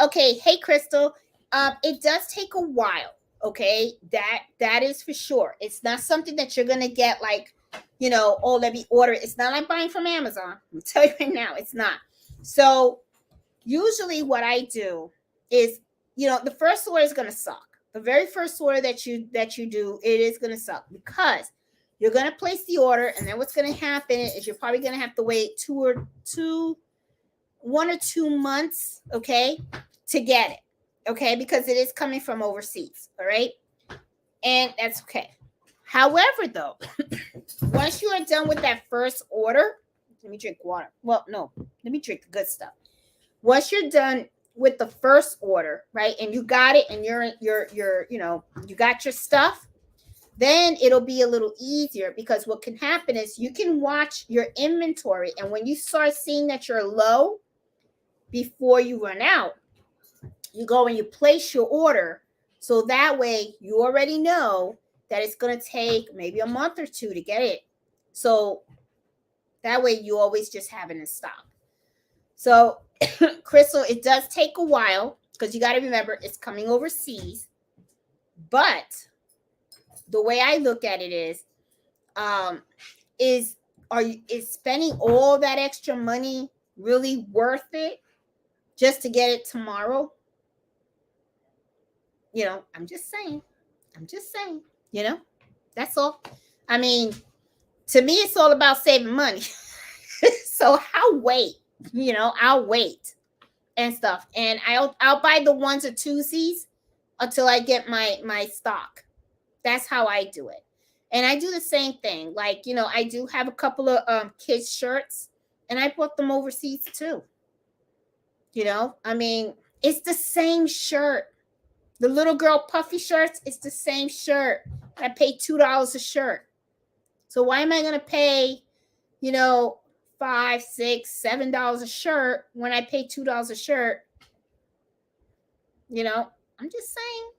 Okay, hey Crystal. It does take a while. Okay, that is for sure. It's not something that you're gonna get like, oh, let me order it. It's not like buying from Amazon. I'll tell you right now, it's not. So usually what I do is, the first order is going to suck. The very first order that you do, it is going to suck because you're going to place the order, and then what's going to happen is you're probably going to have to wait 1 or 2 months, okay, to get it, okay, because it is coming from overseas, all right, and that's okay. However, though, once you are done with that first order, let me drink water. Well, no, let me drink the good stuff. Once you're done with the first order, right, and you got it, and you're you got your stuff, then it'll be a little easier because what can happen is you can watch your inventory, and when you start seeing that you're low before you run out, you go and you place your order, so that way you already know that it's going to take maybe a month or 2 to get it, so that way you always just have it in stock. So Crystal, it does take a while because you got to remember it's coming overseas. But the way I look at it is spending all that extra money really worth it just to get it tomorrow? I'm just saying. That's all. I mean, to me, it's all about saving money. So I'll wait. I'll wait and stuff, and I'll buy the 1s or 2s until I get my stock. That's how I do it. And I do the same thing. Like, I do have a couple of kids shirts, and I bought them overseas too. I mean, it's the same shirt. The little girl puffy shirts, it's the same shirt. I paid $2 a shirt. So why am I going to pay, $5, $6, $7 a shirt when I pay $2 a shirt? I'm just saying,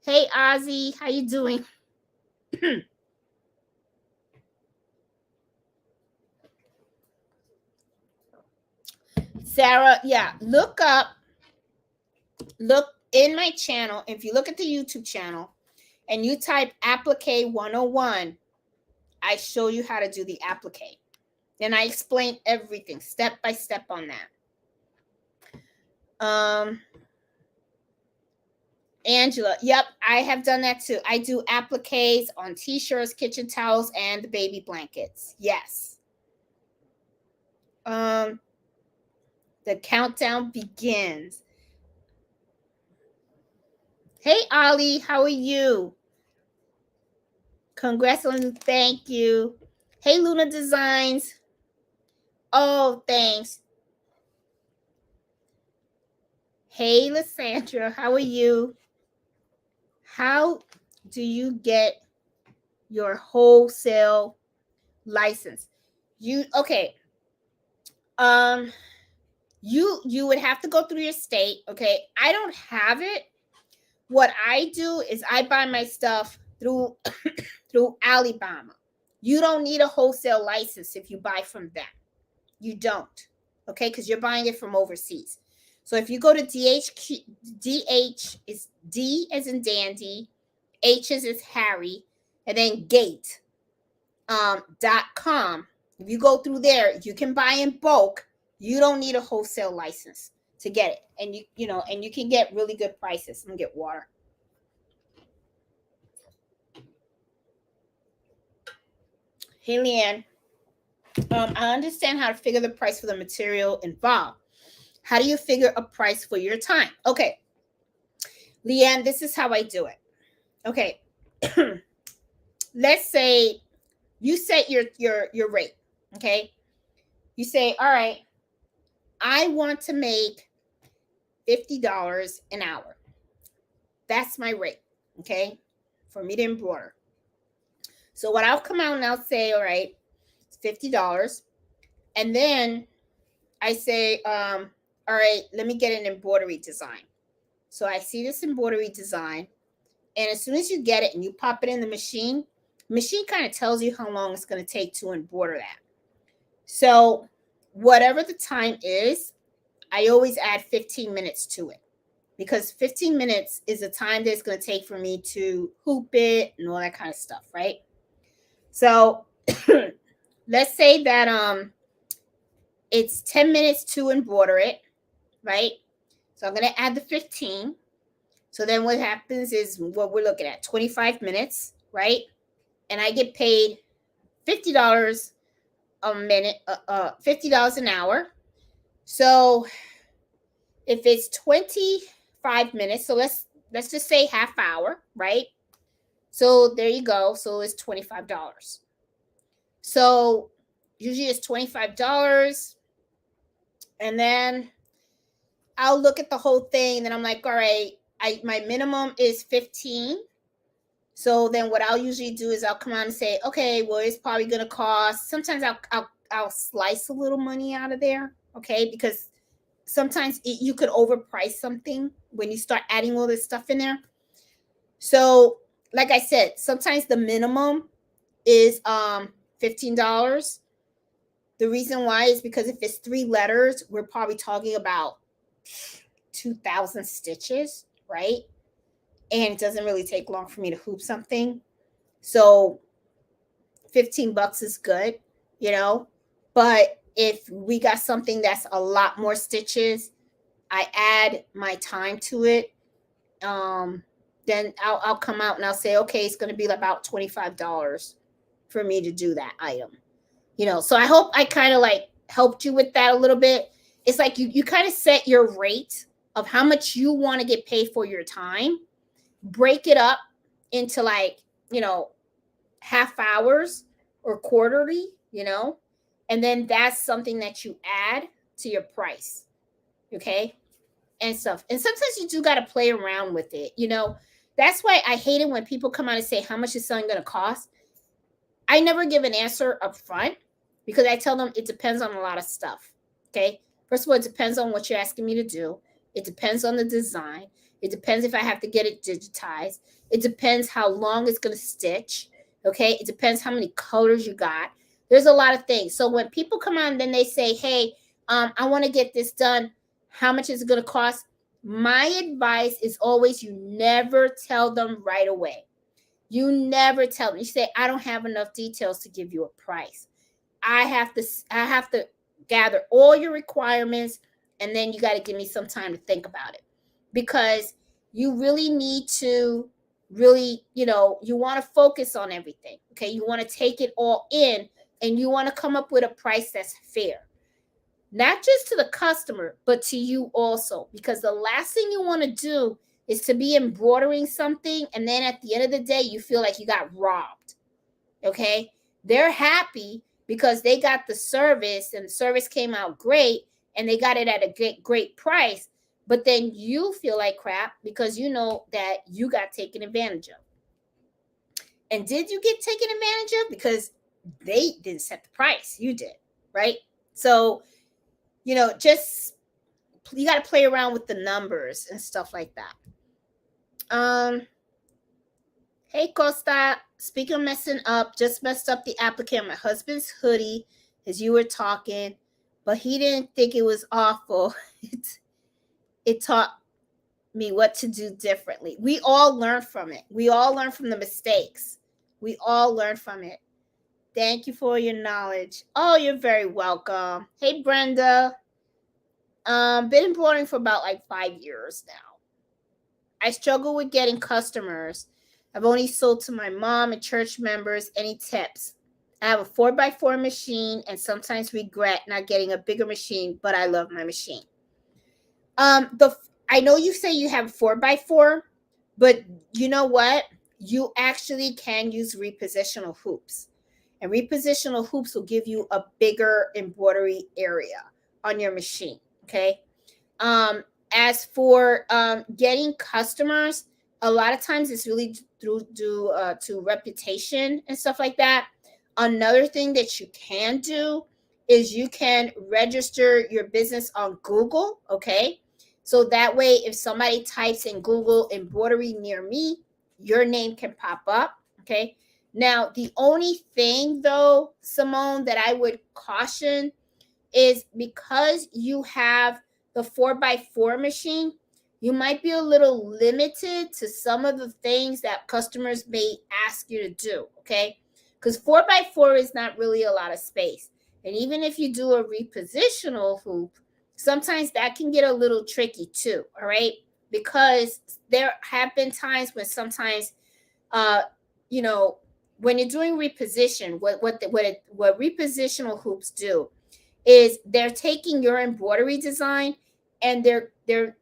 Hey Ozzy, how you doing? Sarah, yeah, look in my channel. If you look at the YouTube channel and you type applique 101, I show you how to do the applique. And I explain everything step by step on that. Angela, yep, I have done that too. I do appliques on t-shirts, kitchen towels, and the baby blankets. Yes. The countdown begins. Hey, Ollie, how are you? Congratulations, thank you. Hey, Luna Designs. Oh, thanks. Hey, Lysandra, how are you? How do you get your wholesale license? Okay. You would have to go through your state. Okay. I don't have it. What I do is I buy my stuff through through Alibaba. You don't need a wholesale license if you buy from them. You don't. Okay, because you're buying it from overseas. So if you go to DH is D as in Dandy, H as in Harry, and then gate .com. If you go through there, you can buy in bulk. You don't need a wholesale license to get it. And and you can get really good prices. I'm gonna get water. Hey, Leanne. I understand how to figure the price for the material involved. How do you figure a price for your time? Okay, Leanne, this is how I do it. Okay, let's say you set your rate. Okay, you say, all right, I want to make $50 an hour. That's my rate. Okay, for me to embroider. So what I'll come out and I'll say, all right, it's $50, and then I say, all right, let me get an embroidery design. So I see this embroidery design, and as soon as you get it and you pop it in the machine kind of tells you how long it's going to take to embroider that. So whatever the time is, I always add 15 minutes to it, because 15 minutes is the time that it's going to take for me to hoop it and all that kind of stuff, right? So let's say that it's 10 minutes to embroider it, right? So I'm going to add the 15. So then what happens is what we're looking at, 25 minutes, right? And I get paid $50 a minute, $50 an hour. So if it's 25 minutes, so let's just say half hour, right? So there you go. So it's $25. So usually it's $25. And then I'll look at the whole thing, and then I'm like, all right, my minimum is 15. So then what I'll usually do is I'll come on and say, okay, well, it's probably going to cost. Sometimes I'll slice a little money out of there, okay? Because sometimes you could overprice something when you start adding all this stuff in there. So like I said, sometimes the minimum is $15. The reason why is because if it's 3 letters, we're probably talking about 2,000 stitches, right? And it doesn't really take long for me to hoop something. So $15 is good, but if we got something that's a lot more stitches, I add my time to it. Then I'll come out and I'll say, okay, it's going to be about $25 for me to do that item. So I hope I kind of like helped you with that a little bit. It's like you kind of set your rate of how much you want to get paid for your time, break it up into like, half hours or quarterly, and then that's something that you add to your price. Okay. And stuff. And sometimes you do got to play around with it. That's why I hate it when people come out and say, how much is something going to cost? I never give an answer up front, because I tell them it depends on a lot of stuff. Okay. First of all, it depends on what you're asking me to do. It depends on the design. It depends if I have to get it digitized. It depends how long it's going to stitch. Okay. It depends how many colors you got. There's a lot of things. So when people come on, then they say, hey, I want to get this done. How much is it going to cost? My advice is always, you never tell them right away. You never tell them. You say, I don't have enough details to give you a price. I have to gather all your requirements, and then you got to give me some time to think about it, because you really need to you want to focus on everything. Okay. You want to take it all in, and you want to come up with a price that's fair, not just to the customer, but to you also, because the last thing you want to do is to be embroidering something, and then at the end of the day, you feel like you got robbed. Okay. They're happy because they got the service, and the service came out great, and they got it at a great price. but then you feel like crap because you know that you got taken advantage of. And did you get taken advantage of? Because they didn't set the price, you did, right? So, just you got to play around with the numbers and stuff like that. Hey Costa, speaking of messing up, just messed up the applique on my husband's hoodie as you were talking, but he didn't think it was awful. It taught me what to do differently. We all learn from it. We all learn from the mistakes. We all learn from it. Thank you for your knowledge. Oh, you're very welcome. Hey Brenda. Been embroidering for about like 5 years now. I struggle with getting customers. I've only sold to my mom and church members. Any tips? I have a 4x4 machine and sometimes regret not getting a bigger machine, but I love my machine. I know you say you have 4x4, but you know what? You actually can use repositional hoops. And repositional hoops will give you a bigger embroidery area on your machine. Okay. As for getting customers, a lot of times it's really due to reputation and stuff like that. Another thing that you can do is you can register your business on Google. Okay. So that way, if somebody types in Google embroidery near me, your name can pop up. Okay. Now, the only thing though, Simone, that I would caution is because you have the 4x4 machine, you might be a little limited to some of the things that customers may ask you to do. Okay. Because 4x4 is not really a lot of space. And even if you do a repositional hoop, sometimes that can get a little tricky too. All right. Because there have been times when sometimes, when you're doing reposition, what repositional hoops do is they're taking your embroidery design and they're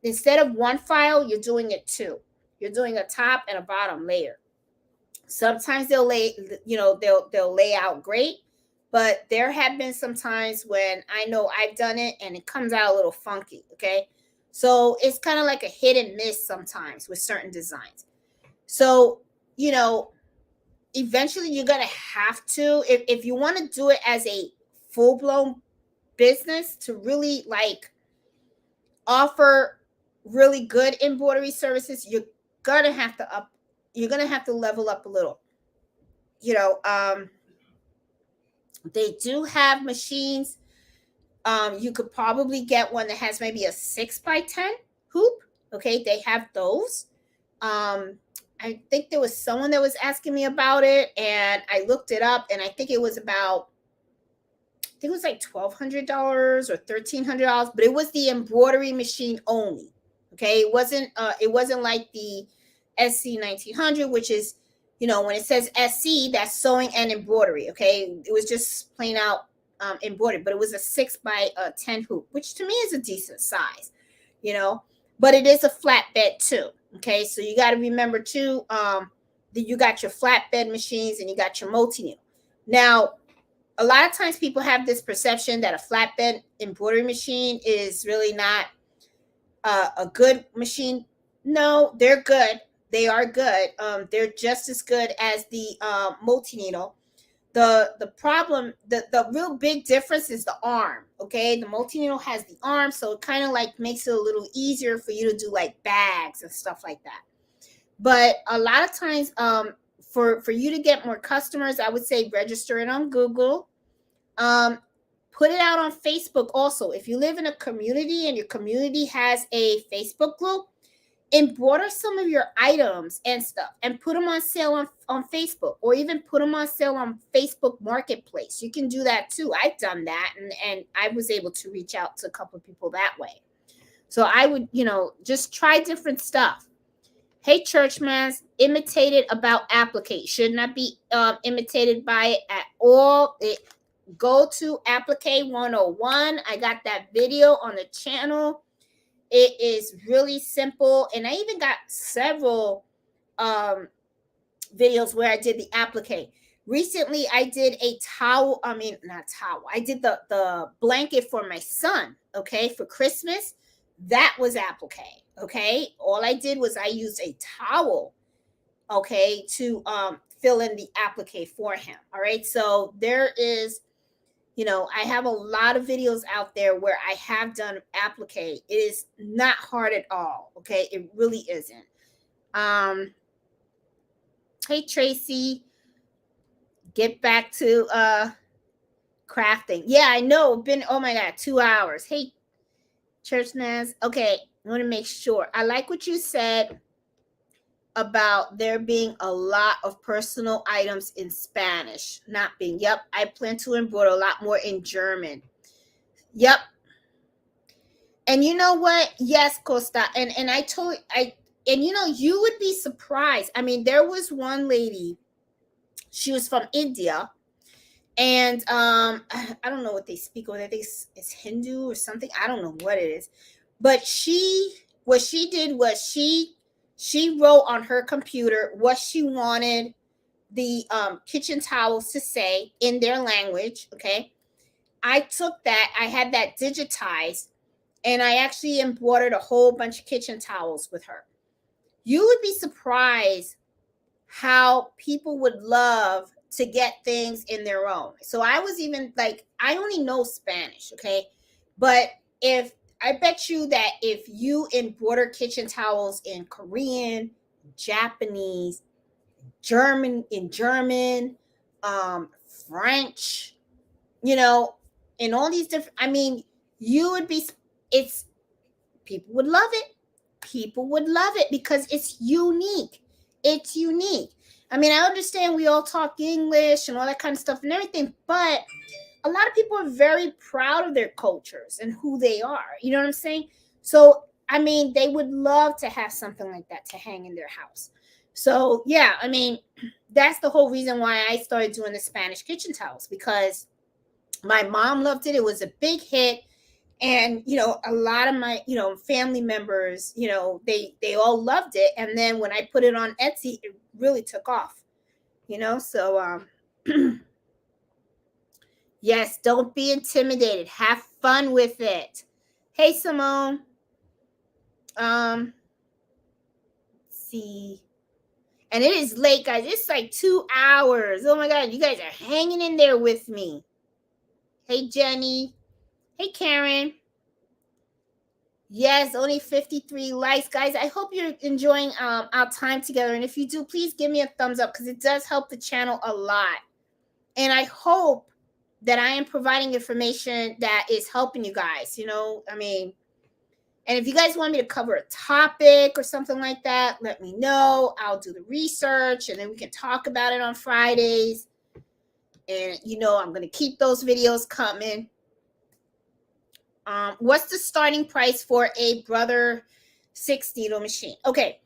instead of one file, you're doing it two. You're doing a top and a bottom layer. Sometimes they'll lay out great, but there have been some times when I know I've done it and it comes out a little funky. Okay. So it's kind of like a hit and miss sometimes with certain designs. So, eventually you're going to have to, if you want to do it as a full-blown business to really like offer really good embroidery services, you're going to have to level up a little. They do have machines. You could probably get one that has maybe a 6x10 hoop. Okay. They have those. I think there was someone that was asking me about it and I looked it up and I think it was like $1,200 or $1,300, but it was the embroidery machine only. Okay. It wasn't like the SC 1900, which is, when it says SC, that's sewing and embroidery. Okay. It was just plain out embroidered, but it was a 6x10 hoop, which to me is a decent size, but it is a flatbed too. Okay, so you got to remember too that you got your flatbed machines and you got your multi-needle. Now, a lot of times people have this perception that a flatbed embroidery machine is really not a good machine. No, they're good. They are good. They're just as good as the multi-needle. The problem, the real big difference is the arm. Okay, the multi-needle has the arm, so it kind of like makes it a little easier for you to do like bags and stuff like that. But a lot of times, for you to get more customers, I would say register it on Google. Put it out on Facebook also. If you live in a community and your community has a Facebook group, embroider some of your items and stuff and put them on sale on Facebook, or even put them on sale on Facebook Marketplace. You can do that too. I've done that and I was able to reach out to a couple of people that way. So I would, just try different stuff. Hey, Churchman, imitated about applique. Should not be imitated by it at all. Go to Applique 101. I got that video on the channel. It is really simple. And I even got several videos where I did the applique. Recently, I did a towel. Not towel. I did the blanket for my son, okay, for Christmas. That was applique. Okay. All I did was I used a towel, okay, to fill in the applique for him. All right. So there is, I have a lot of videos out there where I have done applique. It is not hard at all. Okay. It really isn't. Hey Tracy, get back to crafting. Yeah, I know. Been, oh my God, 2 hours. Hey Church Naz. Okay, I want to make sure. I like what you said about there being a lot of personal items in Spanish not being. Yep, I plan to embroider a lot more in German. Yep. And you know what? Yes, Costa. And I told and you would be surprised. I mean, there was one lady, she was from India, and I don't know what they speak over there. I think it's Hindu or something. I don't know what it is. But what she did was she wrote on her computer what she wanted the kitchen towels to say in their language. Okay, I took that, I had that digitized, and I actually embroidered a whole bunch of kitchen towels with her. You would be surprised how people would love to get things in their own. So I was even like, I only know Spanish, okay? But if I bet you that if you embroider kitchen towels in Korean, Japanese, German, French, in all these different, I mean, you would be, it's, people would love it. People would love it because it's unique. It's unique. I mean, I understand we all talk English and all that kind of stuff and everything, but a lot of people are very proud of their cultures and who they are. You know what I'm saying? So, I mean, they would love to have something like that to hang in their house. So, yeah, I mean, that's the whole reason why I started doing the Spanish kitchen towels, because my mom loved it. It was a big hit. And a lot of my family members, they all loved it. And then when I put it on Etsy, it really took off. So yes, don't be intimidated, have fun with it. Hey Simone, see, and it is late, guys. It's like 2 hours. Oh my God, you guys are hanging in there with me. Hey Jenny, hey Karen. Yes, only 53 likes, guys. I hope you're enjoying our time together. And if you do, please give me a thumbs up, because it does help the channel a lot. And I hope that I am providing information that is helping you guys. I mean, and if you guys want me to cover a topic or something like that, let me know. I'll do the research, and then we can talk about it on Fridays. And I'm going to keep those videos coming. What's the starting price for a brother 6 needle machine? Okay.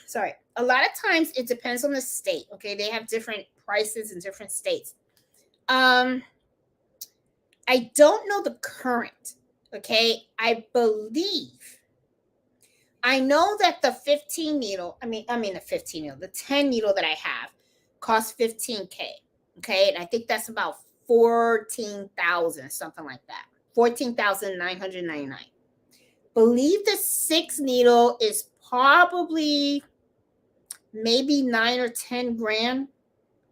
Sorry. A lot of times it depends on the state. Okay. They have different prices in different states. I don't know the current. Okay. I know that the 15 needle, the 10 needle that I have costs $15K. Okay. And I think that's about 14,000, something like that. 14,999. Believe the 6 needle is probably maybe 9 or 10 grand.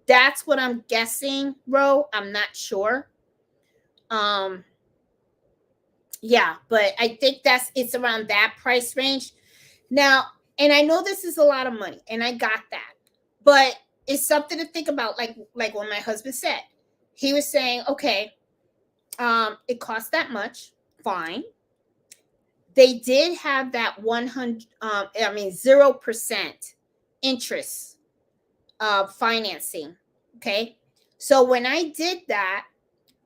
That's what I'm guessing, Ro. I'm not sure. Yeah, but I think it's around that price range. Now, and I know this is a lot of money, and I got that, but it's something to think about. Like what my husband said. He was saying, okay, it costs that much. Fine. They did have that 0% interest financing. Okay. So when I did that,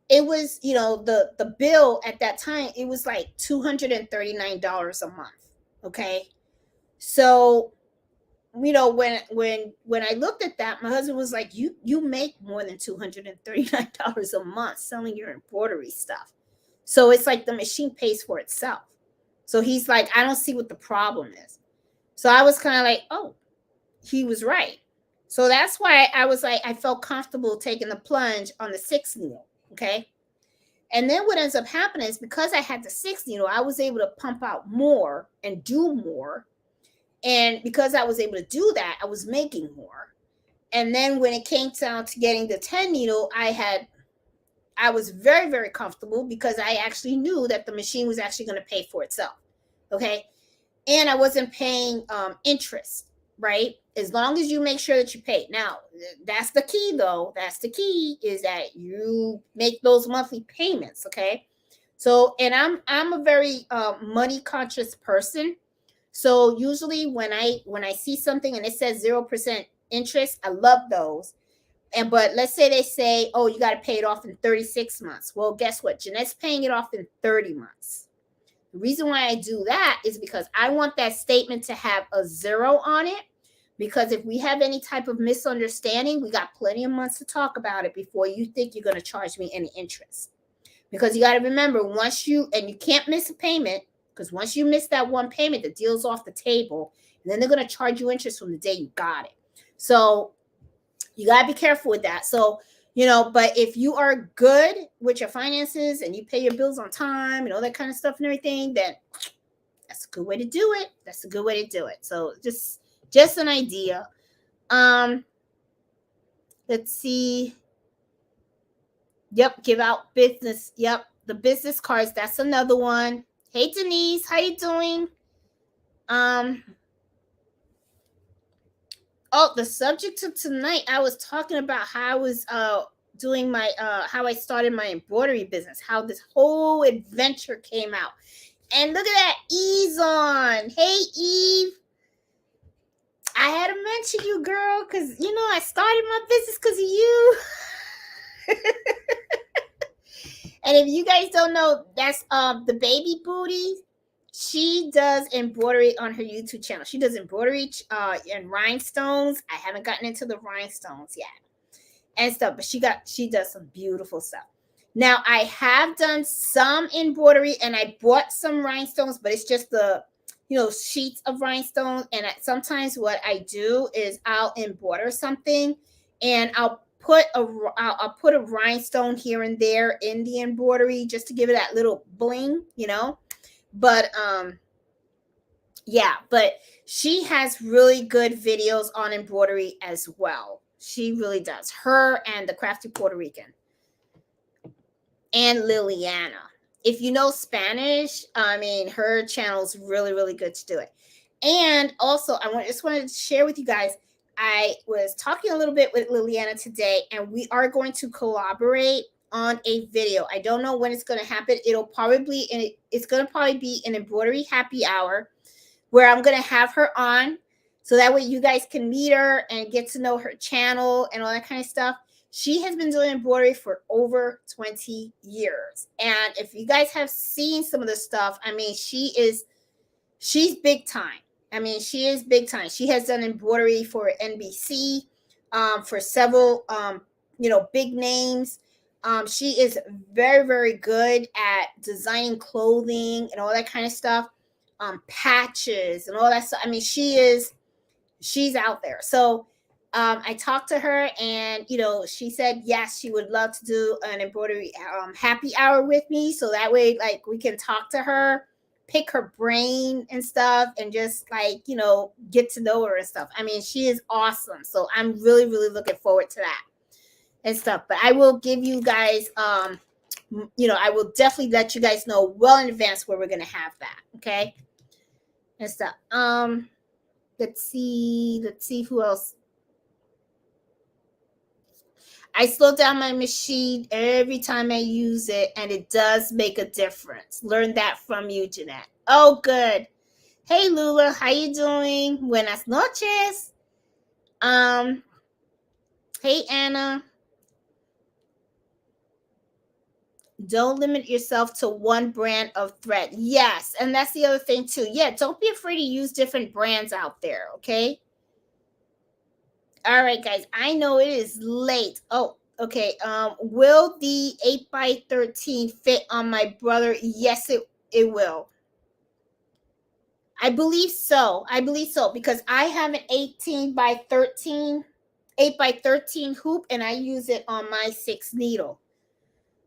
it was, the bill at that time, it was like $239 a month. Okay. So, when I looked at that, my husband was like, you make more than $239 a month selling your embroidery stuff. So it's like the machine pays for itself. So he's like, I don't see what the problem is. So I was kind of like, oh, he was right. So that's why I was like, I felt comfortable taking the plunge on the 6 needle. Okay. And then what ends up happening is because I had the 6 needle, I was able to pump out more and do more. And because I was able to do that, I was making more. And then when it came down to getting the 10 needle, I was very, very comfortable because I actually knew that the machine was actually going to pay for itself. Okay. And I wasn't paying interest, right? As long as you make sure that you pay. Now, that's the key, though. That's the key, is that you make those monthly payments. Okay. So, and I'm a very money conscious person. So usually when I see something and it says 0% interest, I love those. And but let's say they say, oh, you got to pay it off in 36 months. Well, guess what? Jeanette's paying it off in 30 months. The reason why I do that is because I want that statement to have a 0 on it. Because if we have any type of misunderstanding, we got plenty of months to talk about it before you think you're going to charge me any interest. Because you got to remember, and you can't miss a payment, because once you miss that one payment, the deal's off the table, and then they're going to charge you interest from the day you got it. So you got to be careful with that. So, but if you are good with your finances and you pay your bills on time and all that kind of stuff and everything, then that's a good way to do it. That's a good way to do it. So just an idea. Let's see. Yep, give out business. Yep, the business cards. That's another one. Hey, Denise, how you doing? Oh, the subject of tonight, I was talking about how I was doing my how I started my embroidery business, how this whole adventure came out. And look at that, Eve's on. Hey, Eve. I had to mention you, girl, because I started my business because of you. And if you guys don't know, that's the baby booty. She does embroidery on her YouTube channel. She does embroidery and rhinestones. I haven't gotten into the rhinestones yet and stuff, but she does some beautiful stuff. Now, I have done some embroidery and I bought some rhinestones, but it's just the sheets of rhinestones. And sometimes what I do is I'll embroider something and I'll put a rhinestone here and there in the embroidery just to give it that little bling, But but she has really good videos on embroidery as well. She really does. Her and the Crafty Puerto Rican and Liliana. If you know Spanish, I mean, her channel is really, really good to do it. And also, just wanted to share with you guys, I was talking a little bit with Liliana today, and we are going to collaborate on a video. I don't know when it's going to happen. It's going to probably be an embroidery happy hour where I'm going to have her on, so that way you guys can meet her and get to know her channel and all that kind of stuff. She has been doing embroidery for over 20 years. And if you guys have seen some of the stuff, I mean, she's big time. I mean, she is big time. She has done embroidery for NBC, for several, big names. She is very, very good at designing clothing and all that kind of stuff, patches and all that stuff. I mean, she's out there. So I talked to her and, she said, yes, she would love to do an embroidery happy hour with me. So that way, like, we can talk to her, pick her brain and stuff, and just get to know her and stuff. I mean, she is awesome. So I'm really, really looking forward to that and stuff. But I will give you guys, I will definitely let you guys know well in advance where we're going to have that. Okay. And stuff. Let's see who else. I slow down my machine every time I use it, and it does make a difference. Learn that from you, Jeanette. Oh, good. Hey, Lula, how you doing? Buenas noches. Hey, Anna. Don't limit yourself to one brand of thread. Yes, and that's the other thing, too. Yeah, don't be afraid to use different brands out there, okay? All right, guys, I know it is late. Oh, okay. Will the 8x13 fit on my brother? Yes, it will. I believe so. Because I have an 8x13 hoop, and I use it on my 6 needle.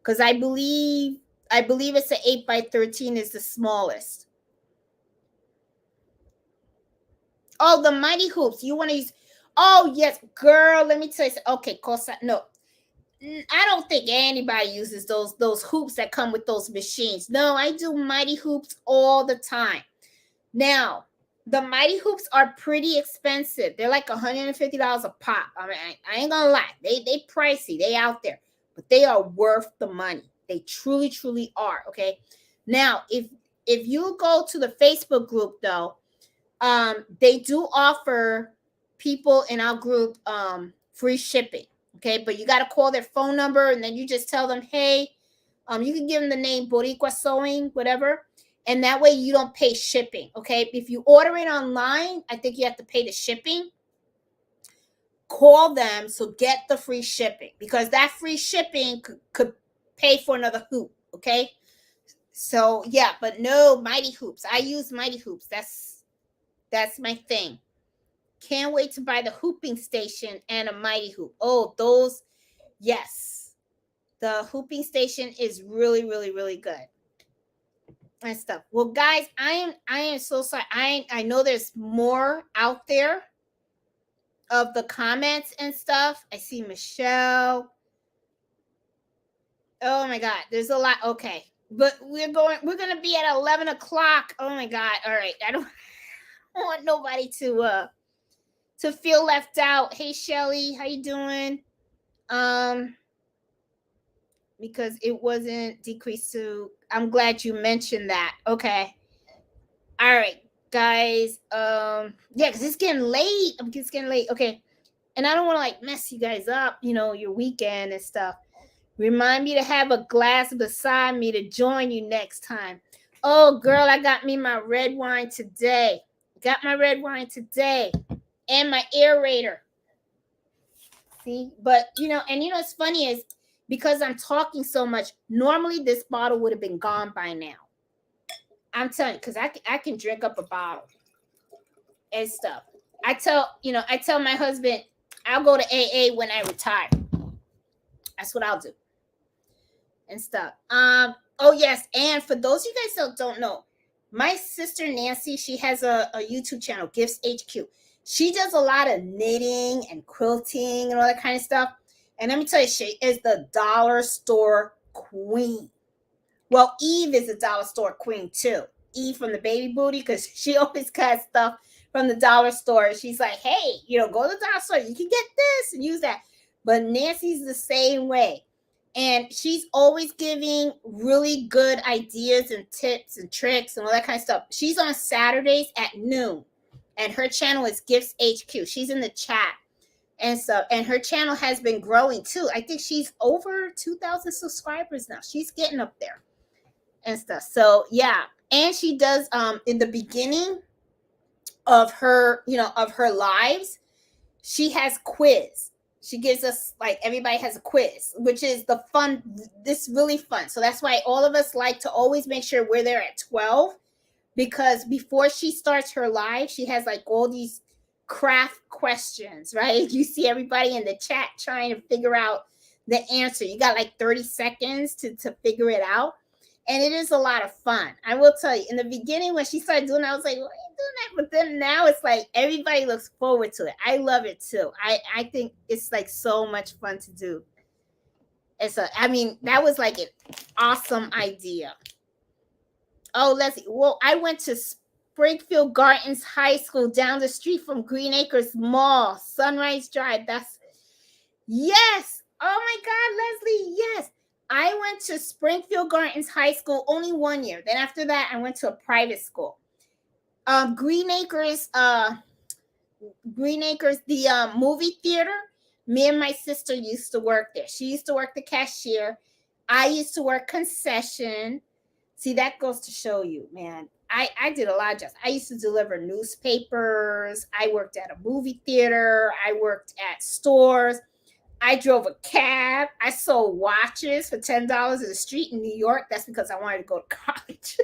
Because I believe I believe it's an 8x13 is the smallest. Oh, the mighty hoops. You want to use? Oh yes, girl. Let me tell you. Okay, no. I don't think anybody uses those hoops that come with those machines. No, I do mighty hoops all the time. Now, the mighty hoops are pretty expensive. They're like $150 a pop. I mean, I ain't gonna lie. They pricey. They out there, but they are worth the money. They truly, truly are. Okay. Now, if you go to the Facebook group though, they do offer people in our group free shipping. Okay, but you got to call their phone number and then you just tell them, hey, you can give them the name Boricua Sewing, whatever, and that way you don't pay shipping. Okay, if you order it online, I think you have to pay the shipping. Call them, so get the free shipping, because that free shipping could pay for another hoop. Okay, so yeah, but no, mighty hoops. I use mighty hoops. That's my thing. Can't wait to buy the hooping station and a mighty hoop. Oh, those, yes. The hooping station is really, really, really good. And stuff. Well, guys, I am so sorry. I know there's more out there of the comments and stuff. I see Michelle. Oh my God, there's a lot. Okay. But we're gonna be at 11 o'clock. Oh my God. All right. I don't want nobody to feel left out. Hey Shelly, how you doing? Because it wasn't decreased to, I'm glad you mentioned that. Okay. All right, guys. Yeah, because it's getting late. It's getting late. Okay. And I don't want to like mess you guys up, your weekend and stuff. Remind me to have a glass beside me to join you next time. Oh, girl, I got me my red wine today. And my aerator. See, but what's funny is because I'm talking so much, normally this bottle would have been gone by now. I'm telling you, because I can drink up a bottle and stuff. I tell my husband, I'll go to AA when I retire. That's what I'll do and stuff. Oh yes, and for those of you guys that don't know, my sister Nancy, she has a YouTube channel, Gifts HQ. She does a lot of knitting and quilting and all that kind of stuff. And let me tell you, she is the dollar store queen. Well, Eve is a dollar store queen too. Eve from the Baby Booty, because she always got stuff from the dollar store. She's like, hey, go to the dollar store. You can get this and use that. But Nancy's the same way. And she's always giving really good ideas and tips and tricks and all that kind of stuff. She's on Saturdays at noon. And her channel is Gifts HQ. She's in the chat. And so, and her channel has been growing too. I think she's over 2,000 subscribers now. She's getting up there and stuff. So yeah. And she does, in the beginning of her, of her lives, she has quiz. She gives us, like, everybody has a quiz, which is the fun. This really fun. So that's why all of us like to always make sure we're there at 12. Because before she starts her live, she has like all these craft questions, right? You see everybody in the chat trying to figure out the answer. You got like 30 seconds to figure it out. And it is a lot of fun. I will tell you, in the beginning when she started doing it, I was like, why are you doing that? But then now it's like everybody looks forward to it. I love it too. I think it's like so much fun to do. That was like an awesome idea. Oh, Leslie. Well, I went to Springfield Gardens High School down the street from Green Acres Mall, Sunrise Drive. Yes. Oh my God, Leslie. Yes. I went to Springfield Gardens High School only 1 year. Then after that, I went to a private school. Green Acres, the movie theater. Me and my sister used to work there. She used to work the cashier. I used to work concession. See, that goes to show you, man. I did a lot of jobs. I used to deliver newspapers. I worked at a movie theater. I worked at stores. I drove a cab. I sold watches for $10 in the street in New York. That's because I wanted to go to college.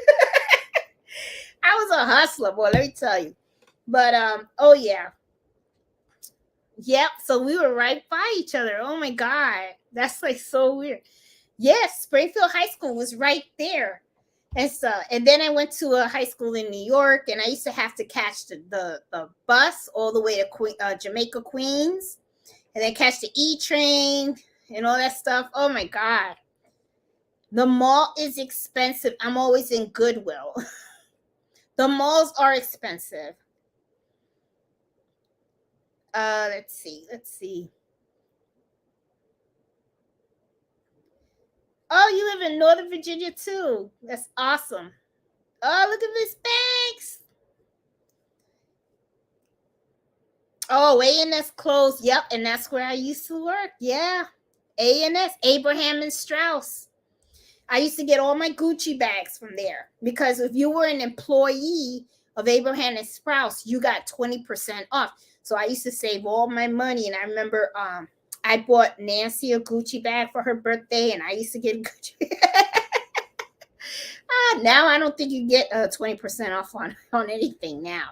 I was a hustler, boy, let me tell you. But, oh, yeah. Yep, so we were right by each other. Oh, my God. That's, like, so weird. Yes, Springfield High School was right there. And then I went to a high school in New York, and I used to have to catch the bus all the way to Jamaica, Queens, and then catch the E train and all that stuff. Oh my God. The mall is expensive. I'm always in Goodwill. The malls are expensive. Let's see. Let's see. Oh, you live in Northern Virginia too. That's awesome. Oh, look at Miss Banks. Oh, A&S closed. Yep, and that's where I used to work. Yeah. A&S, Abraham and Strauss. I used to get all my Gucci bags from there because if you were an employee of Abraham and Strauss, you got 20% off. So I used to save all my money, and I remember I bought Nancy a Gucci bag for her birthday, and I used to get Gucci. Now I don't think you get 20% off on anything now.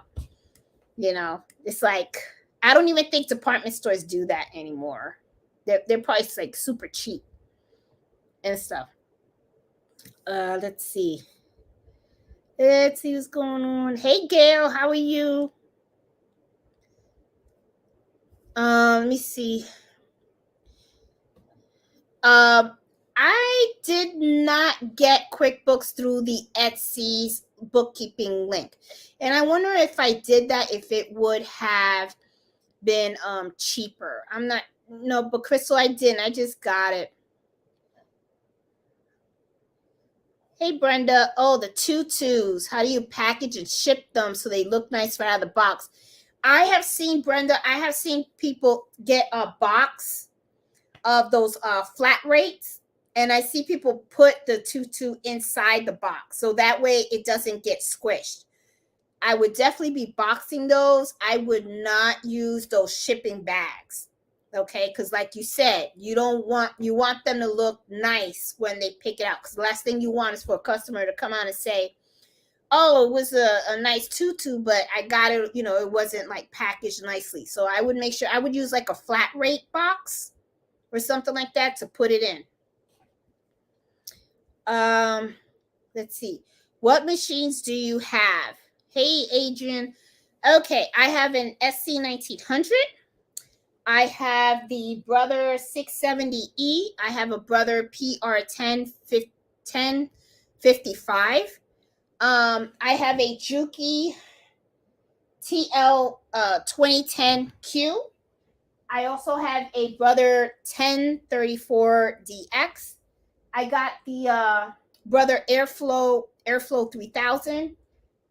You know, it's like I don't even think department stores do that anymore. They're probably like super cheap and stuff. Let's see. Let's see what's going on. Hey Gail, how are you? Let me see. I did not get QuickBooks through the Etsy's bookkeeping link. And I wonder if I did that, if it would have been cheaper. I'm not, no, but Crystal, I didn't. I just got it. Hey Brenda, oh, the tutus. How do you package and ship them so they look nice right out of the box? I have seen, Brenda, I have seen people get a box of those flat rates, and I see people put the tutu inside the box so that way it doesn't get squished. I would definitely be boxing those. I would not use those shipping bags. Okay, because like you said, you want them to look nice when they pick it out. Because the last thing you want is for a customer to come out and say, "Oh, it was a nice tutu, but I got it. You know, it wasn't like packaged nicely." So I would make sure I would use like a flat rate box or something like that to put it in. Let's see. What machines do you have? Hey, Adrian. Okay, I have an SC 1900. I have the Brother 670E. I have a Brother PR10 1055. I have a Juki TL 2010Q. I also have a Brother 1034DX. I got the Brother Airflow 3000,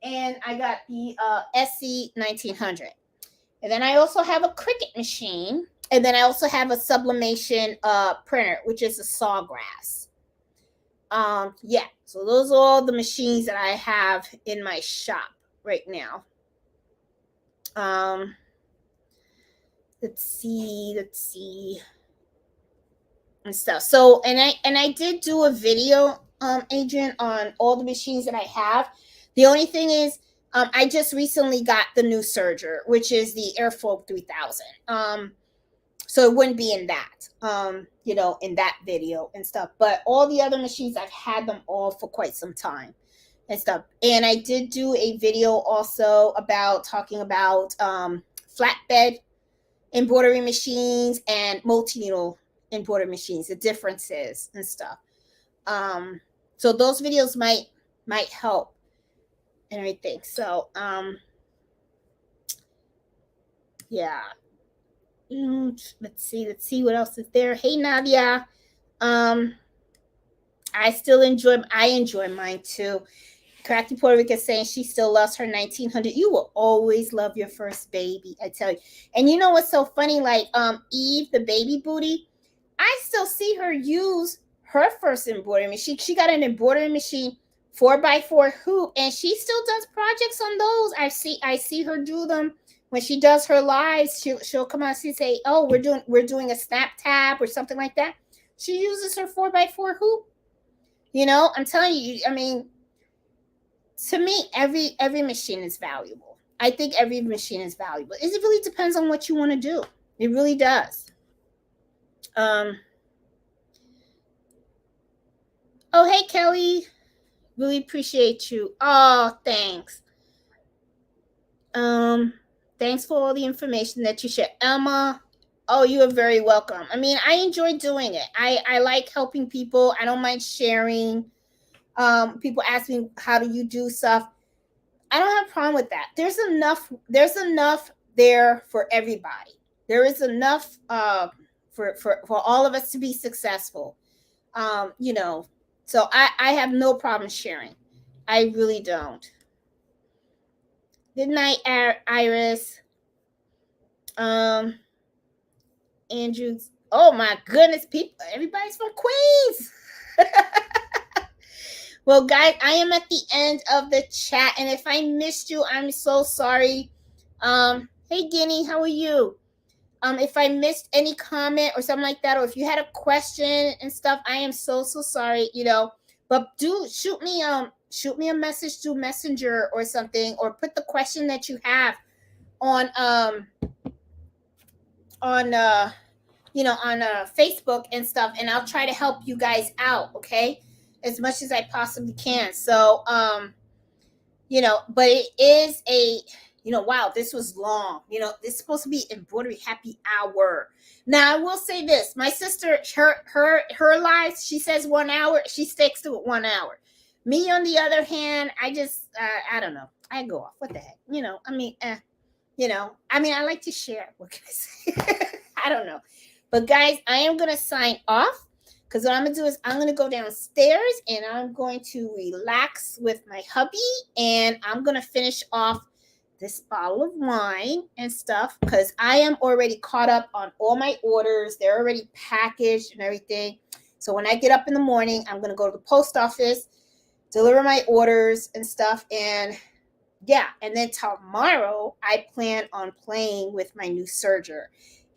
and I got the SC 1900. And then I also have a Cricut machine, and then I also have a sublimation printer, which is a Sawgrass. Yeah, so those are all the machines that I have in my shop right now. Let's see and stuff. So and I did do a video, Adrian, on all the machines that I have. The only thing is, I just recently got the new serger, which is the Airflow 3000. So it wouldn't be in that, in that video and stuff. But all the other machines, I've had them all for quite some time and stuff. And I did do a video also about talking about flatbed embroidery machines and multi-needle embroidery machines, the differences and stuff. So those videos might help and everything. So yeah. Let's see what else is there. Hey Nadia. I enjoy mine too. Cracky Puerto Rico is saying she still loves her 1900. You will always love your first baby, I tell you. And you know what's so funny? Like Eve, the baby booty, I still see her use her first embroidery machine. She got an embroidery machine 4x4 hoop, and she still does projects on those. I see her do them when she does her lives. She'll come out and say, "Oh, we're doing a snap tab or something like that." She uses her 4x4 hoop. I'm telling you. I mean, to me, every machine is valuable. I think every machine is valuable. It really depends on what you want to do. It really does. Oh, hey, Kelly. Really appreciate you. Oh, thanks. Thanks for all the information that you share. Emma, oh, you are very welcome. I mean, I enjoy doing it. I like helping people. I don't mind sharing. People ask me, how do you do stuff? I don't have a problem with that. There's enough there for everybody. There is enough for all of us to be successful. You know, so I have no problem sharing. I really don't. Good night, Iris. Um, Andrews. Oh my goodness, people! Everybody's from Queens. Well, guys, I am at the end of the chat, and if I missed you, I'm so sorry. Hey, Guinea, how are you? If I missed any comment or something like that, or if you had a question and stuff, I am so sorry. But do shoot me a message through Messenger or something, or put the question that you have on on Facebook and stuff, and I'll try to help you guys out, okay, as much as I possibly can. So but it is a wow, this was long. This is supposed to be embroidery happy hour. Now I will say this: my sister, her lives, she says 1 hour, she sticks to it 1 hour. Me, on the other hand, I just I don't know, I go off. What the heck, I like to share. What can I say? I don't know. But guys, I am going to sign off, because what I'm going to do is I'm going to go downstairs and I'm going to relax with my hubby, and I'm going to finish off this bottle of wine and stuff, because I am already caught up on all my orders. They're already packaged and everything. So when I get up in the morning, I'm going to go to the post office, deliver my orders and stuff, and yeah, and then tomorrow I plan on playing with my new serger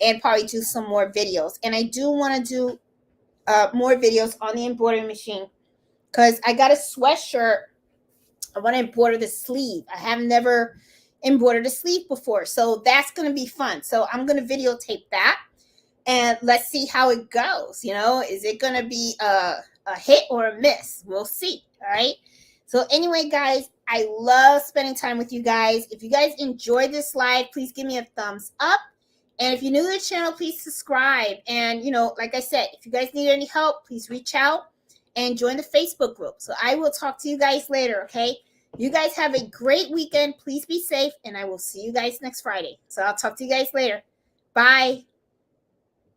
and probably do some more videos. And I do want to do more videos on the embroidery machine, because I got a sweatshirt. I want to embroider the sleeve. I have never embroidered a sleeve before, so that's going to be fun. So I'm going to videotape that, and let's see how it goes. Is it going to be a hit or a miss? We'll see. All right. So anyway, guys, I love spending time with you guys. If you guys enjoyed this live, please give me a thumbs up. And if you're new to the channel, please subscribe. And, like I said, if you guys need any help, please reach out and join the Facebook group. So I will talk to you guys later, okay? You guys have a great weekend. Please be safe, and I will see you guys next Friday. So I'll talk to you guys later. Bye.